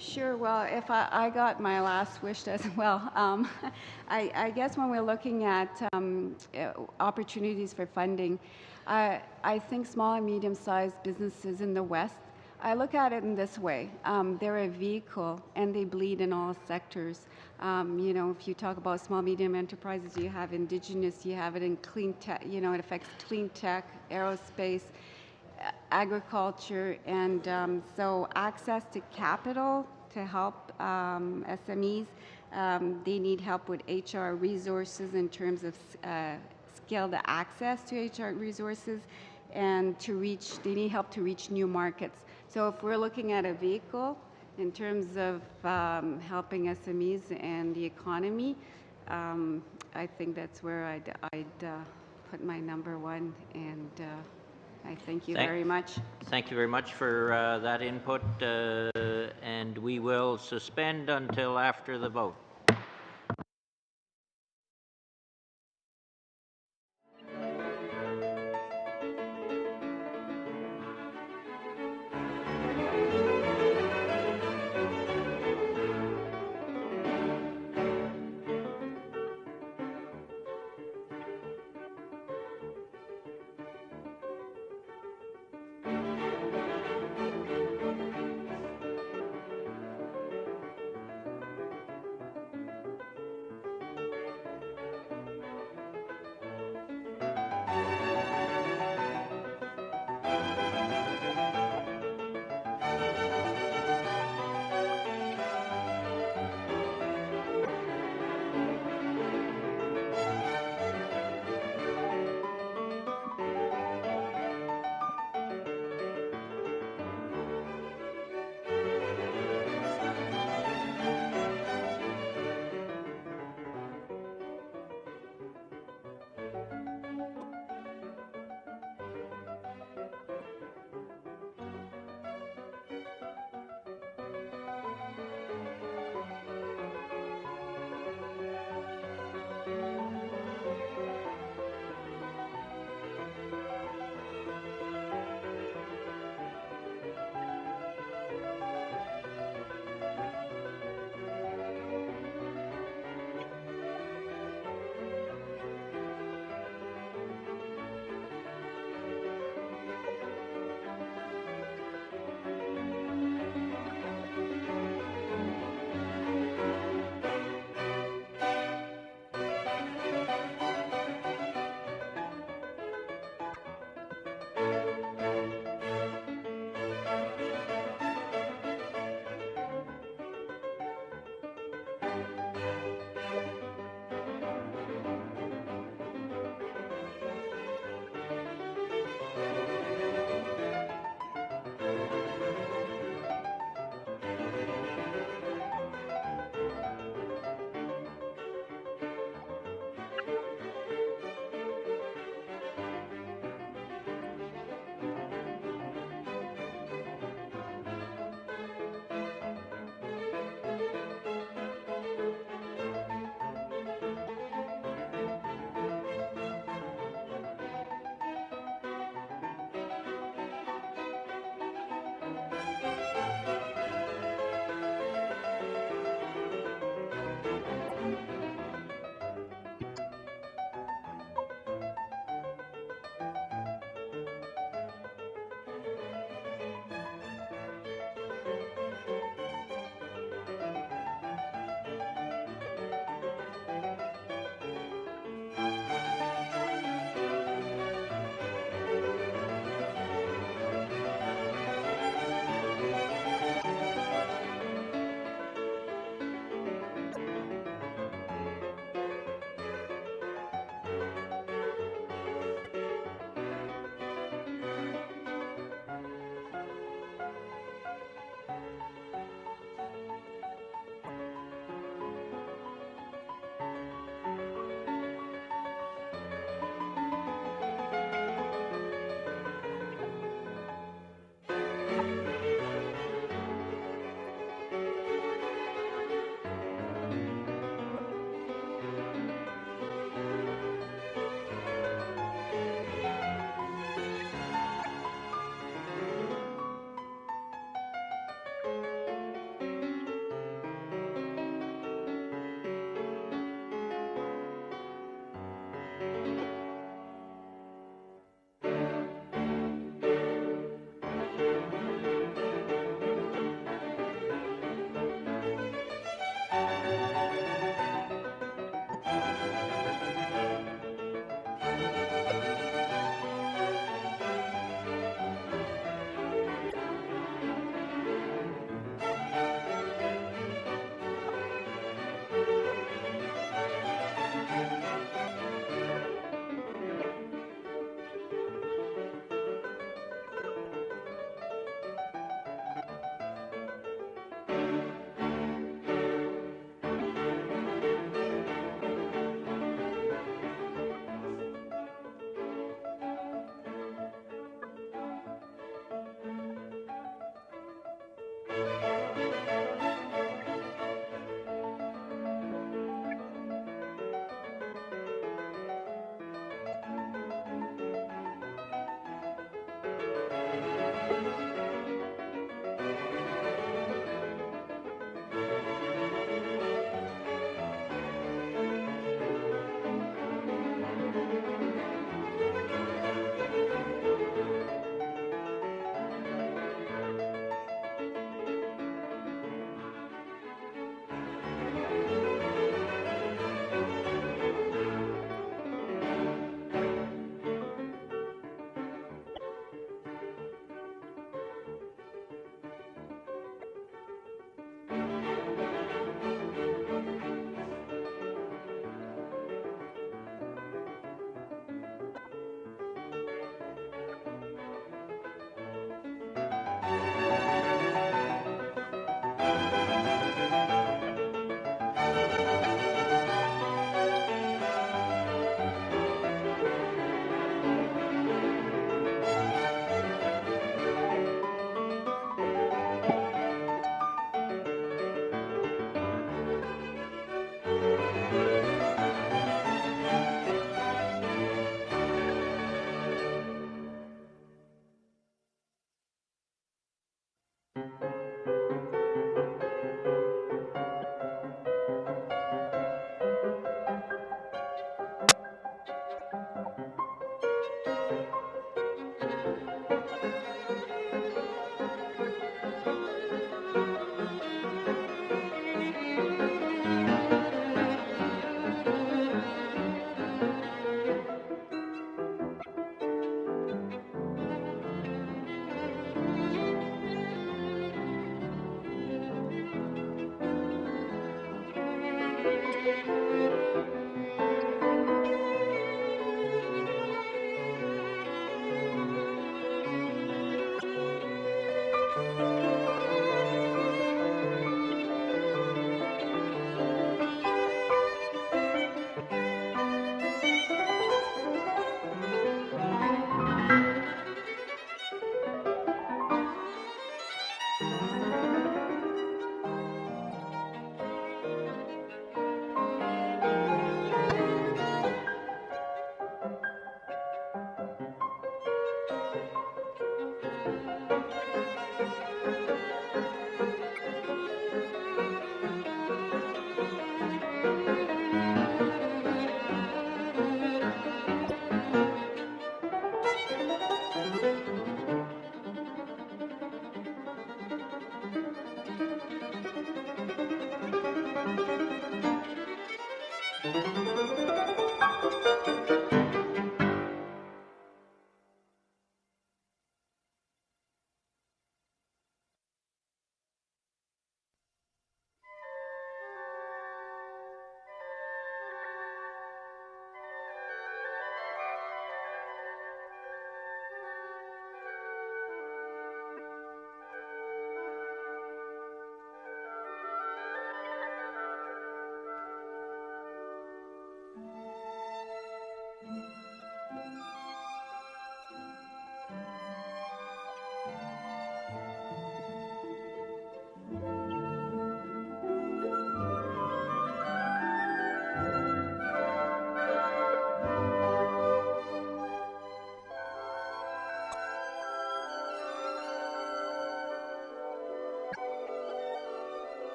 Sure. Well, if I got my last wish as well, I guess when we're looking at opportunities for funding, I think small and medium-sized businesses in the West, I look at it in this way. They're a vehicle, and they bleed in all sectors. If you talk about small, medium enterprises, you have Indigenous, you have it in clean tech, it affects clean tech, aerospace, agriculture, and so access to capital to help SMEs They need help with HR resources in terms of skilled access to HR resources, and they need help to reach new markets. So if we're looking at a vehicle in terms of helping SMEs and the economy, I think that's where I'd put my number one, and I thank you very much. Thank you very much for that input, and we will suspend until after the vote.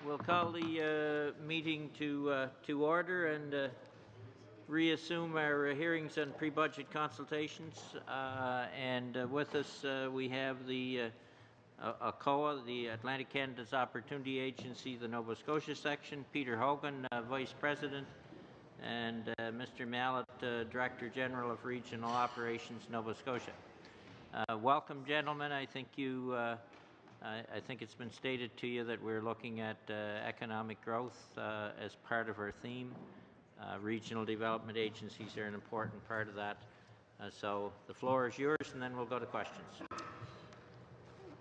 We'll call the meeting to order and reassume our hearings on pre-budget consultations. With us we have the ACOA, the Atlantic Canada's Opportunity Agency, the Nova Scotia section, Peter Hogan, Vice President, and Mr. Mallet, Director General of Regional Operations, Nova Scotia. Welcome, gentlemen. I think it's been stated to you that we're looking at economic growth as part of our theme. Regional development agencies are an important part of that. So the floor is yours, and then we'll go to questions.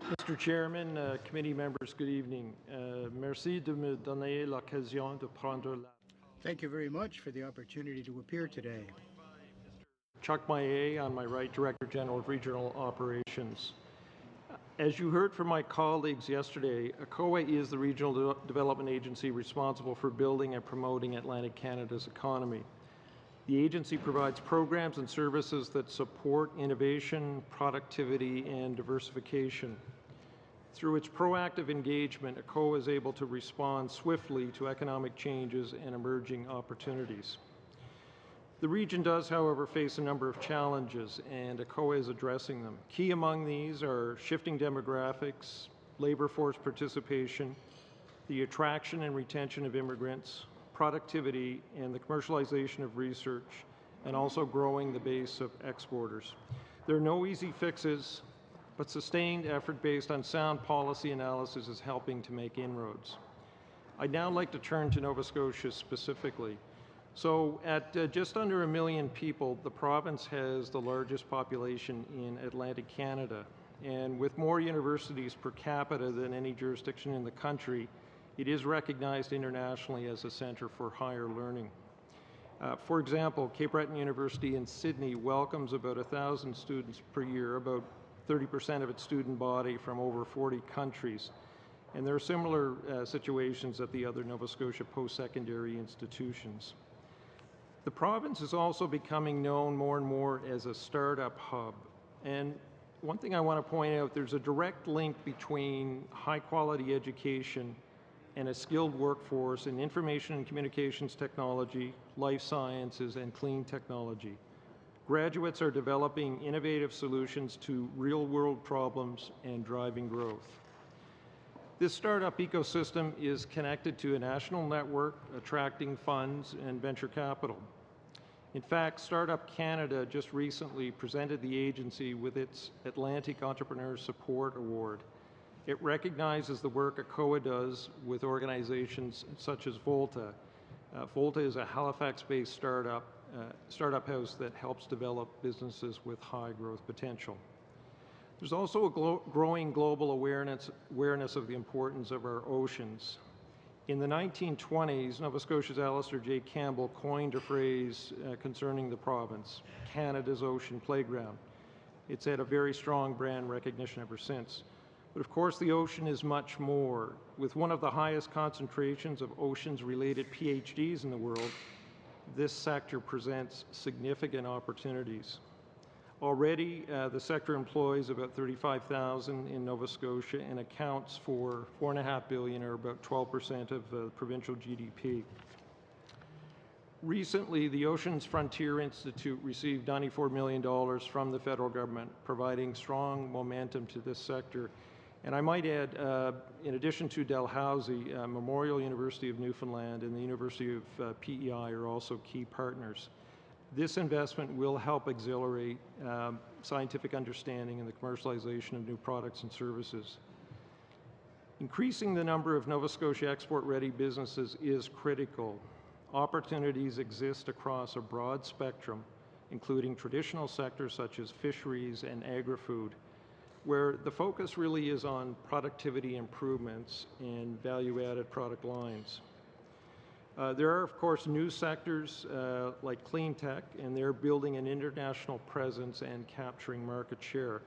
Mr. Chairman, committee members, good evening. Merci de me donner l'occasion de prendre la... Thank you very much for the opportunity to appear today. Chuck Maillet, on my right, Director General of Regional Operations. As you heard from my colleagues yesterday, ACOA is the regional development agency responsible for building and promoting Atlantic Canada's economy. The agency provides programs and services that support innovation, productivity, and diversification. Through its proactive engagement, ACOA is able to respond swiftly to economic changes and emerging opportunities. The region does, however, face a number of challenges, and ACOA is addressing them. Key among these are shifting demographics, labor force participation, the attraction and retention of immigrants, productivity, and the commercialization of research, and also growing the base of exporters. There are no easy fixes, but sustained effort based on sound policy analysis is helping to make inroads. I'd now like to turn to Nova Scotia specifically. So at just under 1 million people, the province has the largest population in Atlantic Canada. And with more universities per capita than any jurisdiction in the country, it is recognized internationally as a center for higher learning. For example, Cape Breton University in Sydney welcomes about 1,000 students per year, about 30% of its student body from over 40 countries. And there are similar situations at the other Nova Scotia post-secondary institutions. The province is also becoming known more and more as a startup hub. And one thing I want to point out, there's a direct link between high-quality education and a skilled workforce in information and communications technology, life sciences, and clean technology. Graduates are developing innovative solutions to real-world problems and driving growth. This startup ecosystem is connected to a national network attracting funds and venture capital. In fact, Startup Canada just recently presented the agency with its Atlantic Entrepreneur Support Award. It recognizes the work ACOA does with organizations such as Volta. Volta is a Halifax-based startup house that helps develop businesses with high growth potential. There's also a growing global awareness of the importance of our oceans. In the 1920s, Nova Scotia's Alistair J. Campbell coined a phrase concerning the province, Canada's Ocean Playground. It's had a very strong brand recognition ever since. But of course, the ocean is much more. With one of the highest concentrations of oceans-related PhDs in the world, this sector presents significant opportunities. Already, the sector employs about 35,000 in Nova Scotia and accounts for $4.5 billion, or about 12% of provincial GDP. Recently, the Oceans Frontier Institute received $94 million from the federal government, providing strong momentum to this sector. And I might add, in addition to Dalhousie, Memorial University of Newfoundland and the University of PEI are also key partners. This investment will help accelerate scientific understanding and the commercialization of new products and services. Increasing the number of Nova Scotia export-ready businesses is critical. Opportunities exist across a broad spectrum, including traditional sectors such as fisheries and agri-food, where the focus really is on productivity improvements and value-added product lines. There are, of course, new sectors like clean tech, and they're building an international presence and capturing market share.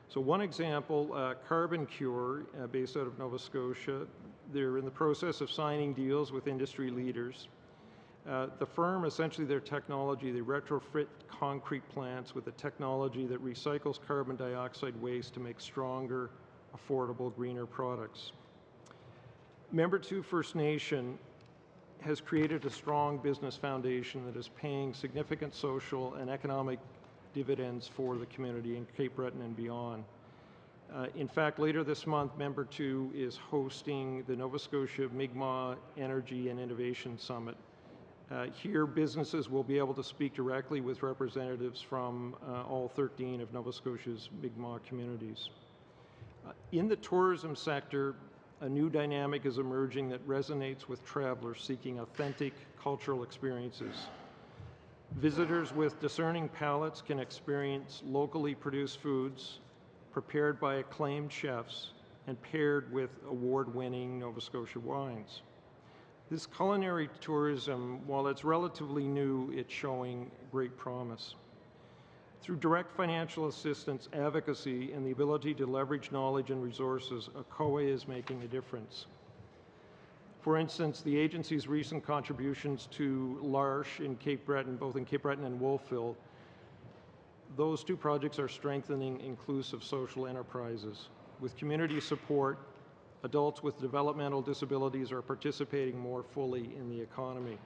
So one example, CarbonCure, based out of Nova Scotia, they're in the process of signing deals with industry leaders. The firm, essentially their technology, they retrofit concrete plants with a technology that recycles carbon dioxide waste to make stronger, affordable, greener products. Member 2 First Nation has created a strong business foundation that is paying significant social and economic dividends for the community in Cape Breton and beyond. In fact, later this month, Member 2 is hosting the Nova Scotia Mi'kmaq Energy and Innovation Summit. Here, businesses will be able to speak directly with representatives from all 13 of Nova Scotia's Mi'kmaq communities. In the tourism sector, a new dynamic is emerging that resonates with travelers seeking authentic cultural experiences. Visitors with discerning palates can experience locally produced foods prepared by acclaimed chefs and paired with award-winning Nova Scotia wines. This culinary tourism, while it's relatively new, it's showing great promise. Through direct financial assistance, advocacy, and the ability to leverage knowledge and resources, ACOA is making a difference. For instance, the agency's recent contributions to L'Arche in Cape Breton, both in Cape Breton and Wolfville, those two projects are strengthening inclusive social enterprises. With community support, adults with developmental disabilities are participating more fully in the economy.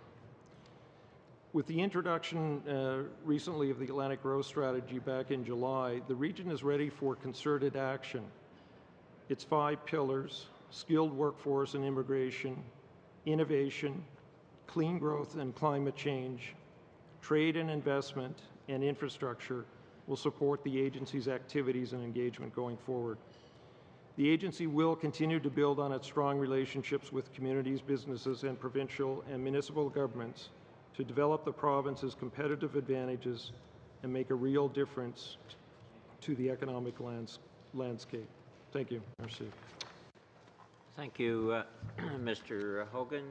With the introduction recently of the Atlantic Growth Strategy back in July, the region is ready for concerted action. Its 5 pillars, skilled workforce and immigration, innovation, clean growth and climate change, trade and investment, and infrastructure, will support the agency's activities and engagement going forward. The agency will continue to build on its strong relationships with communities, businesses, and provincial and municipal governments to develop the province's competitive advantages and make a real difference to the economic landscape. Thank you. Merci. Thank you, Mr. Hogan.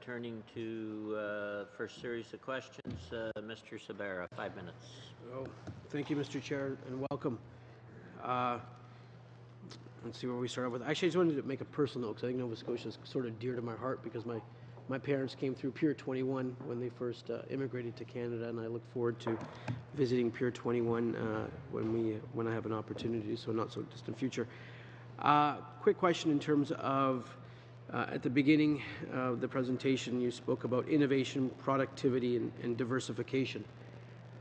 Turning to first series of questions, Mr. Sabera, 5 minutes. Oh, thank you, Mr. Chair, and welcome. Let's see where we start with. Actually, I just wanted to make a personal note because I think Nova Scotia is sort of dear to my heart because my parents came through Pier 21 when they first immigrated to Canada, and I look forward to visiting Pier 21 when I have an opportunity, so not so distant future. Quick question in terms of, at the beginning of the presentation, you spoke about innovation, productivity, and diversification.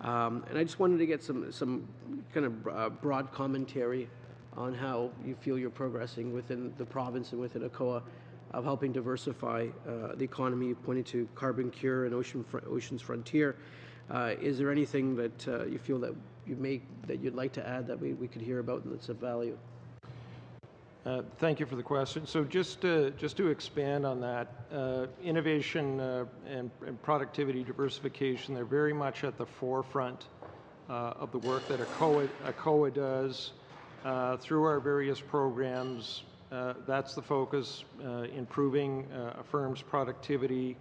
And I just wanted to get some kind of broad commentary on how you feel you're progressing within the province and within ACOA of helping diversify the economy. You pointed to Carbon Cure and Oceans Frontier. Is there anything that you feel that you'd like to add that we could hear about and that's of value? Thank you for the question. So just to expand on that, innovation and productivity diversification, they're very much at the forefront of the work that ACOA does through our various programs. That's the focus, improving a firm's productivity,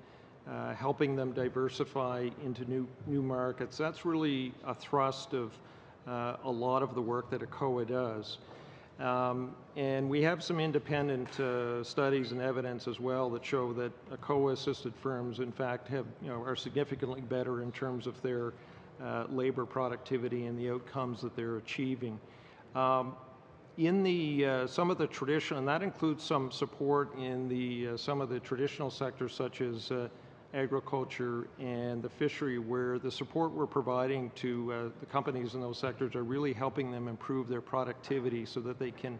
helping them diversify into new markets. That's really a thrust of a lot of the work that ACOA does. And we have some independent studies and evidence as well that show that ACOA-assisted firms, in fact, are significantly better in terms of their labor productivity and the outcomes that they're achieving. In some of the traditional, and that includes some support in some of the traditional sectors such as agriculture and the fishery, where the support we're providing to the companies in those sectors are really helping them improve their productivity so that they can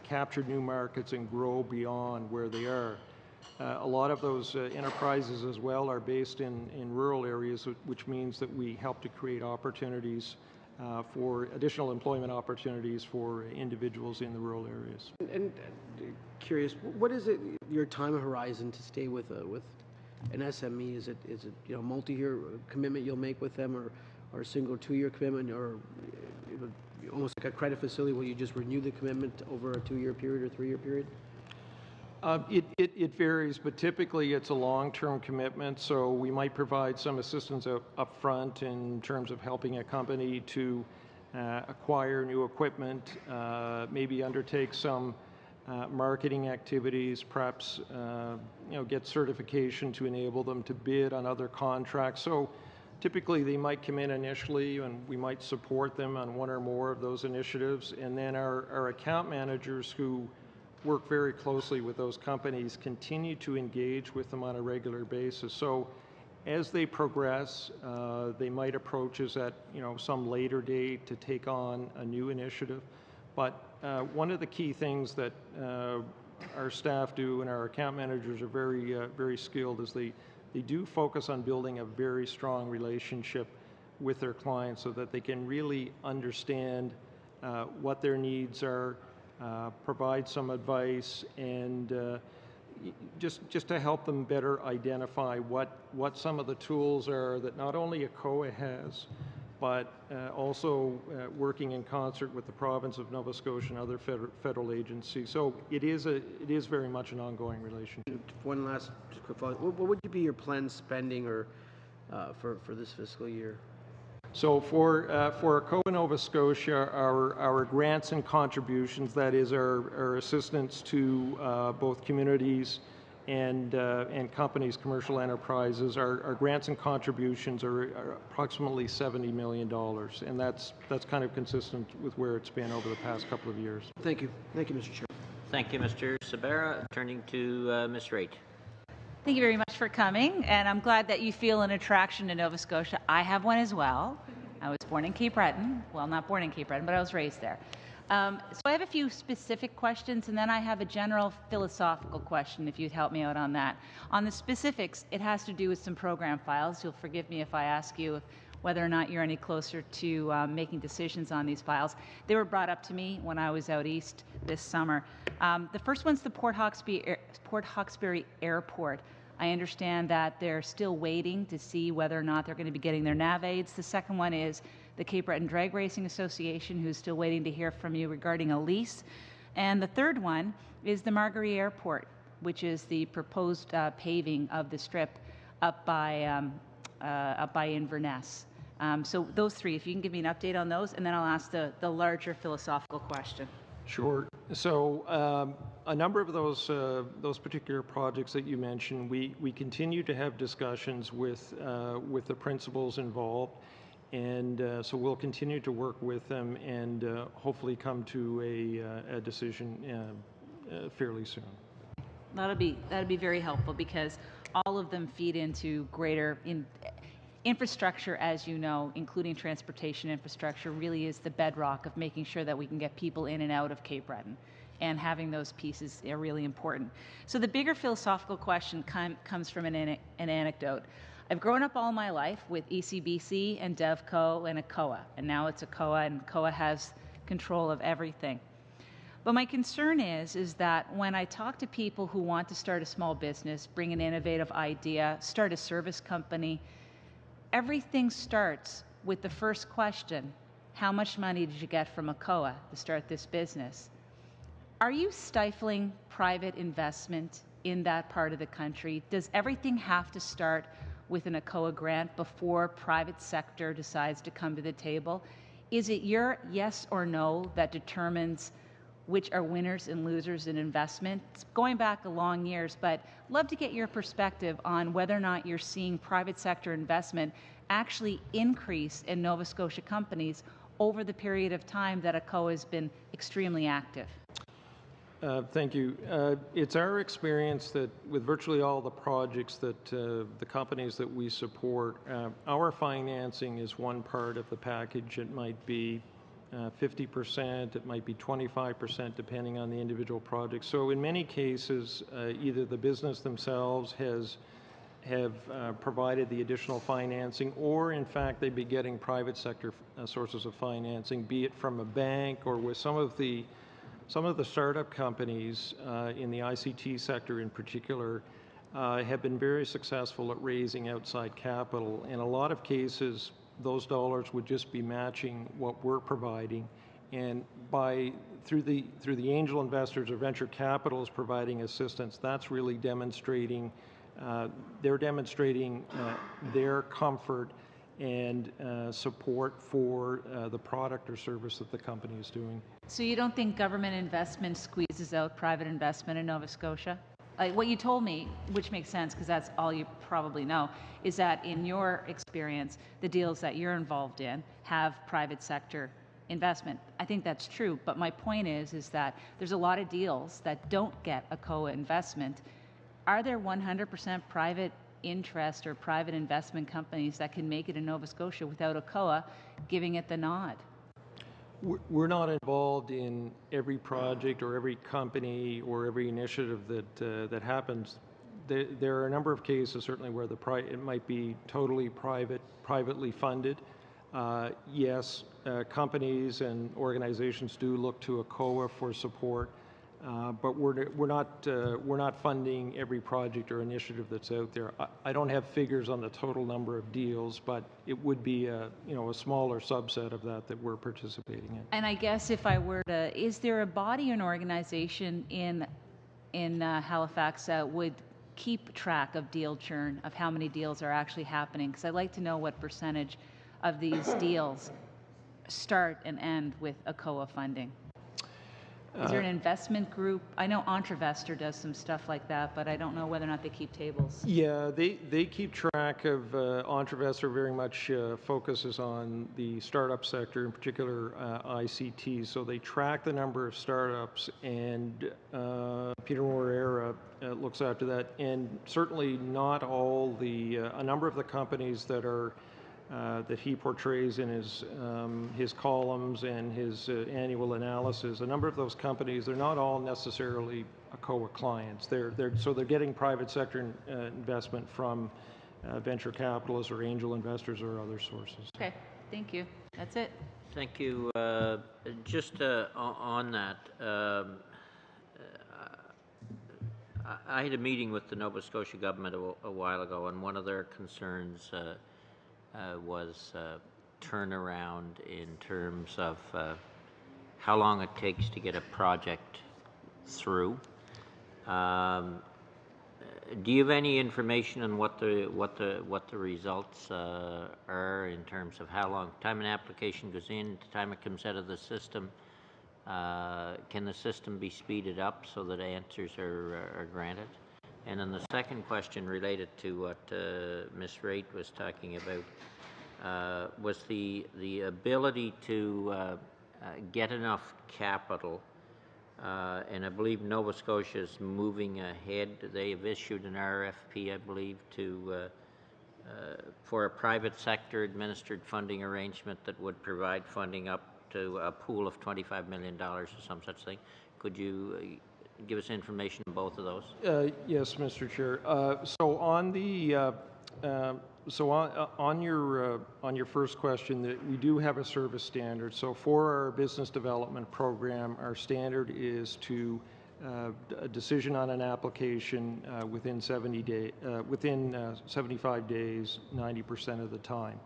capture new markets and grow beyond where they are. A lot of those enterprises as well are based in rural areas, which means that we help to create opportunities for additional employment opportunities for individuals in the rural areas. And curious, what is it your time horizon to stay with an SME? Is it multi-year commitment you'll make with them, or a single 2-year commitment, or almost like a credit facility where you just renew the commitment over a 2-year period or 3-year period? It varies, but typically it's a long-term commitment, so we might provide some assistance up front in terms of helping a company to acquire new equipment, maybe undertake some marketing activities, perhaps get certification to enable them to bid on other contracts. So typically they might come in initially and we might support them on one or more of those initiatives, and then our account managers who work very closely with those companies, continue to engage with them on a regular basis. So as they progress, they might approach us at some later date to take on a new initiative. But one of the key things that our staff do and our account managers are very skilled is they do focus on building a very strong relationship with their clients so that they can really understand what their needs are, provide some advice, and just to help them better identify what some of the tools are that not only ACOA has, but also working in concert with the province of Nova Scotia and other federal agencies. So it is very much an ongoing relationship. One last quick follow-up. What would be your planned spending or for this fiscal year? So for ACOA Nova Scotia, our grants and contributions, that is our assistance to both communities and companies, commercial enterprises, our grants and contributions are approximately $70 million, and that's kind of consistent with where it's been over the past couple of years. Thank you, Mr. Chair. Thank you, Mr. Sabera. Turning to Ms. Raitt. Thank you very much for coming, and I'm glad that you feel an attraction to Nova Scotia. I have one as well. I was born in Cape Breton. Well, not born in Cape Breton, but I was raised there. So I have a few specific questions, and then I have a general philosophical question, if you'd help me out on that. On the specifics, it has to do with some program files. You'll forgive me if I ask you whether or not you're any closer to making decisions on these files. They were brought up to me when I was out east this summer. The first one's the Port Hawkesbury Airport. I understand that they're still waiting to see whether or not they're going to be getting their nav aids. The second one is the Cape Breton Drag Racing Association, who's still waiting to hear from you regarding a lease. And the third one is the Margaree Airport, which is the proposed paving of the strip up by Inverness. So those three, if you can give me an update on those, and then I'll ask the larger philosophical question. Sure. So a number of those particular projects that you mentioned, we continue to have discussions with the principals involved, and so we'll continue to work with them and hopefully come to a decision fairly soon. That'll be very helpful because all of them feed into greater infrastructure, as you know, including transportation infrastructure, really is the bedrock of making sure that we can get people in and out of Cape Breton. And having those pieces are really important. So the bigger philosophical question comes from an anecdote. I've grown up all my life with ECBC and DevCo and ACOA, and now it's ACOA, and ACOA has control of everything. But my concern is that when I talk to people who want to start a small business, bring an innovative idea, start a service company, everything starts with the first question: how much money did you get from ACOA to start this business? Are you stifling private investment in that part of the country? Does everything have to start with an ACOA grant before private sector decides to come to the table? Is it your yes or no that determines which are winners and losers in investment? It's going back a long years, but love to get your perspective on whether or not you're seeing private sector investment actually increase in Nova Scotia companies over the period of time that ACOA has been extremely active. Thank you. It's our experience that with virtually all the projects that the companies that we support, our financing is one part of the package. It might be 50%, it might be 25%, depending on the individual project. So in many cases, either the business themselves have provided the additional financing, or in fact they'd be getting private sector sources of financing, be it from a bank or with some of the startup companies in the ICT sector in particular have been very successful at raising outside capital. In a lot of cases, those dollars would just be matching what we're providing, and through the angel investors or venture capitals providing assistance, that's really demonstrating their comfort and support for the product or service that the company is doing. So you don't think government investment squeezes out private investment in Nova Scotia? Like what you told me, which makes sense because that's all you probably know, is that in your experience, the deals that you're involved in have private sector investment. I think that's true, but my point is that there's a lot of deals that don't get a COA investment. Are there 100% private interest or private investment companies that can make it in Nova Scotia without a COA giving it the nod? We're not involved in every project or every company or every initiative that happens. There are a number of cases, certainly, where it might be totally privately funded. Yes, companies and organizations do look to a COA for support, but we're not funding every project or initiative that's out there. I don't have figures on the total number of deals, but it would be a smaller subset of that we're participating in. And I guess if I were to, is there a body or an organization in Halifax that would keep track of deal churn, of how many deals are actually happening? Because I'd like to know what percentage of these deals start and end with a COA funding. Is there an investment group? I know Entrevestor does some stuff like that, but I don't know whether or not they keep tables. Yeah, they keep track of, Entrevestor very much focuses on the startup sector, in particular ICT. So they track the number of startups, and Peter Moreira looks after that. And certainly not all a number of the companies that he portrays in his columns and his annual analysis. A number of those companies, they're not all necessarily COA clients. They're getting private sector investment from venture capitalists or angel investors or other sources. Okay, thank you. That's it. Thank you. Just on that, I had a meeting with the Nova Scotia government a while ago, and one of their concerns was turnaround in terms of how long it takes to get a project through. Do you have any information on what the results are in terms of how long time an application goes in, the time it comes out of the system? Can the system be speeded up so that answers are granted? And then the second question related to what Ms. Raitt was talking about was the ability to get enough capital, and I believe Nova Scotia is moving ahead. They have issued an RFP, I believe, for a private sector administered funding arrangement that would provide funding up to a pool of $25 million or some such thing. Could you give us information on both of those? Yes, Mr. Chair. So on your first question, that we do have a service standard. So for our business development program, our standard is to a decision on an application within 75 days, 90% of the time.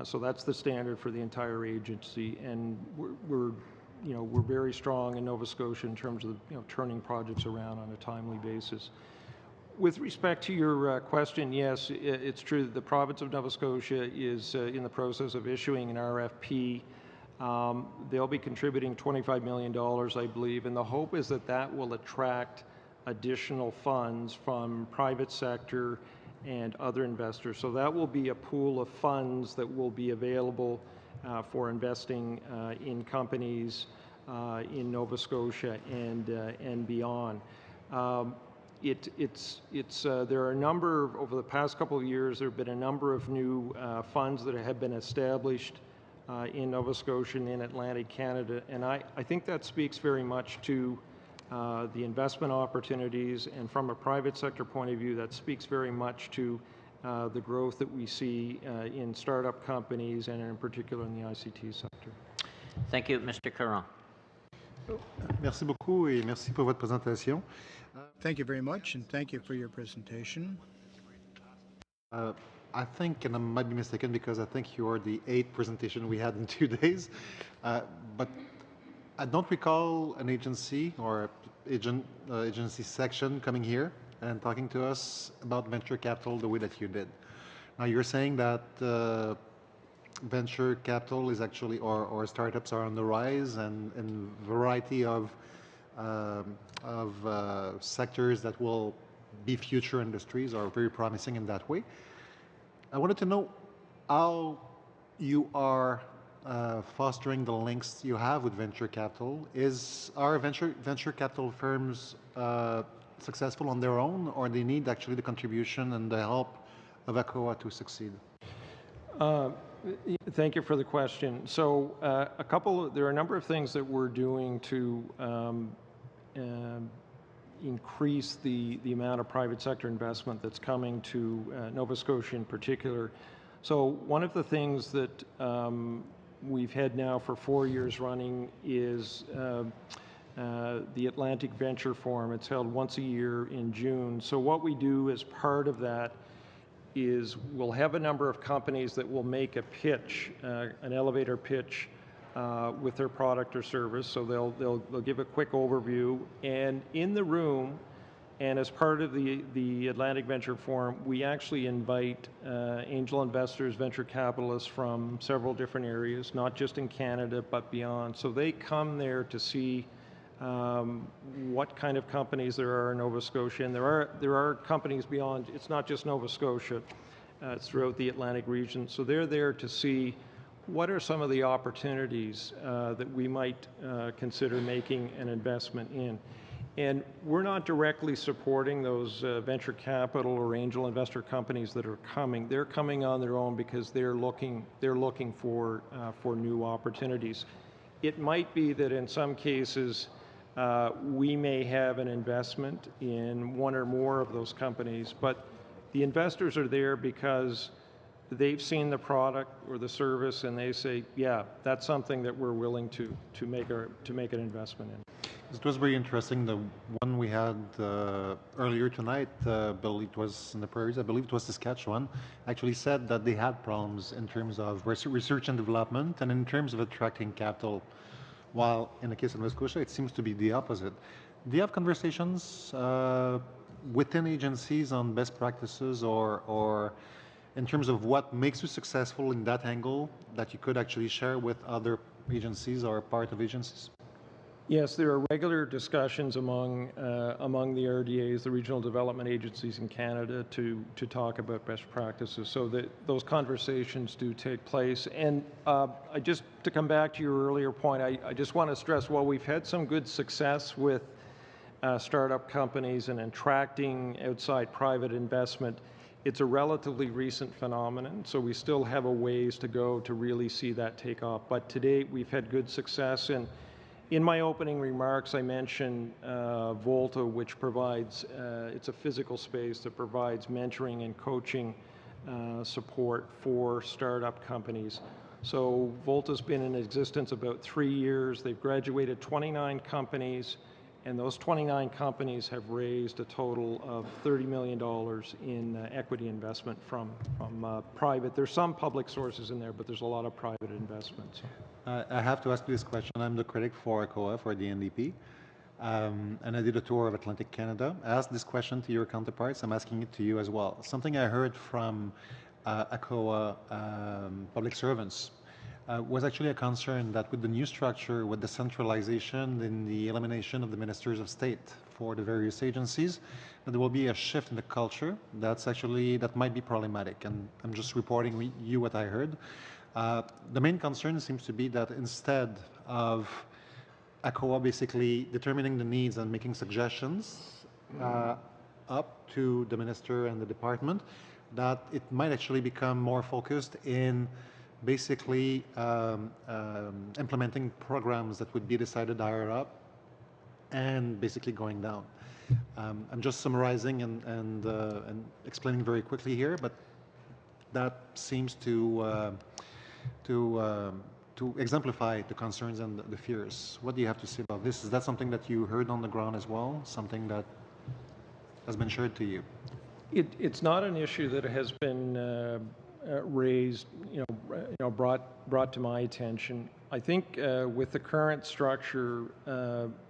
So that's the standard for the entire agency, and we're very strong in Nova Scotia in terms of turning projects around on a timely basis. With respect to your question, yes, it's true that the province of Nova Scotia is in the process of issuing an RFP. They'll be contributing $25 million, I believe, and the hope is that will attract additional funds from private sector and other investors. So that will be a pool of funds that will be available for investing in companies in Nova Scotia and beyond. There are a number, over the past couple of years, there have been a number of new funds that have been established in Nova Scotia and in Atlantic Canada, and I think that speaks very much to the investment opportunities, and from a private sector point of view, that speaks very much to the growth that we see in startup companies and in particular in the ICT sector. Thank you. Mr. Caron. Merci beaucoup et merci pour votre présentation. Thank you very much, and thank you for your presentation. I think, and I might be mistaken because I think you are the 8th presentation we had in 2 days, but I don't recall an agency or agency section coming here and talking to us about venture capital the way that you did. Now you're saying that venture capital is actually, or startups are on the rise, and variety of sectors that will be future industries are very promising in that way. I wanted to know how you are fostering the links you have with venture capital. Are venture capital firms successful on their own, or they need actually the contribution and the help of ACOA to succeed? Thank you for the question. So there are a number of things that we're doing to increase the amount of private sector investment that's coming to Nova Scotia in particular. So one of the things that we've had now for 4 years running is the Atlantic Venture Forum. It's held once a year in June. So what we do as part of that is we'll have a number of companies that will make a pitch, an elevator pitch with their product or service. So they'll give a quick overview, and in the room, and as part of the Atlantic Venture Forum, we actually invite angel investors, venture capitalists from several different areas, not just in Canada, but beyond. So they come there to see what kind of companies there are in Nova Scotia, and there are companies beyond. It's not just Nova Scotia, it's throughout the Atlantic region. So they're there to see what are some of the opportunities that we might consider making an investment in. And we're not directly supporting those venture capital or angel investor companies that are coming. They're coming on their own because they're looking for new opportunities. It might be that in some cases we may have an investment in one or more of those companies, but the investors are there because they've seen the product or the service and they say, yeah, that's something that we're willing to make an investment in. It was very interesting. The one we had earlier tonight, I believe it was in the prairies, I believe it was Saskatchewan, actually said that they had problems in terms of research and development and in terms of attracting capital, while in the case of Nova Scotia, it seems to be the opposite. Do you have conversations within agencies on best practices or in terms of what makes you successful in that angle that you could actually share with other agencies or part of agencies? Yes, there are regular discussions among the RDAs, the regional development agencies in Canada, to talk about best practices. So that those conversations do take place. And just to come back to your earlier point, I just want to stress, while we've had some good success with startup companies and attracting outside private investment, it's a relatively recent phenomenon. So we still have a ways to go to really see that take off. But to date, we've had good success. And in my opening remarks, I mentioned Volta, which provides, it's a physical space that provides mentoring and coaching support for startup companies. So Volta's been in existence about 3 years. They've graduated 29 companies, and those 29 companies have raised a total of $30 million in equity investment from private. There's some public sources in there, but there's a lot of private investments. I have to ask you this question. I'm the critic for ACOA, for the NDP, and I did a tour of Atlantic Canada. I asked this question to your counterparts. I'm asking it to you as well. Something I heard from ACOA public servants was actually a concern that with the new structure, with the centralization and the elimination of the ministers of state for the various agencies, that there will be a shift in the culture that might be problematic. And I'm just reporting you what I heard. The main concern seems to be that instead of ACOA basically determining the needs and making suggestions up to the minister and the department, that it might actually become more focused in basically implementing programs that would be decided higher up and basically going down. I'm just summarizing and explaining very quickly here, but that seems to exemplify the concerns and the fears. What do you have to say about this? Is that something that you heard on the ground as well? Something that has been shared to you? It's not an issue that has been raised, brought to my attention. I think with the current structure,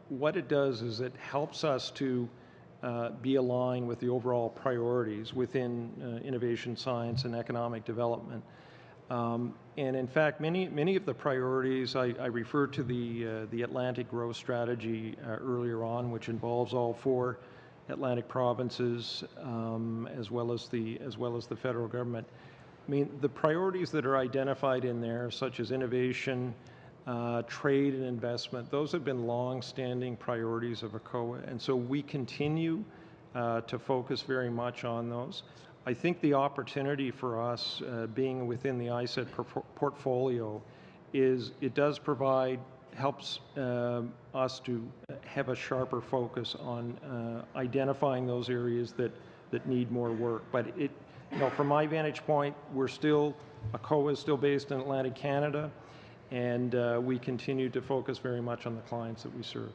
what it does is it helps us to be aligned with the overall priorities within innovation, science, and economic development. And in fact, many of the priorities, I referred to the Atlantic Growth Strategy earlier on, which involves all 4 Atlantic provinces as well as the federal government. I mean, the priorities that are identified in there, such as innovation, trade and investment, those have been long-standing priorities of ACOA, and so we continue to focus very much on those. I think the opportunity for us, being within the ISED portfolio, is it does provide, helps us to have a sharper focus on identifying those areas that need more work. But it, you know, from my vantage point, we're still, ACOA is still based in Atlantic Canada, and we continue to focus very much on the clients that we serve.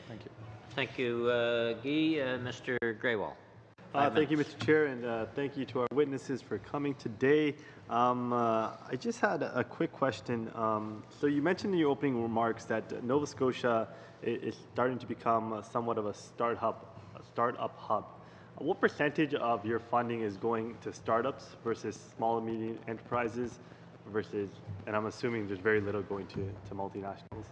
Thank you. Thank you, Guy. Mr. Greywall. Thank you, Mr. Chair, and thank you to our witnesses for coming today. I just had a quick question. So you mentioned in your opening remarks that Nova Scotia is starting to become somewhat of a startup hub. What percentage of your funding is going to startups versus small and medium enterprises versus, and I'm assuming there's very little going to multinationals?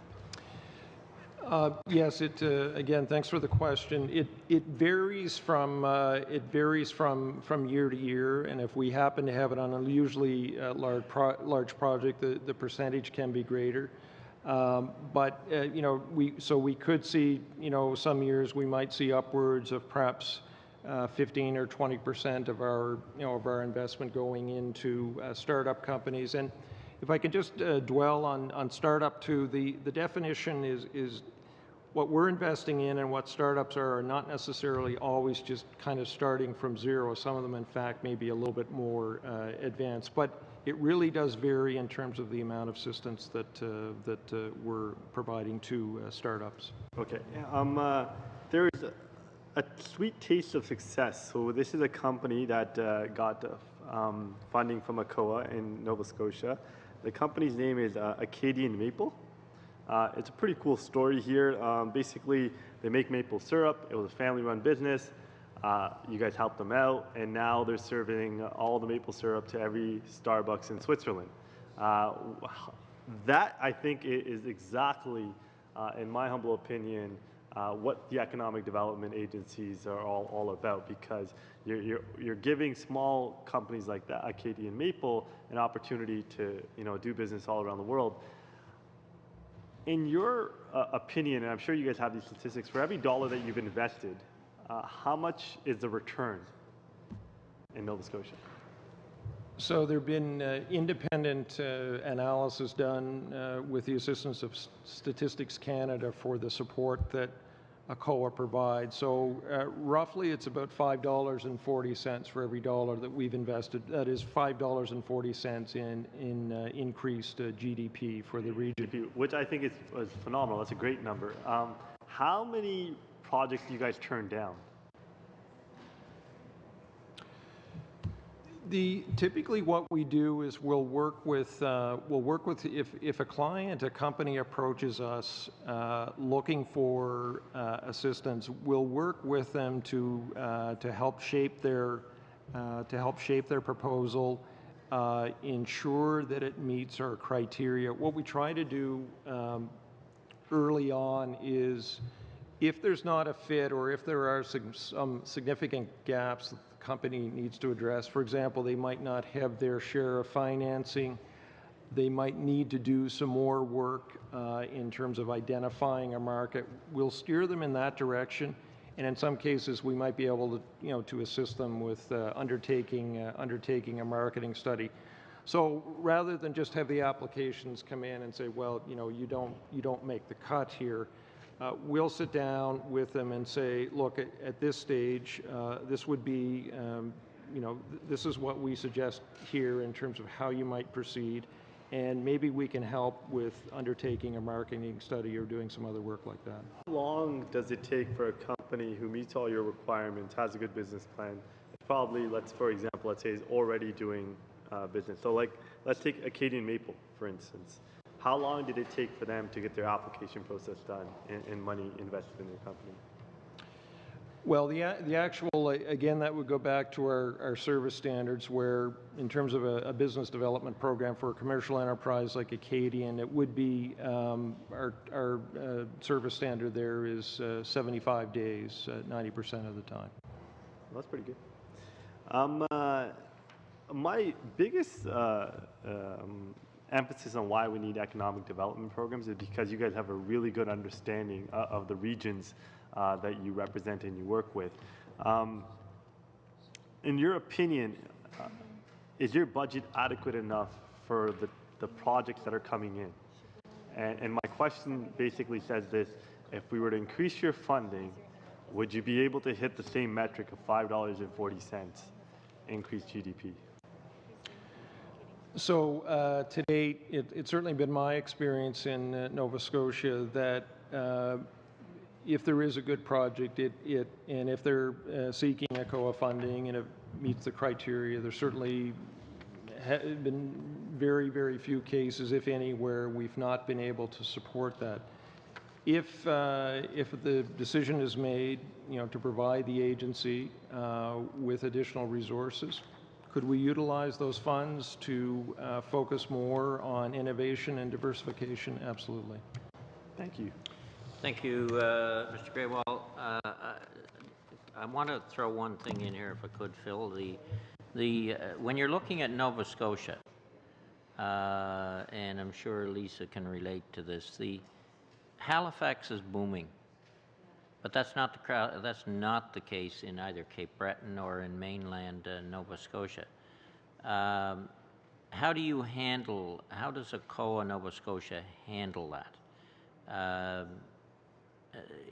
Yes, again, thanks for the question. It varies from year to year, and if we happen to have it on a usually large project, the percentage can be greater. But you know, we could see, you know, some years we might see upwards of perhaps 15 or 20% of our investment going into startup companies. And if I can just dwell on startup too, the definition is what we're investing in and what startups are not necessarily always just kind of starting from zero. Some of them, in fact, may be a little bit more advanced. But it really does vary in terms of the amount of assistance that we're providing to startups. Okay. There is a sweet taste of success. So this is a company that got funding from ACOA in Nova Scotia. The company's name is Acadian Maple. It's a pretty cool story here. Basically, they make maple syrup. It was a family-run business. You guys helped them out, and now they're serving all the maple syrup to every Starbucks in Switzerland. That, I think, is exactly, in my humble opinion, what the economic development agencies are all about, because you're giving small companies like that, Acadian Maple, an opportunity to, you know, do business all around the world. In your opinion, and I'm sure you guys have these statistics, for every dollar that you've invested, how much is the return in Nova Scotia? So there have been independent analysis done with the assistance of Statistics Canada for the support that ACOA provides. So roughly it's about $5.40 for every dollar that we've invested. That is $5.40 in increased GDP for the region. Which I think is phenomenal. That's a great number. How many projects do you guys turn down? Typically what we do is we'll work with if a client, a company approaches us looking for assistance, we'll work with them to help shape their proposal, ensure that it meets our criteria. What we try to do early on is, if there's not a fit or if there are some significant gaps that the company needs to address, for example, they might not have their share of financing, they might need to do some more work in terms of identifying a market, we'll steer them in that direction, and in some cases we might be able to, to assist them with undertaking a marketing study. So rather than just have the applications come in and say, well, you don't make the cut here, we'll sit down with them and say, look, at this stage, this would be, this is what we suggest here in terms of how you might proceed, and maybe we can help with undertaking a marketing study or doing some other work like that. How long does it take for a company who meets all your requirements, has a good business plan, probably, for example, let's say is already doing business? So let's take Acadian Maple, for instance. How long did it take for them to get their application process done and money invested in their company? Well, the actual, again, that would go back to our service standards, where in terms of a business development program for a commercial enterprise like Acadian, it would be, our service standard there is 75 days, 90% of the time. Well, that's pretty good. my biggest emphasis on why we need economic development programs is because you guys have a really good understanding of the regions that you represent and you work with. In your opinion, is your budget adequate enough for the projects that are coming in? And my question basically says this: if we were to increase your funding, would you be able to hit the same metric of $5.40 increased GDP? So to date, it's certainly been my experience in Nova Scotia that if there is a good project, and if they're seeking ECOA funding and it meets the criteria, there's certainly been very, very few cases, if any, where we've not been able to support that. If the decision is made, to provide the agency with additional resources, could we utilize those funds to focus more on innovation and diversification? Absolutely. Thank you. Thank you, Mr. Grewal. I want to throw one thing in here, if I could, Phil. When you're looking at Nova Scotia, and I'm sure Lisa can relate to this, Halifax is booming, but that's not the case in either Cape Breton or in mainland Nova Scotia. How does ECOA Nova Scotia handle that?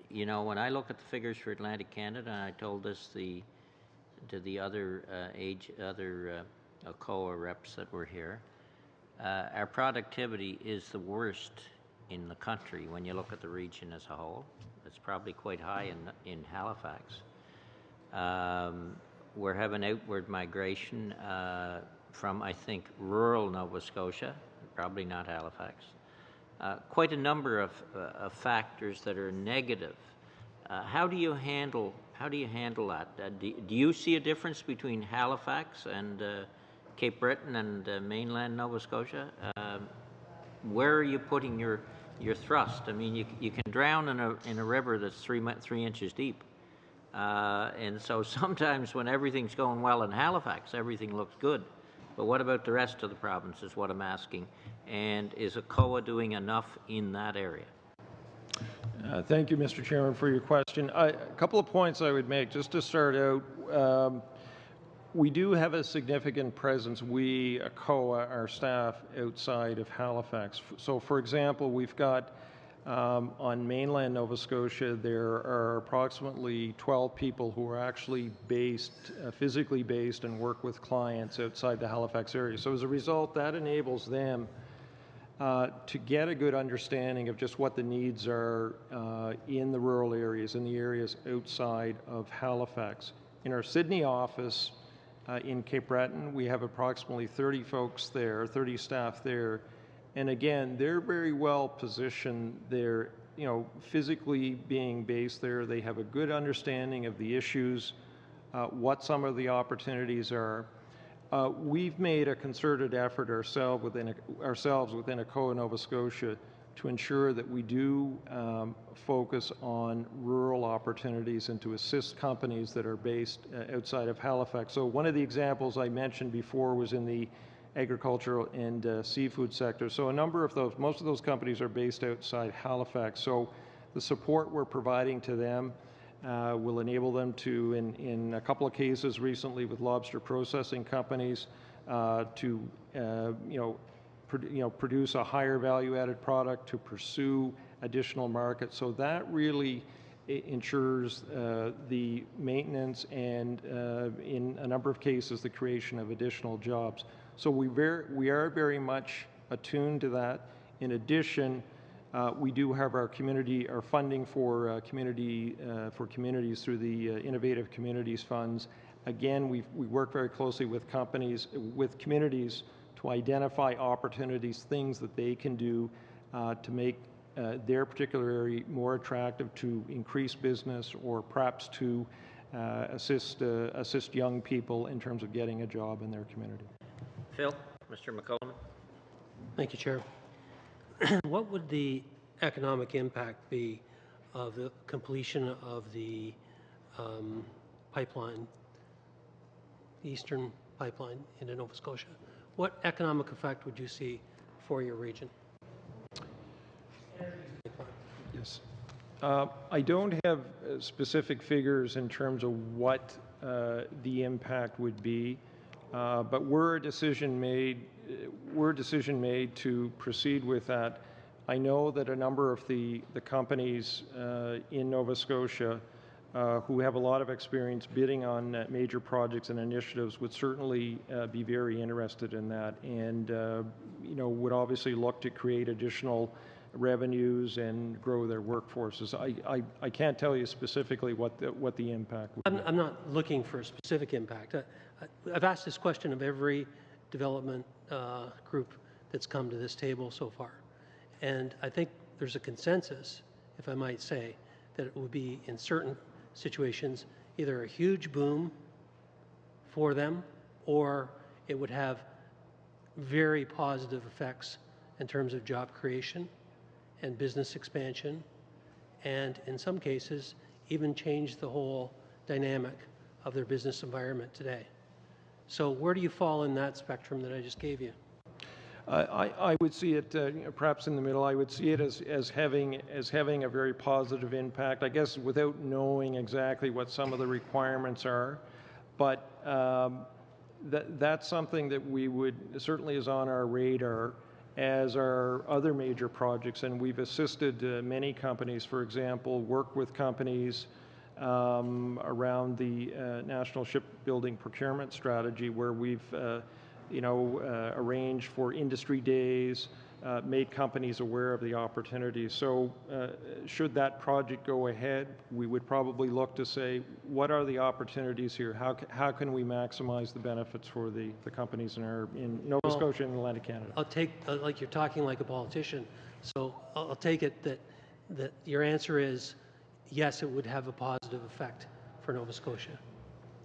When I look at the figures for Atlantic Canada, and I told this to the other ECOA reps that were here, our productivity is the worst in the country when you look at the region as a whole. It's probably quite high in Halifax. We're having outward migration from, I think, rural Nova Scotia, probably not Halifax. Quite a number of factors that are negative. How do you handle that? Do you see a difference between Halifax and Cape Breton and mainland Nova Scotia? Where are you putting your thrust? I mean, you can drown in a river that's 3 inches deep, and so sometimes when everything's going well in Halifax, everything looks good. But what about the rest of the province is what I'm asking, and is ECOA doing enough in that area? Thank you, Mr. Chairman, for your question. A couple of points I would make. Just to start out, we do have a significant presence, ECOA, our staff, outside of Halifax. So, for example, we've got on mainland Nova Scotia, there are approximately 12 people who are actually physically based and work with clients outside the Halifax area. So as a result, that enables them to get a good understanding of just what the needs are in the rural areas, in the areas outside of Halifax. In our Sydney office in Cape Breton, we have approximately 30 folks there, 30 staff there. And again, they're very well positioned. They're, physically being based there. They have a good understanding of the issues, what some of the opportunities are. We've made a concerted effort ourselves within ECOA Nova Scotia to ensure that we do focus on rural opportunities and to assist companies that are based outside of Halifax. So one of the examples I mentioned before was in the agricultural and seafood sector. So a number of those, most of those companies are based outside Halifax. So the support we're providing to them will enable them to, in a couple of cases recently with lobster processing companies, to produce a higher value-added product, to pursue additional markets. So that really ensures the maintenance and, in a number of cases, the creation of additional jobs. So we are very much attuned to that. In addition, we do have our funding for communities through the Innovative Communities Funds. Again, we work very closely with communities to identify opportunities, things that they can do to make their particular area more attractive, to increase business, or perhaps to assist young people in terms of getting a job in their community. Phil, Mr. McCollum. Thank you, Chair. What would the economic impact be of the completion of the pipeline, the Eastern pipeline into Nova Scotia. What economic effect would you see for your region? Yes. I don't have specific figures in terms of what the impact would be, but were a decision made to proceed with that. I know that a number of the companies in Nova Scotia who have a lot of experience bidding on major projects and initiatives would certainly be very interested in that, and would obviously look to create additional revenues and grow their workforces. I can't tell you specifically what the impact would be. I'm not looking for a specific impact. I've asked this question of every development group that's come to this table so far, and I think there's a consensus, if I might say, that it would be in certain situations either a huge boom for them, or it would have very positive effects in terms of job creation and business expansion, and in some cases even change the whole dynamic of their business environment today. So where do you fall in that spectrum that I just gave you? I would see it perhaps in the middle. I would see it as having a very positive impact, I guess, without knowing exactly what some of the requirements are. But that's something that we would certainly is on our radar, as are other major projects. And we've assisted many companies, for example, work with companies around the National Shipbuilding Procurement Strategy, where we've arranged for industry days, made companies aware of the opportunities. So should that project go ahead, we would probably look to say, what are the opportunities here? How can we maximize the benefits for the companies in Nova Scotia and Atlantic Canada? I'll take, like you're talking like a politician, so I'll take it that your answer is yes, it would have a positive effect for Nova Scotia.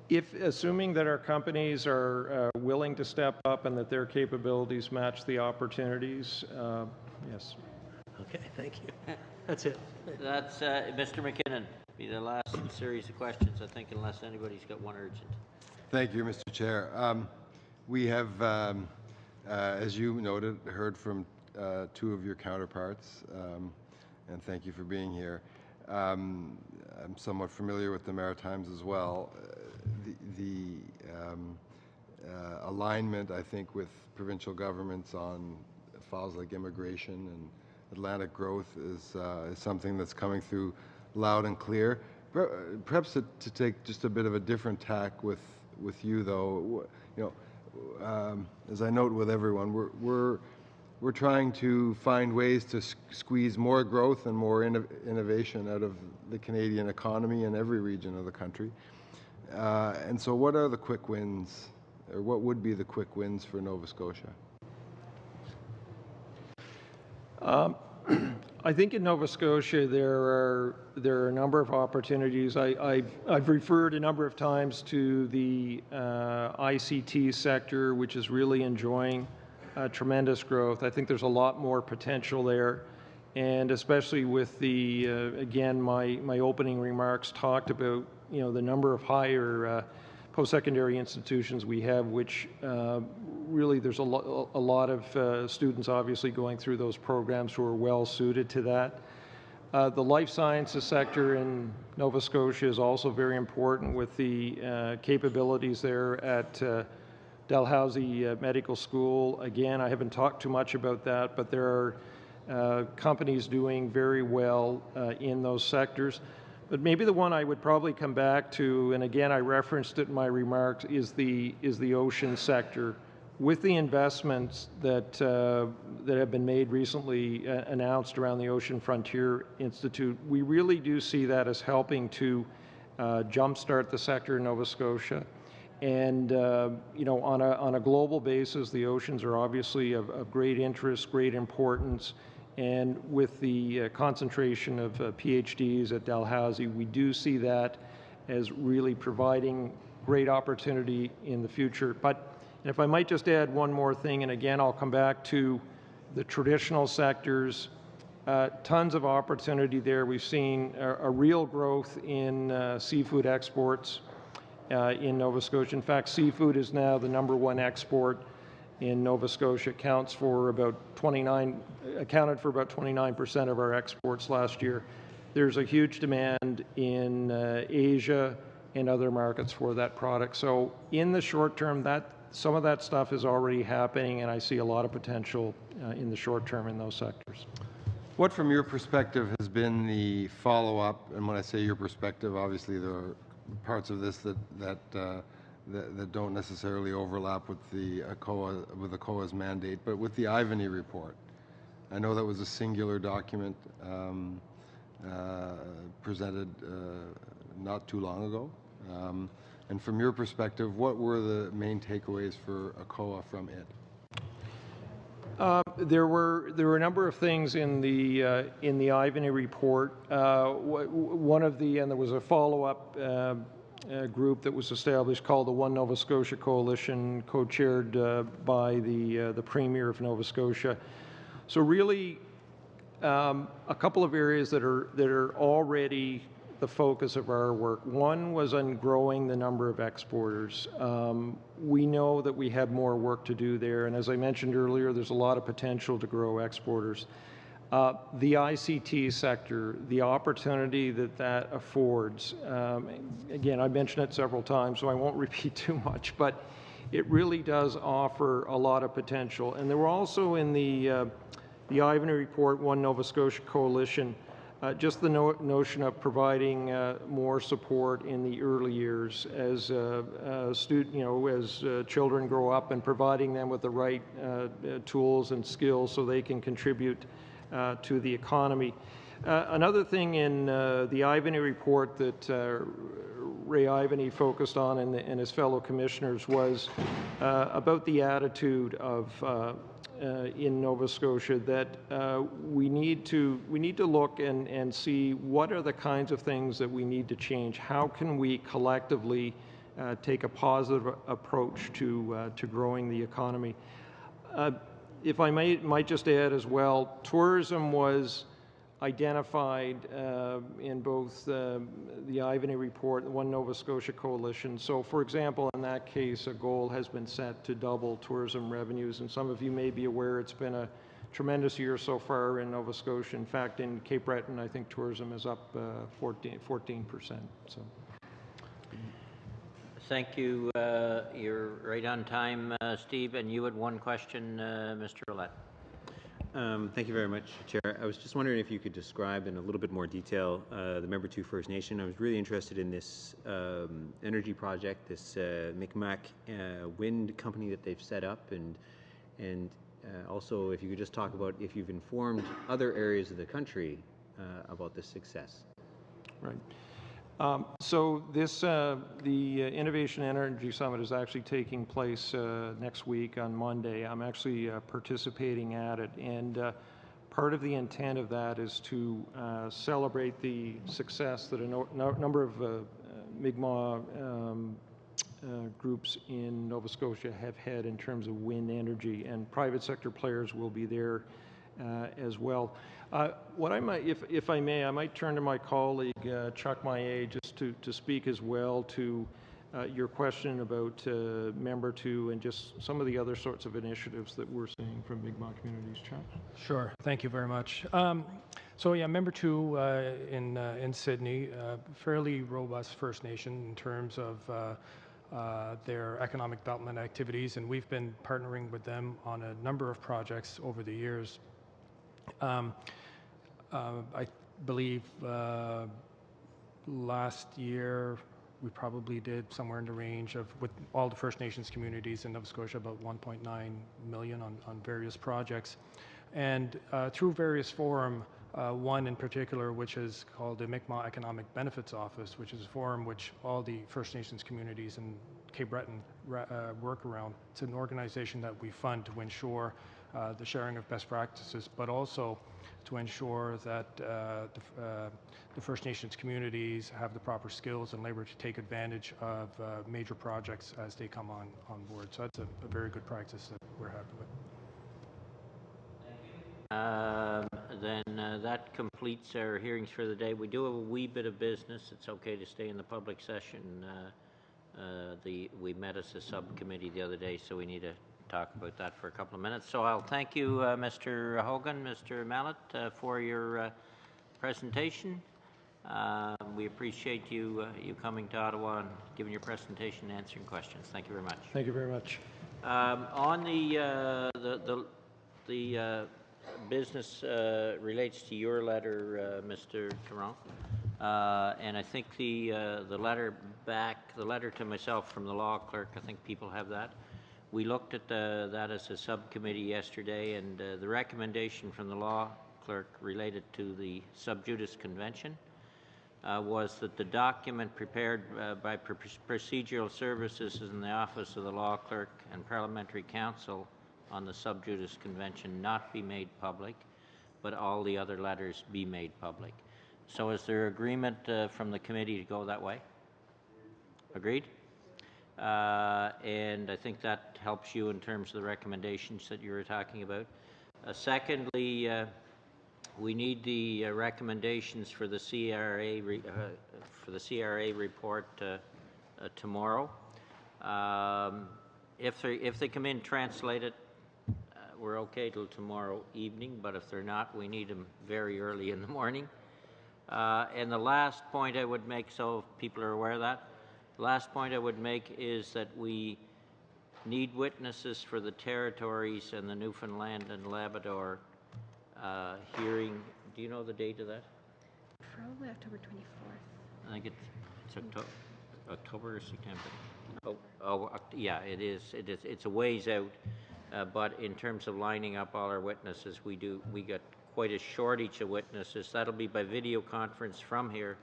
If, assuming that our companies are willing to step up and that their capabilities match the opportunities, yes. Okay, thank you. That's it. That's Mr. McKinnon. Be the last series of questions, I think, unless anybody's got one urgent. Thank you, Mr. Chair. We have, as you noted, heard from two of your counterparts, and thank you for being here. I'm somewhat familiar with the Maritimes as well. The alignment, I think, with provincial governments on files like immigration and Atlantic growth is something that's coming through loud and clear. Perhaps to take just a bit of a different tack with you, though, as I note with everyone, we're trying to find ways to squeeze more growth and more innovation out of the Canadian economy in every region of the country. And so what are the quick wins, or what would be the quick wins for Nova Scotia? I think in Nova Scotia there are a number of opportunities. I've referred a number of times to the ICT sector, which is really enjoying tremendous growth. I think there's a lot more potential there, and especially with the again, my opening remarks talked about the number of higher post-secondary institutions we have, which really there's a lot of students obviously going through those programs who are well suited to that. The life sciences sector in Nova Scotia is also very important, with the capabilities there at Dalhousie Medical School. Again, I haven't talked too much about that, but there are companies doing very well in those sectors. But maybe the one I would probably come back to, and again I referenced it in my remarks, is the ocean sector. With the investments that have been made recently, announced around the Ocean Frontier Institute, we really do see that as helping to jumpstart the sector in Nova Scotia. And on a global basis, the oceans are obviously of great interest, great importance. And with the concentration of PhDs at Dalhousie, we do see that as really providing great opportunity in the future. But if I might just add one more thing, and again, I'll come back to the traditional sectors, tons of opportunity there. We've seen a real growth in seafood exports. in Nova Scotia. In fact, seafood is now the #1 export in Nova Scotia. Accounted for about 29% of our exports last year. There's a huge demand in Asia and other markets for that product. So in the short term, some of that stuff is already happening, and I see a lot of potential in the short term in those sectors. What, from your perspective, has been the follow-up? And when I say your perspective, obviously there are parts of this that don't necessarily overlap with the ACOA's mandate, but with the Ivany report. I know that was a singular document presented not too long ago. And from your perspective, what were the main takeaways for ACOA from it? There were a number of things in the Ivany report. One of and there was a follow-up group that was established called the One Nova Scotia Coalition, co-chaired by the Premier of Nova Scotia. So really, a couple of areas that are already the focus of our work. One was on growing the number of exporters. We know that we have more work to do there, and as I mentioned earlier, there's a lot of potential to grow exporters. The ICT sector, the opportunity that affords, again, I mentioned it several times, so I won't repeat too much, but it really does offer a lot of potential. And there were also in the Ivany report, One Nova Scotia Coalition, just the notion of providing more support in the early years as children grow up, and providing them with the right tools and skills so they can contribute to the economy. Another thing in the Ivany report that Ray Ivany focused on and his fellow commissioners was about the attitude of in Nova Scotia, that we need to look and see what are the kinds of things that we need to change. How can we collectively take a positive approach to growing the economy? If I might just add as well, tourism was identified in both the Ivany report and the One Nova Scotia Coalition. So, for example, in that case, a goal has been set to double tourism revenues, and some of you may be aware it's been a tremendous year so far in Nova Scotia. In fact, in Cape Breton, I think tourism is up 14%. So. Thank you. You're right on time, Steve. And you had one question, Mr. Ouellette. Thank you very much, Chair. I was just wondering if you could describe in a little bit more detail the Member 2 First Nation. I was really interested in this energy project, this Mi'kmaq wind company that they've set up, and also if you could just talk about if you've informed other areas of the country about this success. Right. So this, the Innovation Energy Summit is actually taking place next week on Monday. I'm actually participating at it, and part of the intent of that is to celebrate the success that a number of Mi'kmaq groups in Nova Scotia have had in terms of wind energy, and private sector players will be there as well. What I might, if I may, I might turn to my colleague Chuck Maillet just to speak as well to your question about Member 2 and just some of the other sorts of initiatives that we're seeing from Mi'kmaq communities. Chuck? Sure. Thank you very much. So yeah, Member 2 in Sydney, fairly robust First Nation in terms of their economic development activities, and we've been partnering with them on a number of projects over the years. I believe last year we probably did somewhere in the range of, with all the First Nations communities in Nova Scotia, about 1.9 million on various projects. And through various forum, one in particular which is called the Mi'kmaq Economic Benefits Office, which is a forum which all the First Nations communities in Cape Breton work around. It's an organization that we fund to ensure the sharing of best practices, but also to ensure that the First Nations communities have the proper skills and labor to take advantage of major projects as they come on board. So that's a very good practice that we're happy with. Then that completes our hearings for the day. We do have a wee bit of business. It's okay to stay in the public session we met as a subcommittee the other day, so we need to talk about that for a couple of minutes. So I'll thank you, Mr. Hogan, Mr. Mallet, for your presentation. We appreciate you coming to Ottawa and giving your presentation and answering questions. Thank you very much. Thank you very much. On the business relates to your letter, Mr. Caron, and I think the letter to myself from the law clerk, I think people have that. We looked at that as a subcommittee yesterday, and the recommendation from the law clerk related to the sub judice convention was that the document prepared by procedural services in the office of the law clerk and parliamentary counsel on the sub judice convention not be made public, but all the other letters be made public. So is there agreement from the committee to go that way? Agreed? And I think that helps you in terms of the recommendations that you were talking about. Secondly, we need the recommendations for the CRA report tomorrow. If they come in translated, we're okay till tomorrow evening. But if they're not, we need them very early in the morning. And the last point I would make, so people are aware of that, the last point I would make is that we need witnesses for the territories and the Newfoundland and Labrador hearing. Do you know the date of that? Probably October 24th. I think it's October or September. Yeah, it is. It's a ways out. But in terms of lining up all our witnesses, we got quite a shortage of witnesses. That'll be by video conference from here.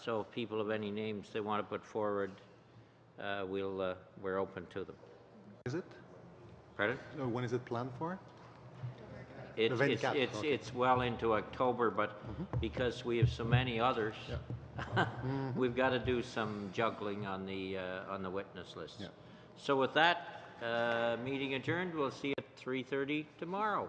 So if people have any names they want to put forward, we're open to them. Is it? Pardon? When is it planned for? It's well into October, but because we have so many others, we've got to do some juggling on the witness list. So with that, meeting adjourned. We'll see you at 3:30 tomorrow.